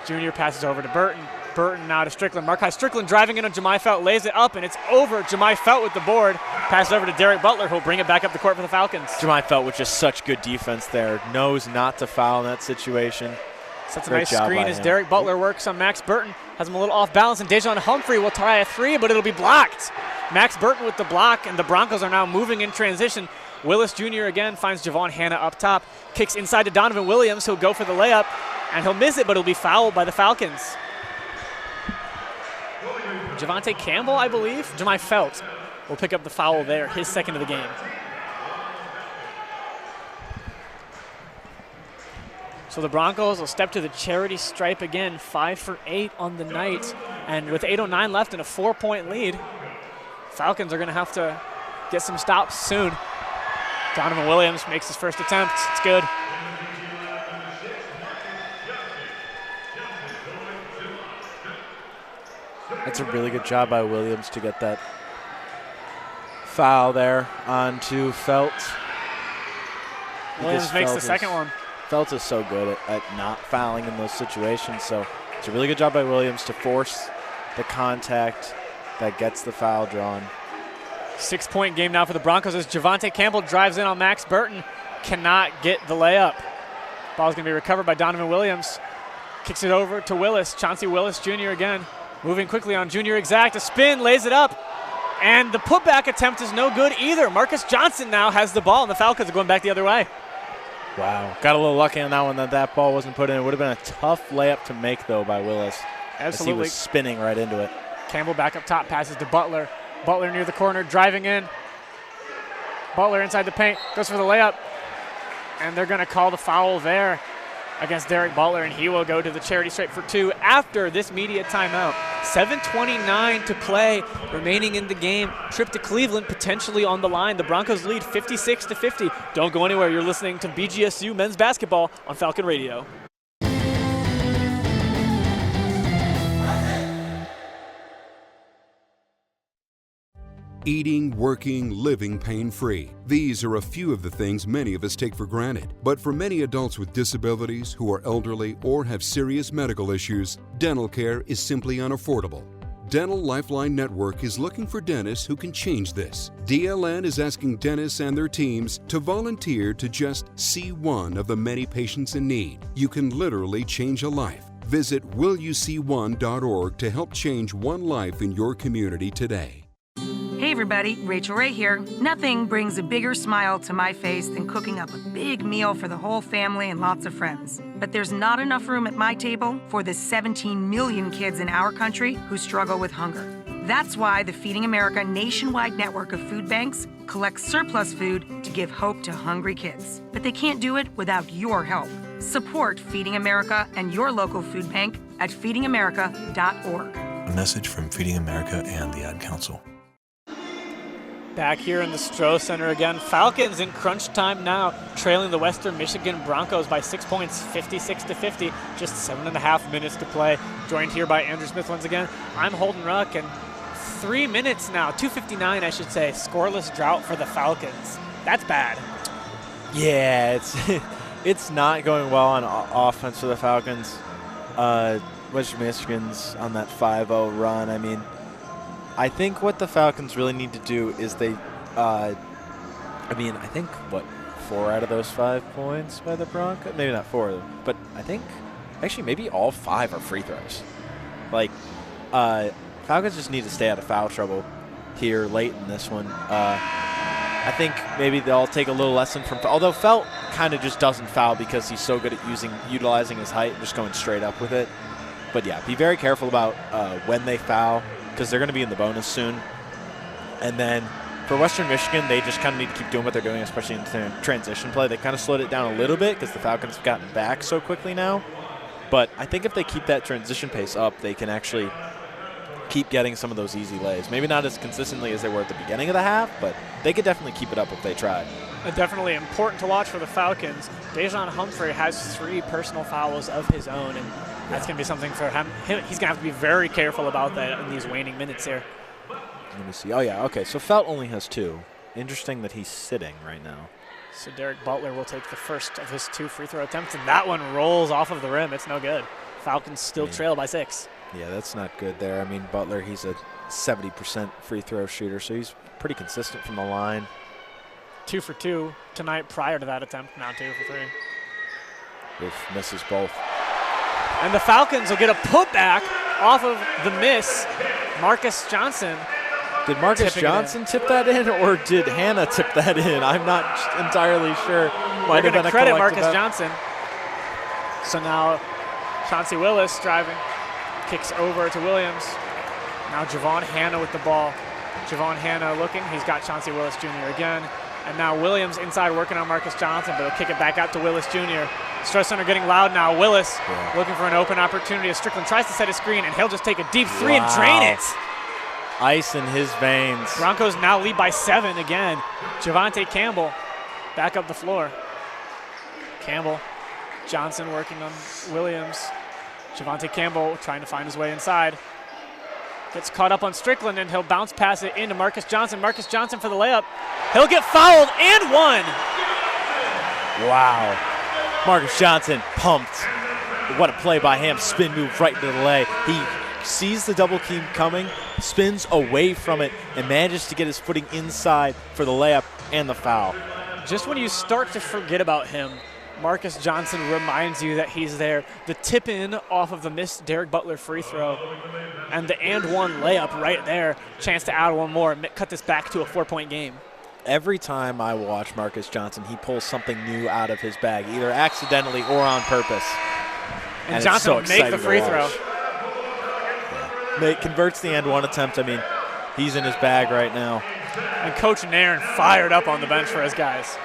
[SPEAKER 1] Jr. passes over to Burton. Burton now to Strickland. Markai Strickland driving in on Jemai Felt, lays it up, and it's over. Jemai Felt with the board. Passes over to Derek Butler, who'll bring it back up the court for the Falcons.
[SPEAKER 2] Jemai Felt with just such good defense there. Knows not to foul in that situation.
[SPEAKER 1] Sets a nice screen as Derek Butler works on Max Burton. Has him a little off balance, and Dejon Humphrey will try a 3, but it'll be blocked. Max Burton with the block, and the Broncos are now moving in transition. Willis Jr. again finds Javon Hanna up top. Kicks inside to Donovan Williams, who'll go for the layup, and he'll miss it, but it'll be fouled by the Falcons. Javonte Campbell, I believe. Jemai Felt will pick up the foul there, his second of the game. So the Broncos will step to the charity stripe again, 5 for 8 on the night. And with 8:09 left and a 4-point lead, Falcons are going to have to get some stops soon. Donovan Williams makes his first attempt. It's good.
[SPEAKER 2] That's a really good job by Williams to get that foul there onto Felt.
[SPEAKER 1] Williams makes the second one.
[SPEAKER 2] Felt is so good at not fouling in those situations, so it's a really good job by Williams to force the contact that gets the foul drawn.
[SPEAKER 1] 6-point game now for the Broncos as Javonte Campbell drives in on Max Burton. Cannot get the layup. Ball's going to be recovered by Donovan Williams. Kicks it over to Willis. Chauncey Willis Jr. again. Moving quickly on Junior Exact. A spin, lays it up. And the putback attempt is no good either. Marcus Johnson now has the ball, and the Falcons are going back the other way.
[SPEAKER 2] Wow. Got a little lucky on that one that ball wasn't put in. It would have been a tough layup to make, though, by Willis.
[SPEAKER 1] Absolutely.
[SPEAKER 2] As he was spinning right into it.
[SPEAKER 1] Campbell back up top, passes to Butler. Butler near the corner, driving in. Butler inside the paint, goes for the layup. And they're going to call the foul there against Derek Butler, and he will go to the charity stripe for 2 after this media timeout. 7:29 to play remaining in the game. Trip to Cleveland potentially on the line. The Broncos lead 56-50. Don't go anywhere. You're listening to BGSU men's basketball on Falcon Radio.
[SPEAKER 8] Eating, working, living pain-free. These are a few of the things many of us take for granted. But for many adults with disabilities who are elderly or have serious medical issues, dental care is simply unaffordable. Dental Lifeline Network is looking for dentists who can change this. DLN is asking dentists and their teams to volunteer to just see one of the many patients in need. You can literally change a life. Visit willyouseeone.org to help change one life in your community today.
[SPEAKER 10] Hey everybody, Rachel Ray here. Nothing brings a bigger smile to my face than cooking up a big meal for the whole family and lots of friends. But there's not enough room at my table for the 17 million kids in our country who struggle with hunger. That's why the Feeding America nationwide network of food banks collects surplus food to give hope to hungry kids. But they can't do it without your help. Support Feeding America and your local food bank at feedingamerica.org.
[SPEAKER 11] A message from Feeding America and the Ad Council.
[SPEAKER 1] Back here in the Stroh Center again. Falcons in crunch time now, trailing the Western Michigan Broncos by 6 points, 56-50. Just 7.5 minutes to play. Joined here by Andrew Smith once again. I'm Holden Ruck, and 3 minutes now, 2:59 I should say, scoreless drought for the Falcons. That's bad.
[SPEAKER 2] Yeah, it's not going well on offense for the Falcons. Western Michigan's on that 5-0 run. I mean, I think what the Falcons really need to do is I think, 4 out of those 5 points by the Broncos? Maybe not 4 of them, but I think actually maybe all 5 are free throws. Falcons just need to stay out of foul trouble here late in this one. I think maybe they'll take a little lesson from, although Felt kind of just doesn't foul because he's so good at utilizing his height and just going straight up with it. But yeah, be very careful about when they foul, because they're going to be in the bonus soon. And then for Western Michigan, they just kind of need to keep doing what they're doing, especially in transition play. They kind of slowed it down a little bit because the Falcons have gotten back so quickly now. But I think if they keep that transition pace up, they can actually keep getting some of those easy lays. Maybe not as consistently as they were at the beginning of the half, but they could definitely keep it up if they tried.
[SPEAKER 1] Definitely important to watch for the Falcons. Dejan Humphrey has 3 personal fouls of his own, and that's going to be something for him. He's going to have to be very careful about that in these waning minutes here.
[SPEAKER 2] Let me see. Oh, yeah, okay. So Felt only has 2. Interesting that he's sitting right now.
[SPEAKER 1] So Derek Butler will take the first of his 2 free throw attempts, and that one rolls off of the rim. It's no good. Falcons still trail by 6.
[SPEAKER 2] Yeah, that's not good there. I mean, Butler, he's a 70% free throw shooter, so he's pretty consistent from the line.
[SPEAKER 1] 2 for 2 tonight prior to that attempt, now 2 for 3.
[SPEAKER 2] Misses both.
[SPEAKER 1] And the Falcons will get a putback off of the miss. Marcus Johnson.
[SPEAKER 2] Did Marcus Johnson tip that in, or did Hannah tip that in? I'm not entirely sure.
[SPEAKER 1] Might have been a credit Marcus Johnson. So now Chauncey Willis driving, kicks over to Williams. Now Javon Hannah with the ball. Javon Hannah looking. He's got Chauncey Willis Jr. again. And now Williams inside working on Marcus Johnson, but he'll kick it back out to Willis Jr. Stroh Center getting loud now. Willis looking for an open opportunity as Strickland tries to set a screen, and he'll just take a deep 3 and drain it.
[SPEAKER 2] Ice in his veins.
[SPEAKER 1] Broncos now lead by 7 again. Javonte Campbell back up the floor. Campbell, Johnson working on Williams. Javonte Campbell trying to find his way inside. Gets caught up on Strickland, and he'll bounce pass it into Marcus Johnson. Marcus Johnson for the layup. He'll get fouled and 1.
[SPEAKER 2] Wow. Marcus Johnson pumped. What a play by him. Spin move right into the lay. He sees the double team coming, spins away from it, and manages to get his footing inside for the layup and the foul.
[SPEAKER 1] Just when you start to forget about him, Marcus Johnson reminds you that he's there. The tip in off of the missed Derek Butler free throw and the and 1 layup right there. Chance to add 1 more and cut this back to a 4-point game.
[SPEAKER 2] Every time I watch Marcus Johnson, he pulls something new out of his bag, either accidentally or on purpose.
[SPEAKER 1] And Johnson will make the free throw.
[SPEAKER 2] Yeah. Converts the and 1 attempt. I mean, he's in his bag right now.
[SPEAKER 1] And Coach Nairn fired up on the bench for his guys.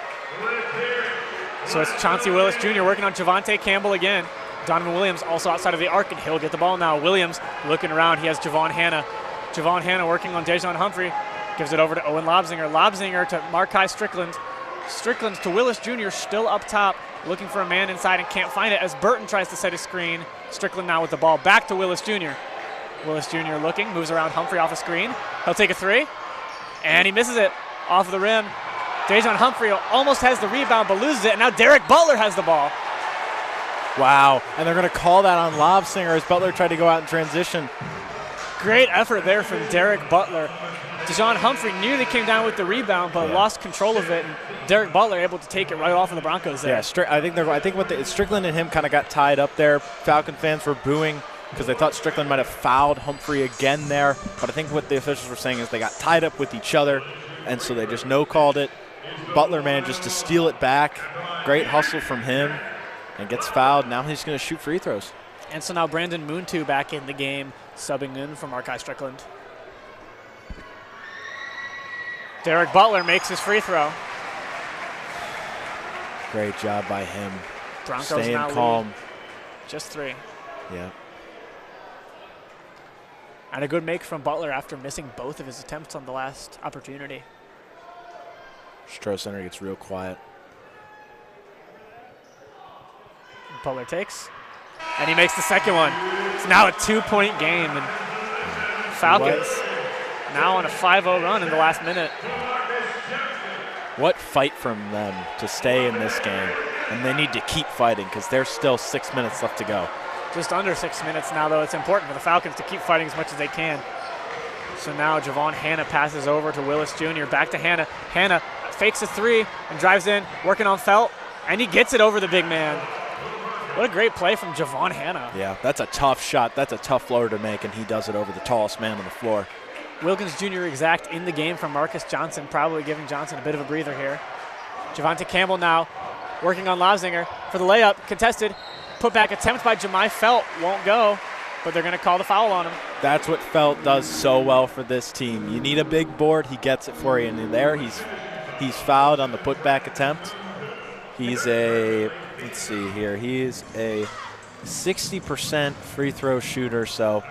[SPEAKER 1] So it's Chauncey Willis Jr. working on Javonte Campbell again. Donovan Williams also outside of the arc, and he'll get the ball now. Williams looking around. He has Javon Hannah. Javon Hannah working on Dejan Humphrey. Gives it over to Owen Lobzinger. Lobzinger to Markai Strickland. Strickland to Willis Jr. still up top, looking for a man inside and can't find it as Burton tries to set a screen. Strickland now with the ball back to Willis Jr. Willis Jr. looking, moves around Humphrey off a screen. He'll take a 3. And he misses it off of the rim. Dejon Humphrey almost has the rebound but loses it, and now Derek Butler has the ball.
[SPEAKER 2] Wow, and they're going to call that on Lobsinger as Butler tried to go out in transition.
[SPEAKER 1] Great effort there from Derek Butler. Dejon Humphrey nearly came down with the rebound but lost control of it, and Derek Butler able to take it right off of the Broncos there.
[SPEAKER 2] Yeah, I think Strickland and him kind of got tied up there. Falcon fans were booing because they thought Strickland might have fouled Humphrey again there, but I think what the officials were saying is they got tied up with each other, and so they just no-called it. Butler manages to steal it back. Great hustle from him, and gets fouled. Now he's going to shoot free throws.
[SPEAKER 1] And so now Brandon Muntu back in the game, subbing in for Markai Strickland. Derek Butler makes his free throw.
[SPEAKER 2] Great job by him.
[SPEAKER 1] Broncos
[SPEAKER 2] staying
[SPEAKER 1] now
[SPEAKER 2] calm.
[SPEAKER 1] lead. Just 3.
[SPEAKER 2] Yeah.
[SPEAKER 1] And a good make from Butler after missing both of his attempts on the last opportunity.
[SPEAKER 2] Stroh Center gets real quiet.
[SPEAKER 1] Butler takes, and he makes the second one. It's now a 2-point game, and Falcons now on a 5-0 run in the last minute.
[SPEAKER 2] What fight from them to stay in this game, and they need to keep fighting because there's still 6 minutes left to go.
[SPEAKER 1] Just under 6 minutes now, though. It's important for the Falcons to keep fighting as much as they can. So now Javon Hanna passes over to Willis Jr. Back to Hanna. Hanna fakes a 3 and drives in, working on Felt, and he gets it over the big man. What a great play from Javon Hanna.
[SPEAKER 2] Yeah, that's a tough shot. That's a tough floater to make, and he does it over the tallest man on the floor.
[SPEAKER 1] Wilkins Jr. exact in the game from Marcus Johnson, probably giving Johnson a bit of a breather here. Javonte Campbell now working on Lobsinger for the layup, contested. Put back attempt by Jemai Felt, won't go, but they're going to call the foul on him.
[SPEAKER 2] That's what Felt does so well for this team. You need a big board, he gets it for you, and there he's fouled on the putback attempt. He's let's see here, he is a 60% free throw shooter, so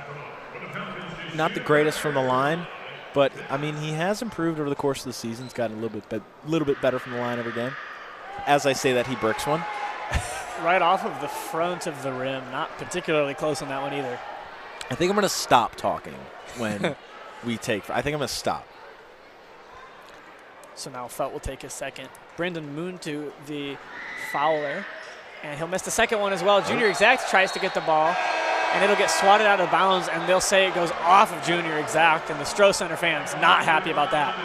[SPEAKER 2] not the greatest from the line, but I mean he has improved over the course of the season. He's gotten a little bit better from the line every game. As I say that, he bricks one.
[SPEAKER 1] Right off of the front of the rim, not particularly close on that one either.
[SPEAKER 2] I think I'm going to stop talking when we take. I think I'm going to stop.
[SPEAKER 1] So now Felt will take his second. Brendan Muntu, the fouler, and he'll miss the second one as well. Junior Exact tries to get the ball, and it'll get swatted out of bounds, and they'll say it goes off of Junior Exact, and the Stroh Center fans not happy about that.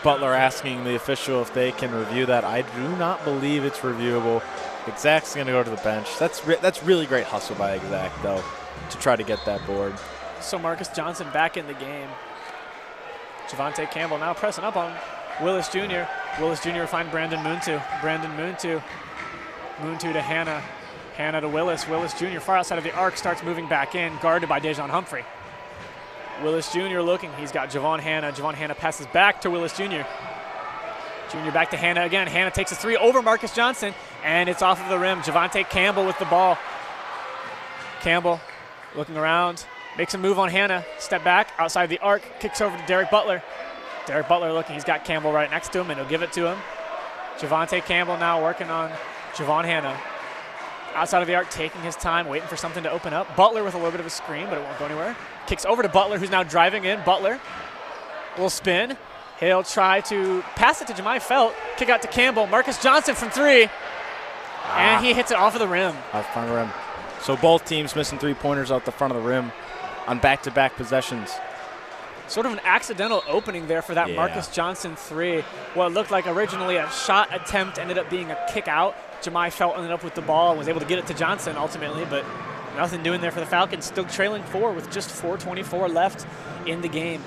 [SPEAKER 2] Butler asking the official if they can review that. I do not believe it's reviewable. Exact's going to go to the bench. That's really great hustle by Exact, though, to try to get that board.
[SPEAKER 1] So Marcus Johnson back in the game. Javonte Campbell now pressing up on Willis Jr. Willis Jr. will find Brandon Muntu. Brandon Muntu. Muntu to Hanna. Hanna to Willis. Willis Jr. far outside of the arc starts moving back in, guarded by Dejon Humphrey. Willis Jr. looking. He's got Javon Hanna. Javon Hanna passes back to Willis Jr. Jr. back to Hanna again. Hanna takes a 3 over Marcus Johnson, and it's off of the rim. Javonte Campbell with the ball. Campbell looking around. Makes a move on Hanna. Step back outside the arc. Kicks over to Derek Butler. Derek Butler looking. He's got Campbell right next to him, and he'll give it to him. Javonte Campbell now working on Javon Hanna. Outside of the arc, taking his time, waiting for something to open up. Butler with a little bit of a screen, but it won't go anywhere. Kicks over to Butler, who's now driving in. Butler will spin. He'll try to pass it to Jemai Felt. Kick out to Campbell. Marcus Johnson from 3. And he hits it off of the rim.
[SPEAKER 2] Off the front of the rim. So both teams missing 3-pointers out the front of the rim on back-to-back possessions.
[SPEAKER 1] Sort of an accidental opening there for that Marcus Johnson 3. What looked like originally a shot attempt ended up being a kick out. Jemai Felt ended up with the ball and was able to get it to Johnson ultimately, but nothing doing there for the Falcons. Still trailing 4 with just 4:24 left in the game.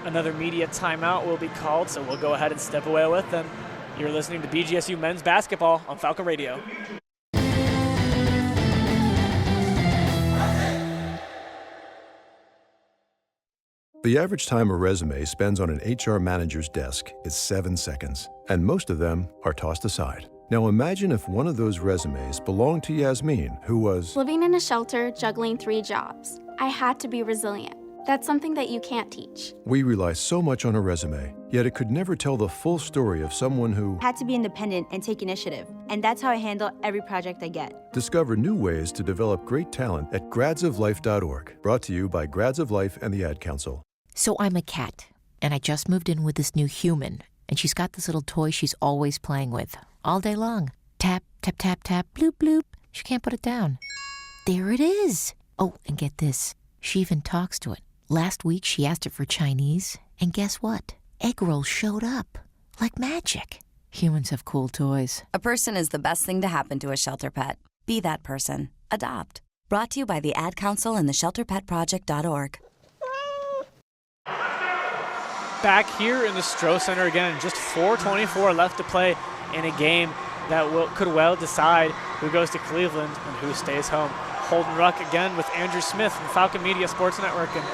[SPEAKER 1] Another media timeout will be called, so we'll go ahead and step away with them. You're listening to BGSU Men's Basketball on Falcon Radio.
[SPEAKER 3] The average time a resume spends on an HR manager's desk is 7 seconds, and most of them are tossed aside. Now imagine if one of those resumes belonged to Yasmin, who was
[SPEAKER 6] living in a shelter, juggling 3 jobs. I had to be resilient. That's something that you can't teach.
[SPEAKER 3] We rely so much on a resume, yet it could never tell the full story of someone who
[SPEAKER 12] had to be independent and take initiative. And that's how I handle every project I get.
[SPEAKER 3] Discover new ways to develop great talent at gradsoflife.org. Brought to you by Grads of Life and the Ad Council.
[SPEAKER 13] So I'm a cat, and I just moved in with this new human, and she's got this little toy she's always playing with, all day long. Tap, tap, tap, tap, bloop, bloop. She can't put it down. There it is. Oh, and get this. She even talks to it. Last week, she asked it for Chinese, and guess what? Egg rolls showed up. Like magic. Humans have cool toys.
[SPEAKER 15] A person is the best thing to happen to a shelter pet. Be that person. Adopt. Brought to you by the Ad Council and the ShelterPetProject.org.
[SPEAKER 1] Back here in the Stroh Center again, just 4:24 left to play in a game that could well decide who goes to Cleveland and who stays home. Holden Ruck again with Andrew Smith from Falcon Media Sports Network. And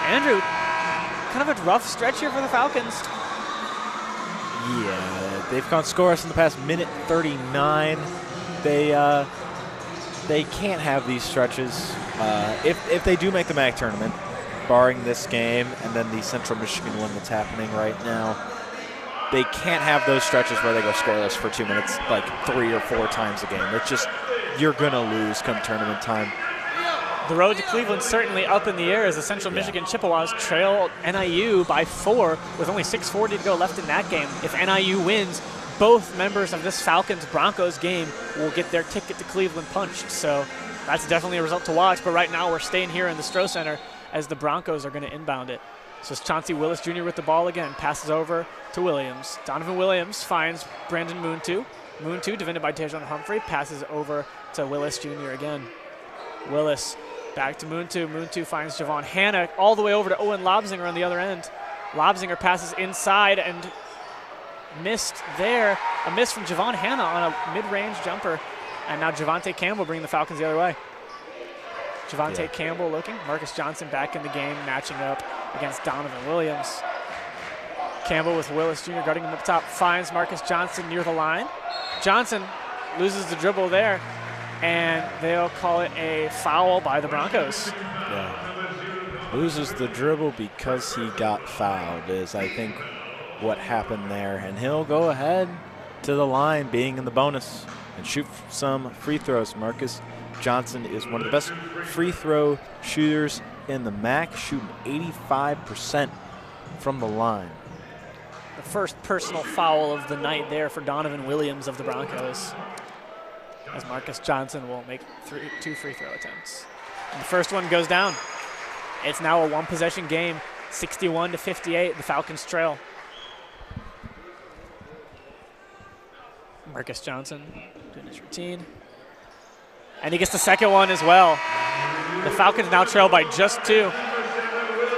[SPEAKER 1] Andrew, kind of a rough stretch here for the Falcons.
[SPEAKER 2] Yeah, they've gone scoreless in the past minute 39. They can't have these stretches. If they do make the MAC tournament, barring this game and then the Central Michigan one that's happening right now, they can't have those stretches where they go scoreless for 2 minutes like 3 or 4 times a game. It's just, you're going to lose come tournament time.
[SPEAKER 1] The road to Cleveland certainly up in the air as the Central Michigan Chippewas trail NIU by 4 with only 6:40 to go left in that game. If NIU wins, both members of this Falcons-Broncos game will get their ticket to Cleveland punched. So that's definitely a result to watch. But right now we're staying here in the Stroh Center as the Broncos are going to inbound it. So it's Chauncey Willis Jr. with the ball again. Passes over to Williams. Donovan Williams finds Brandon Moontu. Moontu, defended by Tajon Humphrey, passes over to Willis Jr. again. Willis back to Moontu. Moontu finds Javon Hanna all the way over to Owen Lobzinger on the other end. Lobzinger passes inside and missed there. A miss from Javon Hanna on a mid-range jumper. And now Javonte Campbell bringing the Falcons the other way. Javonte Campbell looking. Marcus Johnson back in the game, matching up against Donovan Williams. Campbell with Willis Jr. guarding him up top. Finds Marcus Johnson near the line. Johnson loses the dribble there, and they'll call it a foul by the Broncos.
[SPEAKER 2] Yeah. Loses the dribble because he got fouled is, I think, what happened there. And he'll go ahead to the line, being in the bonus, and shoot some free throws. Marcus Johnson is one of the best free throw shooters in the MAC, shooting 85% from the line.
[SPEAKER 1] The first personal foul of the night there for Donovan Williams of the Broncos, as Marcus Johnson will make 2 free throw attempts. And the first one goes down. It's now a one-possession game, 61-58, the Falcons trail. Marcus Johnson doing his routine. And he gets the second one as well. The Falcons now trail by just 2.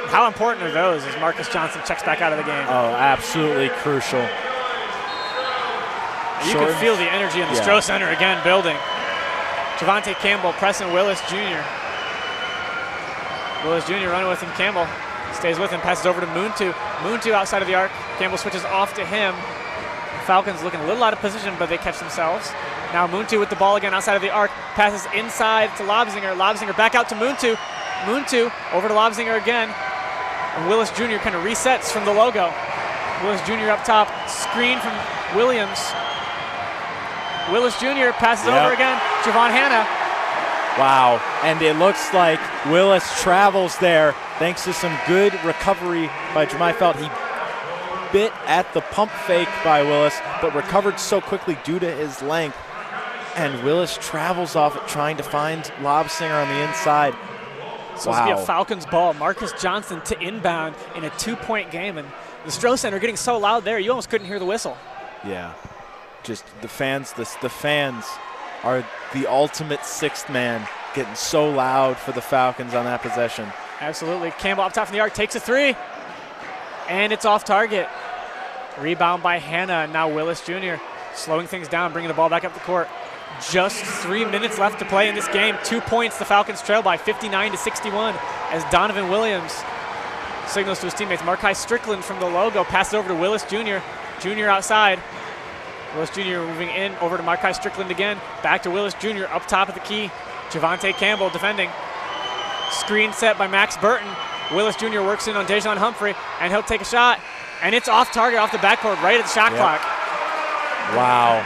[SPEAKER 1] How important are those as Marcus Johnson checks back out of the game?
[SPEAKER 2] Oh, absolutely crucial.
[SPEAKER 1] You can feel the energy in the Stroh Center again building. Javonte Campbell pressing Willis Jr. Willis Jr. running with him. Campbell stays with him, passes over to Moontu. Moontu outside of the arc. Campbell switches off to him. Falcons looking a little out of position, but they catch themselves. Now Moontu with the ball again outside of the arc. Passes inside to Lobzinger. Lobzinger back out to Moontu. Moontu over to Lobzinger again. And Willis Jr. kind of resets from the logo. Willis Jr. up top. Screen from Williams. Willis Jr. passes over again. Javon Hanna.
[SPEAKER 2] Wow, and it looks like Willis travels there thanks to some good recovery by Jemai Felt. He bit at the pump fake by Willis, but recovered so quickly due to his length. And Willis travels off it, trying to find Lobzinger on the inside.
[SPEAKER 1] Supposed to be a Falcons ball. Marcus Johnson to inbound in a 2-point game. And the Stroh Center getting so loud there, you almost couldn't hear the whistle.
[SPEAKER 2] Yeah, just the fans are the ultimate sixth man, getting so loud for the Falcons on that possession.
[SPEAKER 1] Absolutely. Campbell up top from the arc, takes a 3. And it's off target. Rebound by Hanna, and now Willis Jr. slowing things down, bringing the ball back up the court. Just 3 minutes left to play in this game. 2 points, the Falcons trail by 59-61 as Donovan Williams signals to his teammates. Markai Strickland from the logo passes over to Willis Jr. Jr. outside. Willis Jr. moving in over to Markai Strickland again. Back to Willis Jr. up top of the key. Javonte Campbell defending. Screen set by Max Burton. Willis Jr. works in on Tajon Humphrey, and he'll take a shot. And it's off target, off the backboard, right at the shot clock.
[SPEAKER 2] Wow.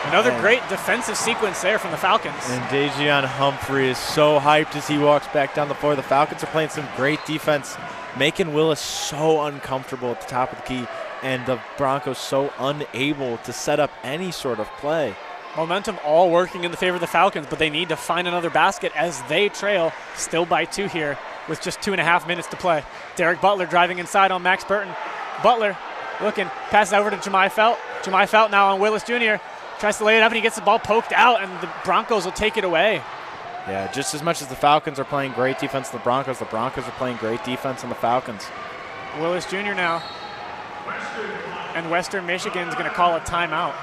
[SPEAKER 1] Another great defensive sequence there from the Falcons.
[SPEAKER 2] And Dejan Humphrey is so hyped as he walks back down the floor. The Falcons are playing some great defense, making Willis so uncomfortable at the top of the key, and the Broncos so unable to set up any sort of play.
[SPEAKER 1] Momentum all working in the favor of the Falcons, but they need to find another basket as they trail still by 2 here with just 2.5 minutes to play. Derek Butler driving inside on Max Burton. Butler looking, passes over to Jemai Felt. Jemai Felt now on Willis Jr. Tries to lay it up, and he gets the ball poked out, and the Broncos will take it away.
[SPEAKER 2] Yeah, just as much as the Falcons are playing great defense on the Broncos are playing great defense on the Falcons.
[SPEAKER 1] Willis Jr. now. And Western Michigan's going to call a timeout.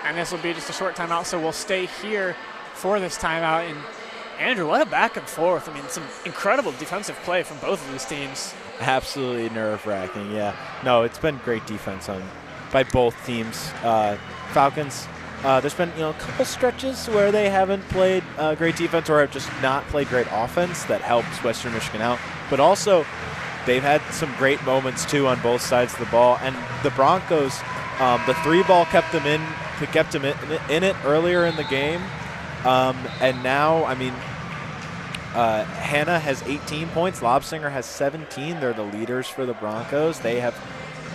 [SPEAKER 1] And this will be just a short timeout, so we'll stay here for this timeout. And Andrew, what a back and forth. I mean, some incredible defensive play from both of these teams.
[SPEAKER 2] Absolutely nerve-wracking, yeah. No, it's been great defense by both teams. Falcons, there's been a couple stretches where they haven't played great defense or have just not played great offense that helps Western Michigan out. But also, they've had some great moments, too, on both sides of the ball. And the Broncos, the 3-ball kept them in it earlier in the game. And now, I mean, Hannah has 18 points. Lobsinger has 17. They're the leaders for the Broncos. They have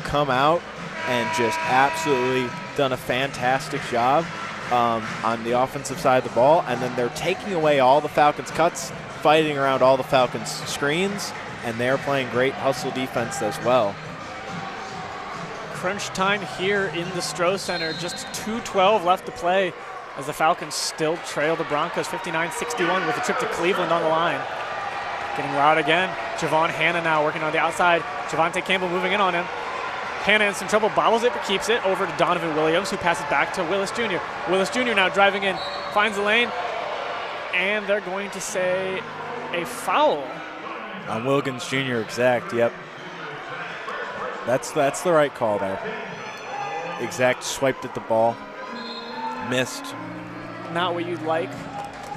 [SPEAKER 2] come out and just absolutely done a fantastic job on the offensive side of the ball. And then they're taking away all the Falcons' cuts, fighting around all the Falcons' screens, and they're playing great hustle defense as well.
[SPEAKER 1] Crunch time here in the Stroh Center. Just 2:12 left to play as the Falcons still trail the Broncos 59-61 with a trip to Cleveland on the line. Getting loud again. Javon Hanna now working on the outside. Javonte Campbell moving in on him. Hanna in some trouble, bobbles it, but keeps it over to Donovan Williams, who passes back to Willis Jr. Willis Jr. now driving in, finds the lane, and they're going to say a foul.
[SPEAKER 2] On Wilkins Jr., exact, yep. That's the right call there. Exact swiped at the ball, missed.
[SPEAKER 1] Not what you'd like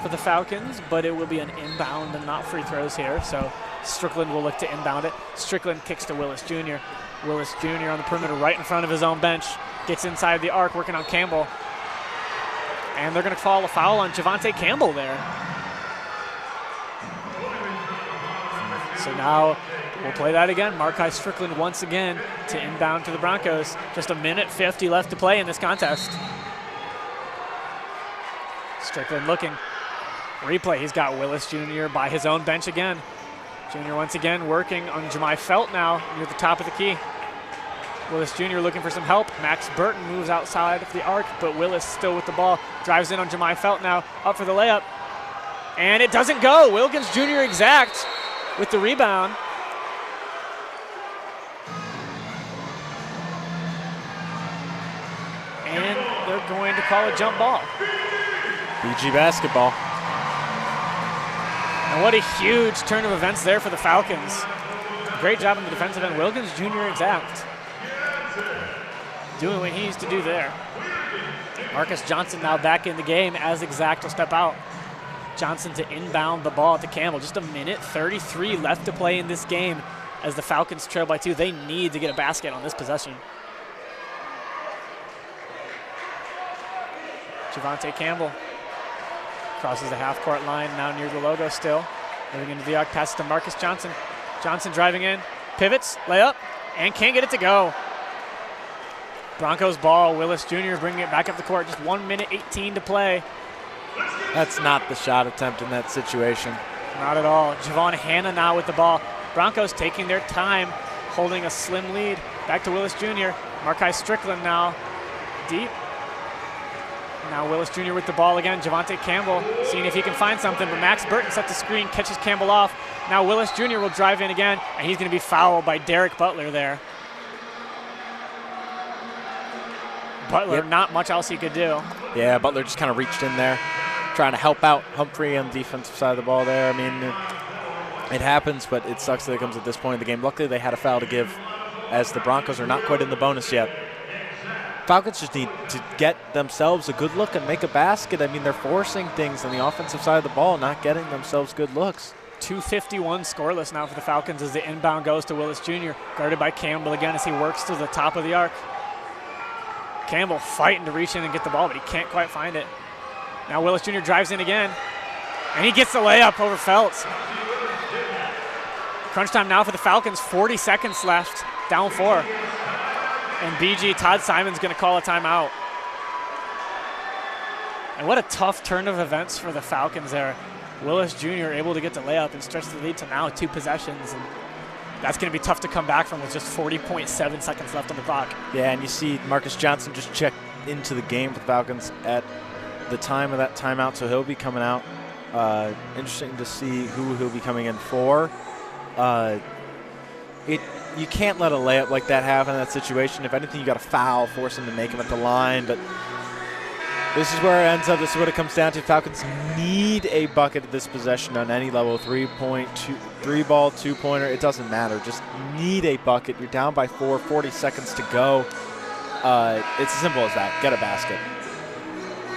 [SPEAKER 1] for the Falcons, but it will be an inbound and not free throws here, so Strickland will look to inbound it. Strickland kicks to Willis Jr. Willis Jr. on the perimeter right in front of his own bench. Gets inside the arc, working on Campbell. And they're going to call a foul on Javonte Campbell there. So now we'll play that again. Markai Strickland once again to inbound to the Broncos. Just 1:50 left to play in this contest. Strickland looking. Replay, he's got Willis Jr. by his own bench again. Jr. once again working on Jemai Felt now near the top of the key. Willis Jr. looking for some help. Max Burton moves outside of the arc, but Willis still with the ball. Drives in on Jemai Felt now, up for the layup. And it doesn't go. Wilkins Jr. exact with the rebound. And they're going to call a jump ball.
[SPEAKER 2] BG basketball.
[SPEAKER 1] And what a huge turn of events there for the Falcons. Great job on the defensive end. Wilkins Jr. exact. Doing what he needs to do there. Marcus Johnson now back in the game as exact will step out. Johnson to inbound the ball to Campbell. Just 1:33 left to play in this game as the Falcons trail by 2. They need to get a basket on this possession. Javonte Campbell crosses the half-court line, now near the logo still. Moving into the arc, passes to Marcus Johnson. Johnson driving in, pivots, layup, and can't get it to go. Broncos ball, Willis Jr. bringing it back up the court. Just 1:18 to play.
[SPEAKER 2] That's not the shot attempt in that situation.
[SPEAKER 1] Not at all. Javon Hanna now with the ball. Broncos taking their time, holding a slim lead. Back to Willis Jr. Markai Strickland now deep. Now Willis Jr. with the ball again. Javonte Campbell seeing if he can find something, but Max Burton sets the screen, catches Campbell off. Now Willis Jr. will drive in again, and he's going to be fouled by Derek Butler there. Butler, not much else he could do.
[SPEAKER 2] Yeah, Butler just kind of reached in there, trying to help out Humphrey on the defensive side of the ball there. I mean, it happens, but it sucks that it comes at this point in the game. Luckily, they had a foul to give as the Broncos are not quite in the bonus yet. Falcons just need to get themselves a good look and make a basket. I mean, they're forcing things on the offensive side of the ball, not getting themselves good looks.
[SPEAKER 1] 2:51 scoreless now for the Falcons as the inbound goes to Willis Jr. Guarded by Campbell again as he works to the top of the arc. Campbell fighting to reach in and get the ball, but he can't quite find it. Now Willis Jr. drives in again, and he gets the layup over Feltz. Crunch time now for the Falcons, 40 seconds left, down 4. And BG, Todd Simon's going to call a timeout. And what a tough turn of events for the Falcons there. Willis Jr. able to get the layup and stretch the lead to now 2 possessions. And that's going to be tough to come back from with just 40.7 seconds left on the clock.
[SPEAKER 2] Yeah, and you see Marcus Johnson just checked into the game for the Falcons at the time of that timeout, so he'll be coming out. Interesting to see who he'll be coming in for. You can't let a layup like that happen in that situation. If anything, you got to foul, force him to make him at the line. But this is where it ends up. This is what it comes down to. Falcons need a bucket at this possession on any level. 3-ball, 2-pointer. It doesn't matter. Just need a bucket. You're down by 4, 40 seconds to go. It's as simple as that. Get a basket.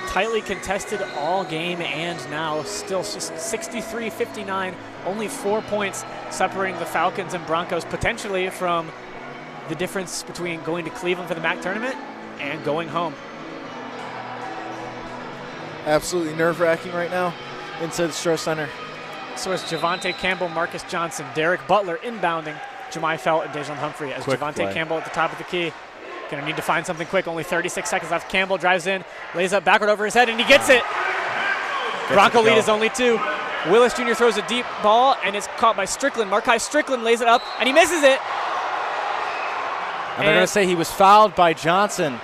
[SPEAKER 1] Tightly contested all game, and now still just 63-59. Only 4 points separating the Falcons and Broncos potentially from the difference between going to Cleveland for the MAC tournament and going home.
[SPEAKER 2] Absolutely nerve-wracking right now inside the Stroh Center.
[SPEAKER 1] So it's Javonte Campbell, Marcus Johnson, Derek Butler inbounding, Jemai Felt, and Dejon Humphrey as Javonte Campbell at the top of the key. Going to need to find something quick. Only 36 seconds left. Campbell drives in, lays up backward over his head, and he gets it. Bronco lead is only 2. Willis Jr. throws a deep ball, and it's caught by Strickland. Markai Strickland lays it up, and he misses it.
[SPEAKER 2] And they're going to say he was fouled by Johnson.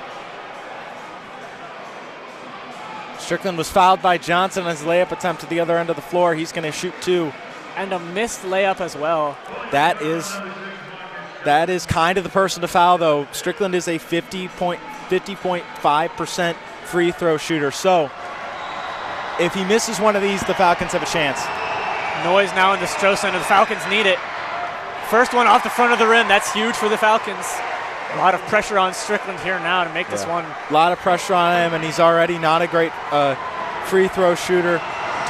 [SPEAKER 2] Strickland was fouled by Johnson on his layup attempt to the other end of the floor. He's going to shoot 2.
[SPEAKER 1] And a missed layup as well.
[SPEAKER 2] That is kind of the person to foul, though. Strickland is a 50.5% free throw shooter. So if he misses one of these, the Falcons have a chance.
[SPEAKER 1] Noise now in the Stroh Center. The Falcons need it. First one off the front of the rim. That's huge for the Falcons. A lot of pressure on Strickland here now to make this one.
[SPEAKER 2] A lot of pressure on him, and he's already not a great free throw shooter.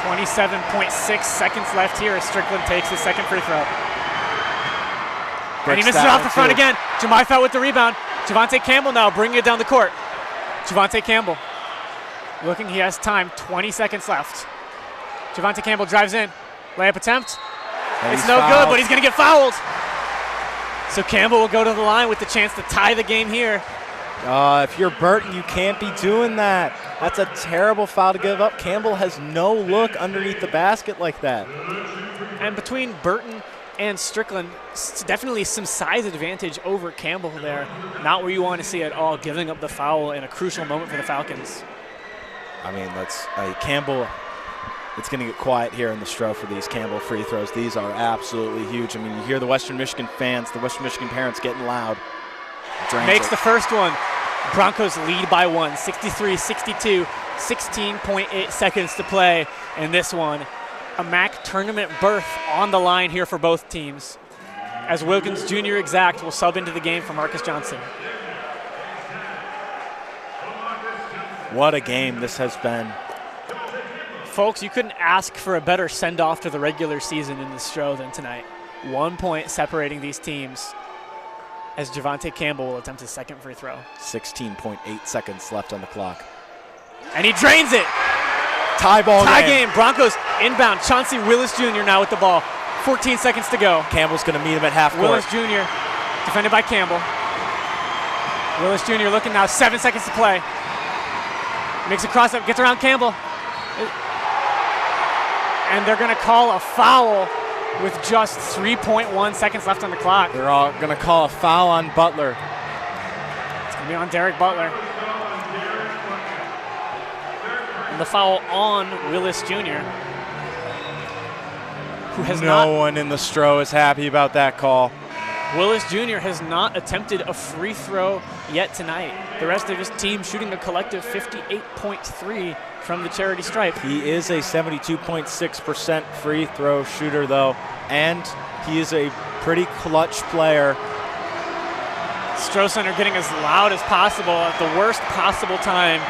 [SPEAKER 1] 27.6 seconds left here as Strickland takes his second free throw. And he misses it off the front again. Jemai Felt with the rebound. Javonte Campbell now bringing it down the court. Javonte Campbell looking, he has time, 20 seconds left. Javonte Campbell drives in. Layup attempt. It's no good, but he's going to get fouled. So Campbell will go to the line with the chance to tie the game here.
[SPEAKER 2] If you're Burton, you can't be doing that. That's a terrible foul to give up. Campbell has no look underneath the basket like that.
[SPEAKER 1] And between Burton and Strickland, definitely some size advantage over Campbell there. Not where you want to see it all, giving up the foul in a crucial moment for the Falcons.
[SPEAKER 2] I mean, Campbell, it's going to get quiet here in the Stroh for these Campbell free throws. These are absolutely huge. I mean, you hear the Western Michigan fans, the Western Michigan parents getting loud.
[SPEAKER 1] Makes the first one. Broncos lead by 1, 63-62, 16.8 seconds to play in this one. A MAC tournament berth on the line here for both teams, as Wilkins Jr. Exact will sub into the game for Marcus Johnson.
[SPEAKER 2] What a game this has been.
[SPEAKER 1] Folks, you couldn't ask for a better send-off to the regular season in this Stroh than tonight. 1 point separating these teams as Javonte Campbell will attempt his second free throw.
[SPEAKER 2] 16.8 seconds left on the clock.
[SPEAKER 1] And he drains it.
[SPEAKER 2] Tie
[SPEAKER 1] game. Broncos inbound. Chauncey Willis Jr. now with the ball. 14 seconds to go.
[SPEAKER 2] Campbell's going to meet him at half court.
[SPEAKER 1] Willis Jr. defended by Campbell. Willis Jr. looking now. 7 seconds to play. Makes a cross-up. Gets around Campbell. And they're going to call a foul with just 3.1 seconds left on the clock.
[SPEAKER 2] They're all going to call a foul on Butler.
[SPEAKER 1] It's going to be on Derek Butler. And the foul on Willis Jr., who has
[SPEAKER 2] No one in the Stroh is happy about that call.
[SPEAKER 1] Willis Jr. has not attempted a free throw yet tonight. The rest of his team shooting a collective 58.3 from the charity stripe.
[SPEAKER 2] He is a 72.6% free throw shooter, though, and he is a pretty clutch player.
[SPEAKER 1] Stroh Center getting as loud as possible at the worst possible time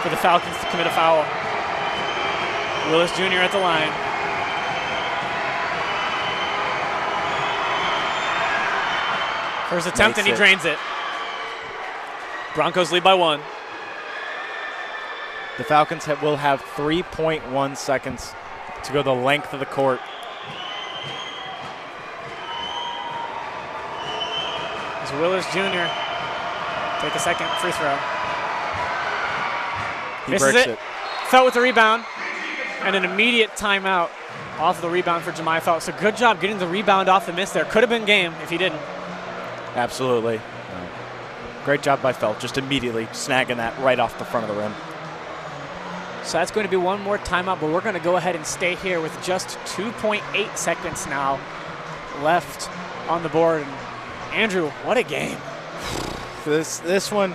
[SPEAKER 1] for the Falcons to commit a foul. Willis Jr. at the line. First attempt, and he drains it. Broncos lead by 1.
[SPEAKER 2] The Falcons will have 3.1 seconds to go the length of the court.
[SPEAKER 1] As Willis Jr. take a second free throw.
[SPEAKER 2] He
[SPEAKER 1] Misses
[SPEAKER 2] breaks
[SPEAKER 1] it.
[SPEAKER 2] it.
[SPEAKER 1] Felt with the rebound. And an immediate timeout off the rebound for Jemai Felt. So good job getting the rebound off the miss there. Could have been game if he didn't.
[SPEAKER 2] Absolutely. Great job by Felt, just immediately snagging that right off the front of the rim.
[SPEAKER 1] So that's going to be one more timeout, but we're going to go ahead and stay here with just 2.8 seconds now left on the board. And Andrew, what a game.
[SPEAKER 2] This one,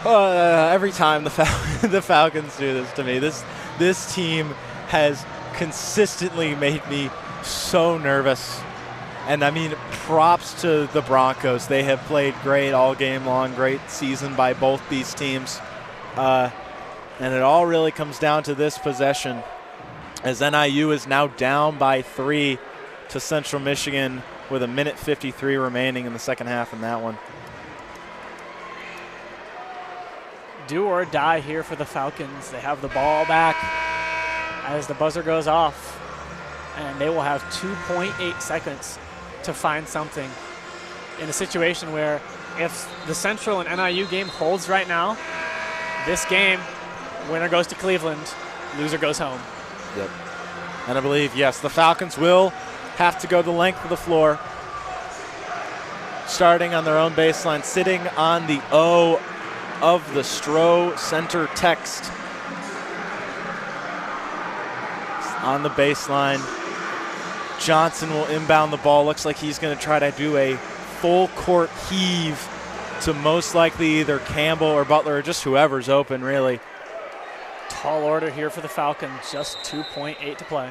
[SPEAKER 2] every time the Falcons do this to me, this team has consistently made me so nervous. And I mean, props to the Broncos. They have played great all game long, great season by both these teams. And it all really comes down to this possession as NIU is now down by 3 to Central Michigan with 1:53 remaining in the second half in that one.
[SPEAKER 1] Do or die here for the Falcons. They have the ball back as the buzzer goes off, and they will have 2.8 seconds to find something in a situation where if the Central and NIU game holds right now, this game, winner goes to Cleveland, loser goes home.
[SPEAKER 2] Yep. And I believe, yes, the Falcons will have to go the length of the floor, starting on their own baseline, sitting on the O of the Stroh center text. On the baseline, Johnson will inbound the ball. Looks like he's going to try to do a full court heave to most likely either Campbell or Butler or just whoever's open, really.
[SPEAKER 1] Tall order here for the Falcons, just 2.8 to play.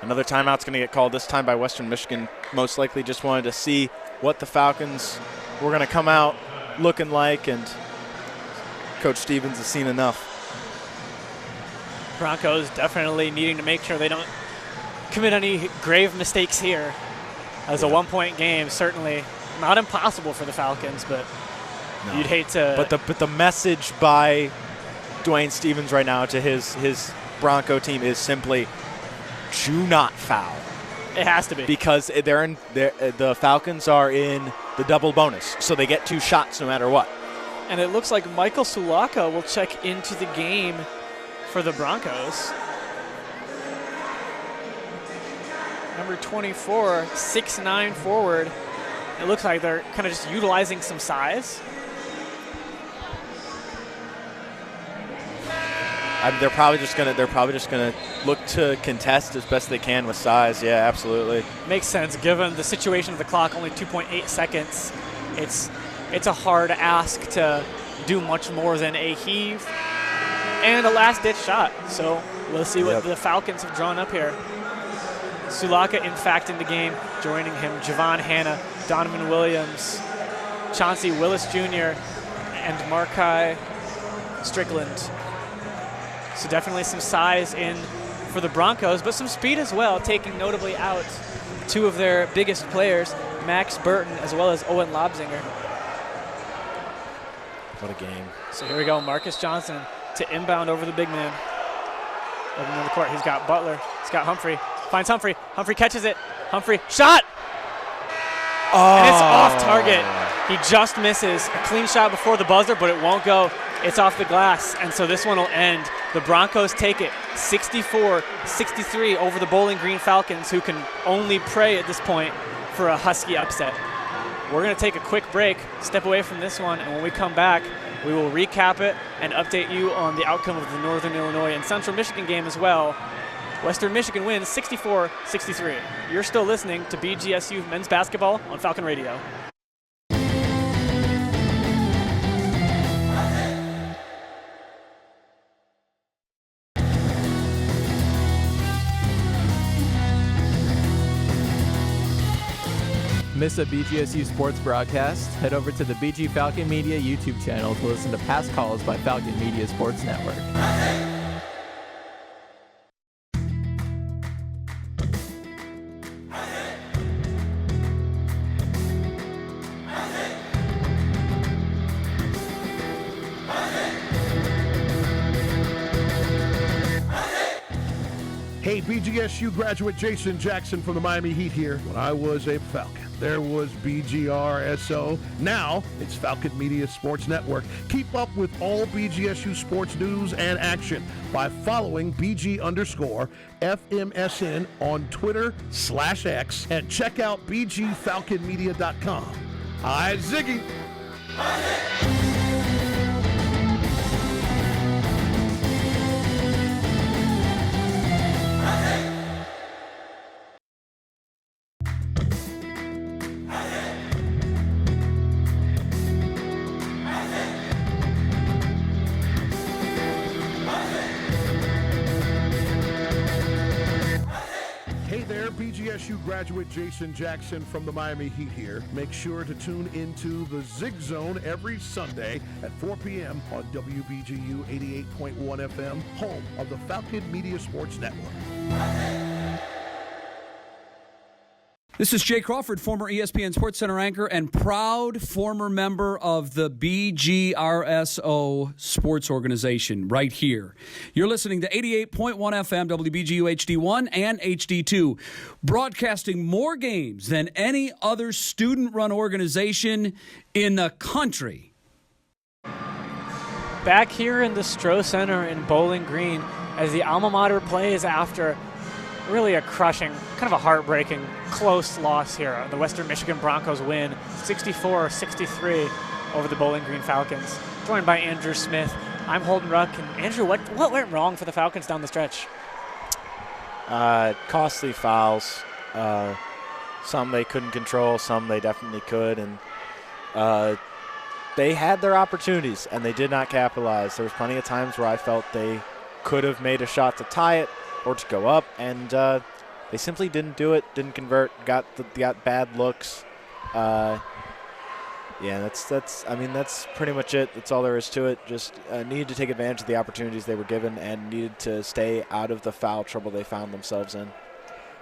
[SPEAKER 2] Another timeout's going to get called, this time by Western Michigan. Most likely just wanted to see what the Falcons were going to come out looking like, and Coach Stevens has seen enough.
[SPEAKER 1] Broncos definitely needing to make sure they don't commit any grave mistakes here. As a one-point game, certainly not impossible for the Falcons, but
[SPEAKER 2] no.
[SPEAKER 1] You'd hate to.
[SPEAKER 2] But the message by Dwayne Stevens right now to his Bronco team is simply, do not foul.
[SPEAKER 1] It has to be.
[SPEAKER 2] Because the Falcons are in the double bonus, so they get 2 shots no matter what.
[SPEAKER 1] And it looks like Michael Sulaka will check into the game for the Broncos. Number 24, 6'9" forward. It looks like they're kind of just utilizing some size.
[SPEAKER 2] They're probably just gonna look to contest as best they can with size. Yeah, absolutely.
[SPEAKER 1] Makes sense given the situation of the clock. Only 2.8 seconds. It's a hard ask to do much more than a heave and a last-ditch shot. So we'll see what the Falcons have drawn up here. Sulaka, in fact, in the game. Joining him, Javon Hanna, Donovan Williams, Chauncey Willis Jr., and Markai Strickland. So definitely some size in for the Broncos, but some speed as well, taking notably out 2 of their biggest players, Max Burton as well as Owen Lobzinger.
[SPEAKER 2] What a game.
[SPEAKER 1] So here we go, Marcus Johnson to inbound over the big man. Over in the court, he's got Butler, he's got Humphrey, finds Humphrey, Humphrey catches it, Humphrey, shot!
[SPEAKER 2] Oh.
[SPEAKER 1] And it's off target. He just misses. A clean shot before the buzzer, but it won't go. It's off the glass, and so this one will end. The Broncos take it 64-63 over the Bowling Green Falcons, who can only pray at this point for a Husky upset. We're going to take a quick break, step away from this one, and when we come back, we will recap it and update you on the outcome of the Northern Illinois and Central Michigan game as well. Western Michigan wins 64-63. You're still listening to BGSU Men's Basketball on Falcon Radio.
[SPEAKER 9] Miss a BGSU sports broadcast? Head over to the BG Falcon Media YouTube channel to listen to past calls by Falcon Media Sports Network.
[SPEAKER 16] Hey, BGSU graduate Jason Jackson from the Miami Heat here. When I was a Falcon, there was BGRSO. Now it's Falcon Media Sports Network. Keep up with all BGSU sports news and action by following BG_FMSN on Twitter/X and check out BGFalconMedia.com. Hi, Ziggy. BGSU graduate Jason Jackson from the Miami Heat here. Make sure to tune into the Zig Zone every Sunday at 4 p.m. on WBGU 88.1 FM, home of the Falcon Media Sports Network.
[SPEAKER 17] This is Jay Crawford, former ESPN SportsCenter anchor and proud former member of the BGRSO Sports Organization right here. You're listening to 88.1 FM, WBGU HD1 and HD2, broadcasting more games than any other student-run organization in the country.
[SPEAKER 1] Back here in the Stroh Center in Bowling Green as the alma mater plays after really a crushing, kind of a heartbreaking, close loss here. The Western Michigan Broncos win 64-63 over the Bowling Green Falcons. Joined by Andrew Smith. I'm Holden Ruck. And Andrew, what went wrong for the Falcons down the stretch?
[SPEAKER 2] Costly fouls. Some they couldn't control, some they definitely could. And they had their opportunities, and they did not capitalize. There was plenty of times where I felt they could have made a shot to tie it or to go up, and they simply didn't do it, didn't convert, got bad looks. Yeah, that's pretty much it. That's all there is to it. Just needed to take advantage of the opportunities they were given and needed to stay out of the foul trouble they found themselves in.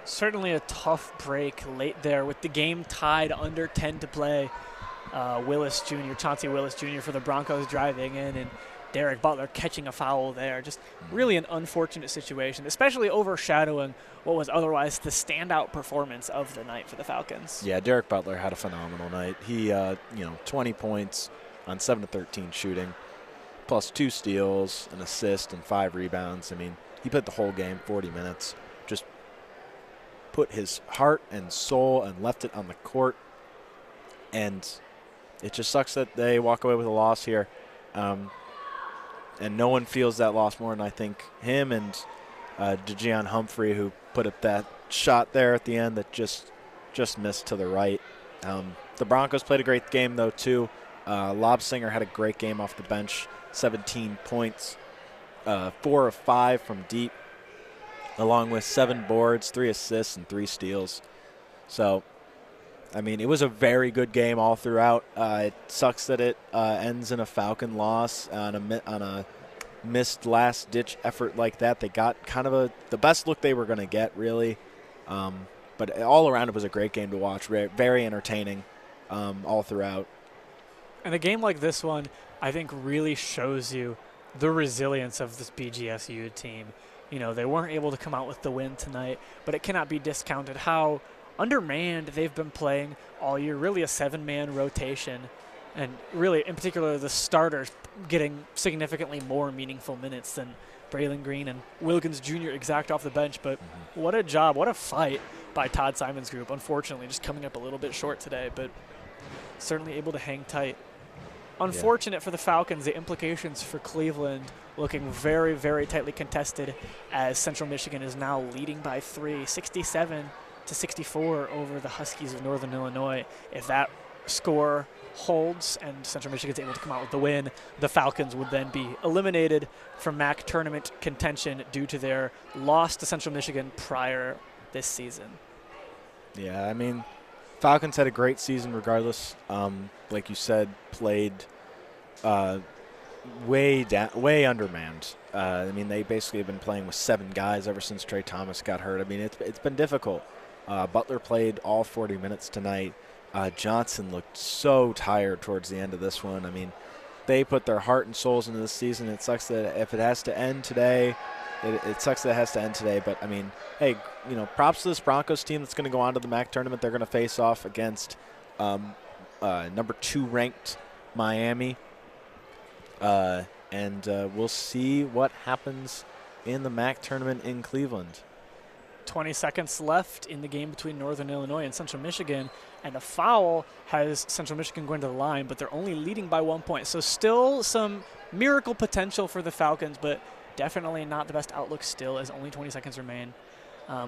[SPEAKER 1] Certainly a tough break late there with the game tied under 10 to play. Chauncey Willis Jr. for the Broncos driving in, and Derek Butler catching a foul there. Just really an unfortunate situation, especially overshadowing what was otherwise the standout performance of the night for the Falcons.
[SPEAKER 2] Yeah, Derek Butler had a phenomenal night. He, 20 points on 7 of 13 shooting, plus 2 steals, an assist, and 5 rebounds. I mean, he played the whole game, 40 minutes. Just put his heart and soul and left it on the court. And it just sucks that they walk away with a loss here. And no one feels that loss more than I think him and DeJeon Humphrey, who put up that shot there at the end that just missed to the right. The Broncos played a great game, though, too. Lobsinger had a great game off the bench, 17 points, 4 of 5 from deep, along with 7 boards, 3 assists, and 3 steals. So, I mean, it was a very good game all throughout. It sucks that it ends in a Falcon loss on a missed last-ditch effort like that. They got kind of the best look they were going to get, really. But all around, it was a great game to watch. Very entertaining all throughout.
[SPEAKER 1] And a game like this one, I think, really shows you the resilience of this BGSU team. You know, they weren't able to come out with the win tonight, but it cannot be discounted how undermanned they've been playing all year, really a 7-man rotation, and really, in particular, the starters getting significantly more meaningful minutes than Braylon Green and Wilkins Jr. exact off the bench. But what a job, what a fight by Todd Simon's group. Unfortunately, just coming up a little bit short today, but certainly able to hang tight. Unfortunate for the Falcons, the implications for Cleveland looking very, very tightly contested as Central Michigan is now leading by 3, 67-64 over the Huskies of Northern Illinois. If that score holds and Central Michigan is able to come out with the win, the Falcons would then be eliminated from MAC tournament contention due to their loss to Central Michigan prior this season.
[SPEAKER 2] Yeah, I mean, Falcons had a great season regardless. Like you said, played way undermanned. I mean, they basically have been playing with 7 guys ever since Trey Thomas got hurt. I mean, it's been difficult. Butler played all 40 minutes tonight. Johnson looked so tired towards the end of this one. I mean, they put their heart and souls into this season. It sucks that if it has to end today, It sucks that it has to end today, but, I mean, hey, props to this Broncos team that's going to go on to the MAC tournament. They're going to face off against number 2 ranked Miami. And we'll see what happens in the MAC tournament in Cleveland.
[SPEAKER 1] 20 seconds left in the game between Northern Illinois and Central Michigan, and a foul has Central Michigan going to the line, but they're only leading by 1 point. So still some miracle potential for the Falcons, but definitely not the best outlook still, as only 20 seconds remain.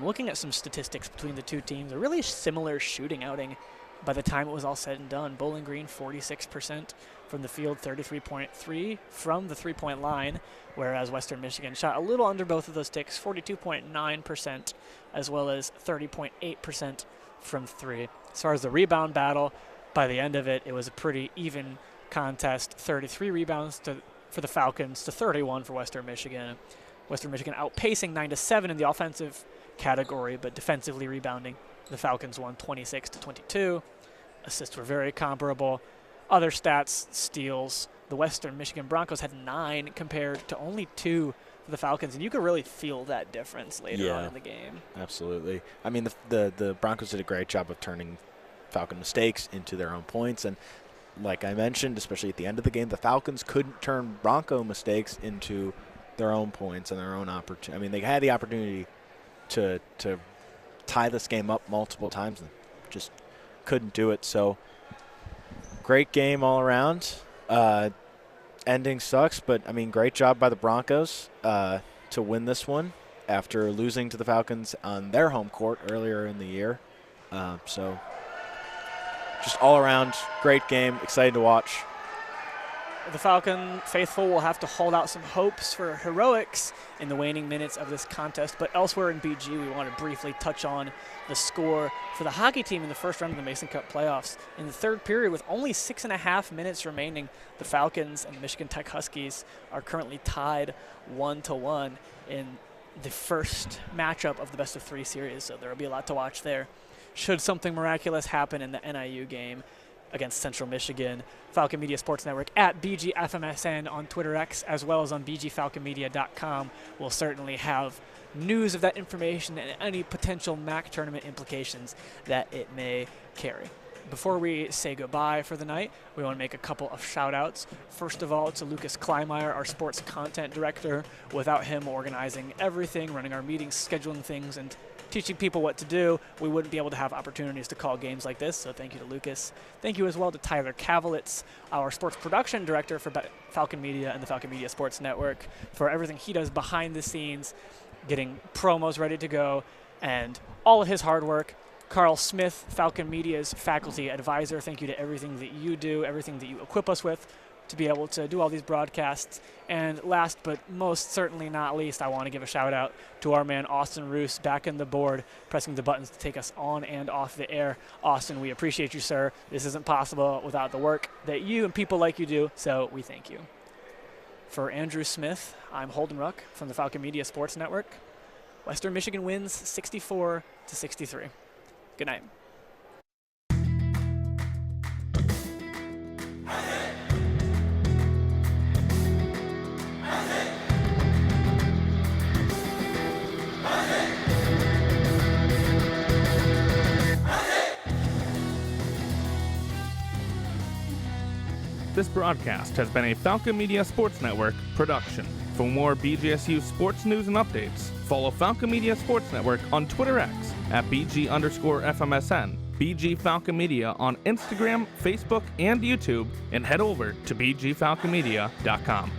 [SPEAKER 1] Looking at some statistics between the two teams, a really similar shooting outing by the time it was all said and done. Bowling Green, 46% from the field, 33.3% from the three-point line, whereas Western Michigan shot a little under both of those sticks, 42.9%, as well as 30.8% from three. As far as the rebound battle, by the end of it, it was a pretty even contest, 33 rebounds for the Falcons to 31 for Western Michigan. Western Michigan outpacing 9-7 in the offensive category, but defensively rebounding. The Falcons won 26-22. Assists were very comparable. Other stats, steals, the Western Michigan Broncos had 9 compared to only 2 for the Falcons, and you could really feel that difference later on in the game.
[SPEAKER 2] Absolutely. I mean, the Broncos did a great job of turning Falcon mistakes into their own points, and like I mentioned, especially at the end of the game, the Falcons couldn't turn Bronco mistakes into their own points and their own opportunity. I mean, they had the opportunity to tie this game up multiple times and just couldn't do it. So great game all around. Ending sucks, but I mean, great job by the Broncos to win this one after losing to the Falcons on their home court earlier in the year. So just all around great game, excited to watch.
[SPEAKER 1] The Falcon faithful will have to hold out some hopes for heroics in the waning minutes of this contest. But elsewhere in BG, we want to briefly touch on the score for the hockey team in the first round of the Mason Cup playoffs. In the third period, with only 6.5 minutes remaining, the Falcons and the Michigan Tech Huskies are currently tied 1-1 in the first matchup of the best-of-3 series. So there will be a lot to watch there. Should something miraculous happen in the NIU game against Central Michigan, Falcon Media Sports Network at BGFMSN on Twitter X, as well as on BGFalconmedia.com, will certainly have news of that information and any potential MAC tournament implications that it may carry. Before we say goodbye for the night, we want to make a couple of shout-outs. First of all, to Lucas Kleinmeyer, our sports content director. Without him organizing everything, running our meetings, scheduling things, and teaching people what to do, we wouldn't be able to have opportunities to call games like this, so thank you to Lucas. Thank you as well to Tyler Kavelitz, our sports production director for Falcon Media and the Falcon Media Sports Network, for everything he does behind the scenes, getting promos ready to go, and all of his hard work. Carl Smith, Falcon Media's faculty advisor, thank you to everything that you do, everything that you equip us with to be able to do all these broadcasts. And last but most certainly not least, I want to give a shout out to our man Austin Roos, back in the board, pressing the buttons to take us on and off the air. Austin, we appreciate you, sir. This isn't possible without the work that you and people like you do, so we thank you. For Andrew Smith, I'm Holden Ruck from the Falcon Media Sports Network. Western Michigan wins 64-63. Good night.
[SPEAKER 4] This broadcast has been a Falcon Media Sports Network production. For more BGSU sports news and updates, follow Falcon Media Sports Network on Twitter X at BG_FMSN, BG Falcon Media on Instagram, Facebook, and YouTube, and head over to BGFalconmedia.com.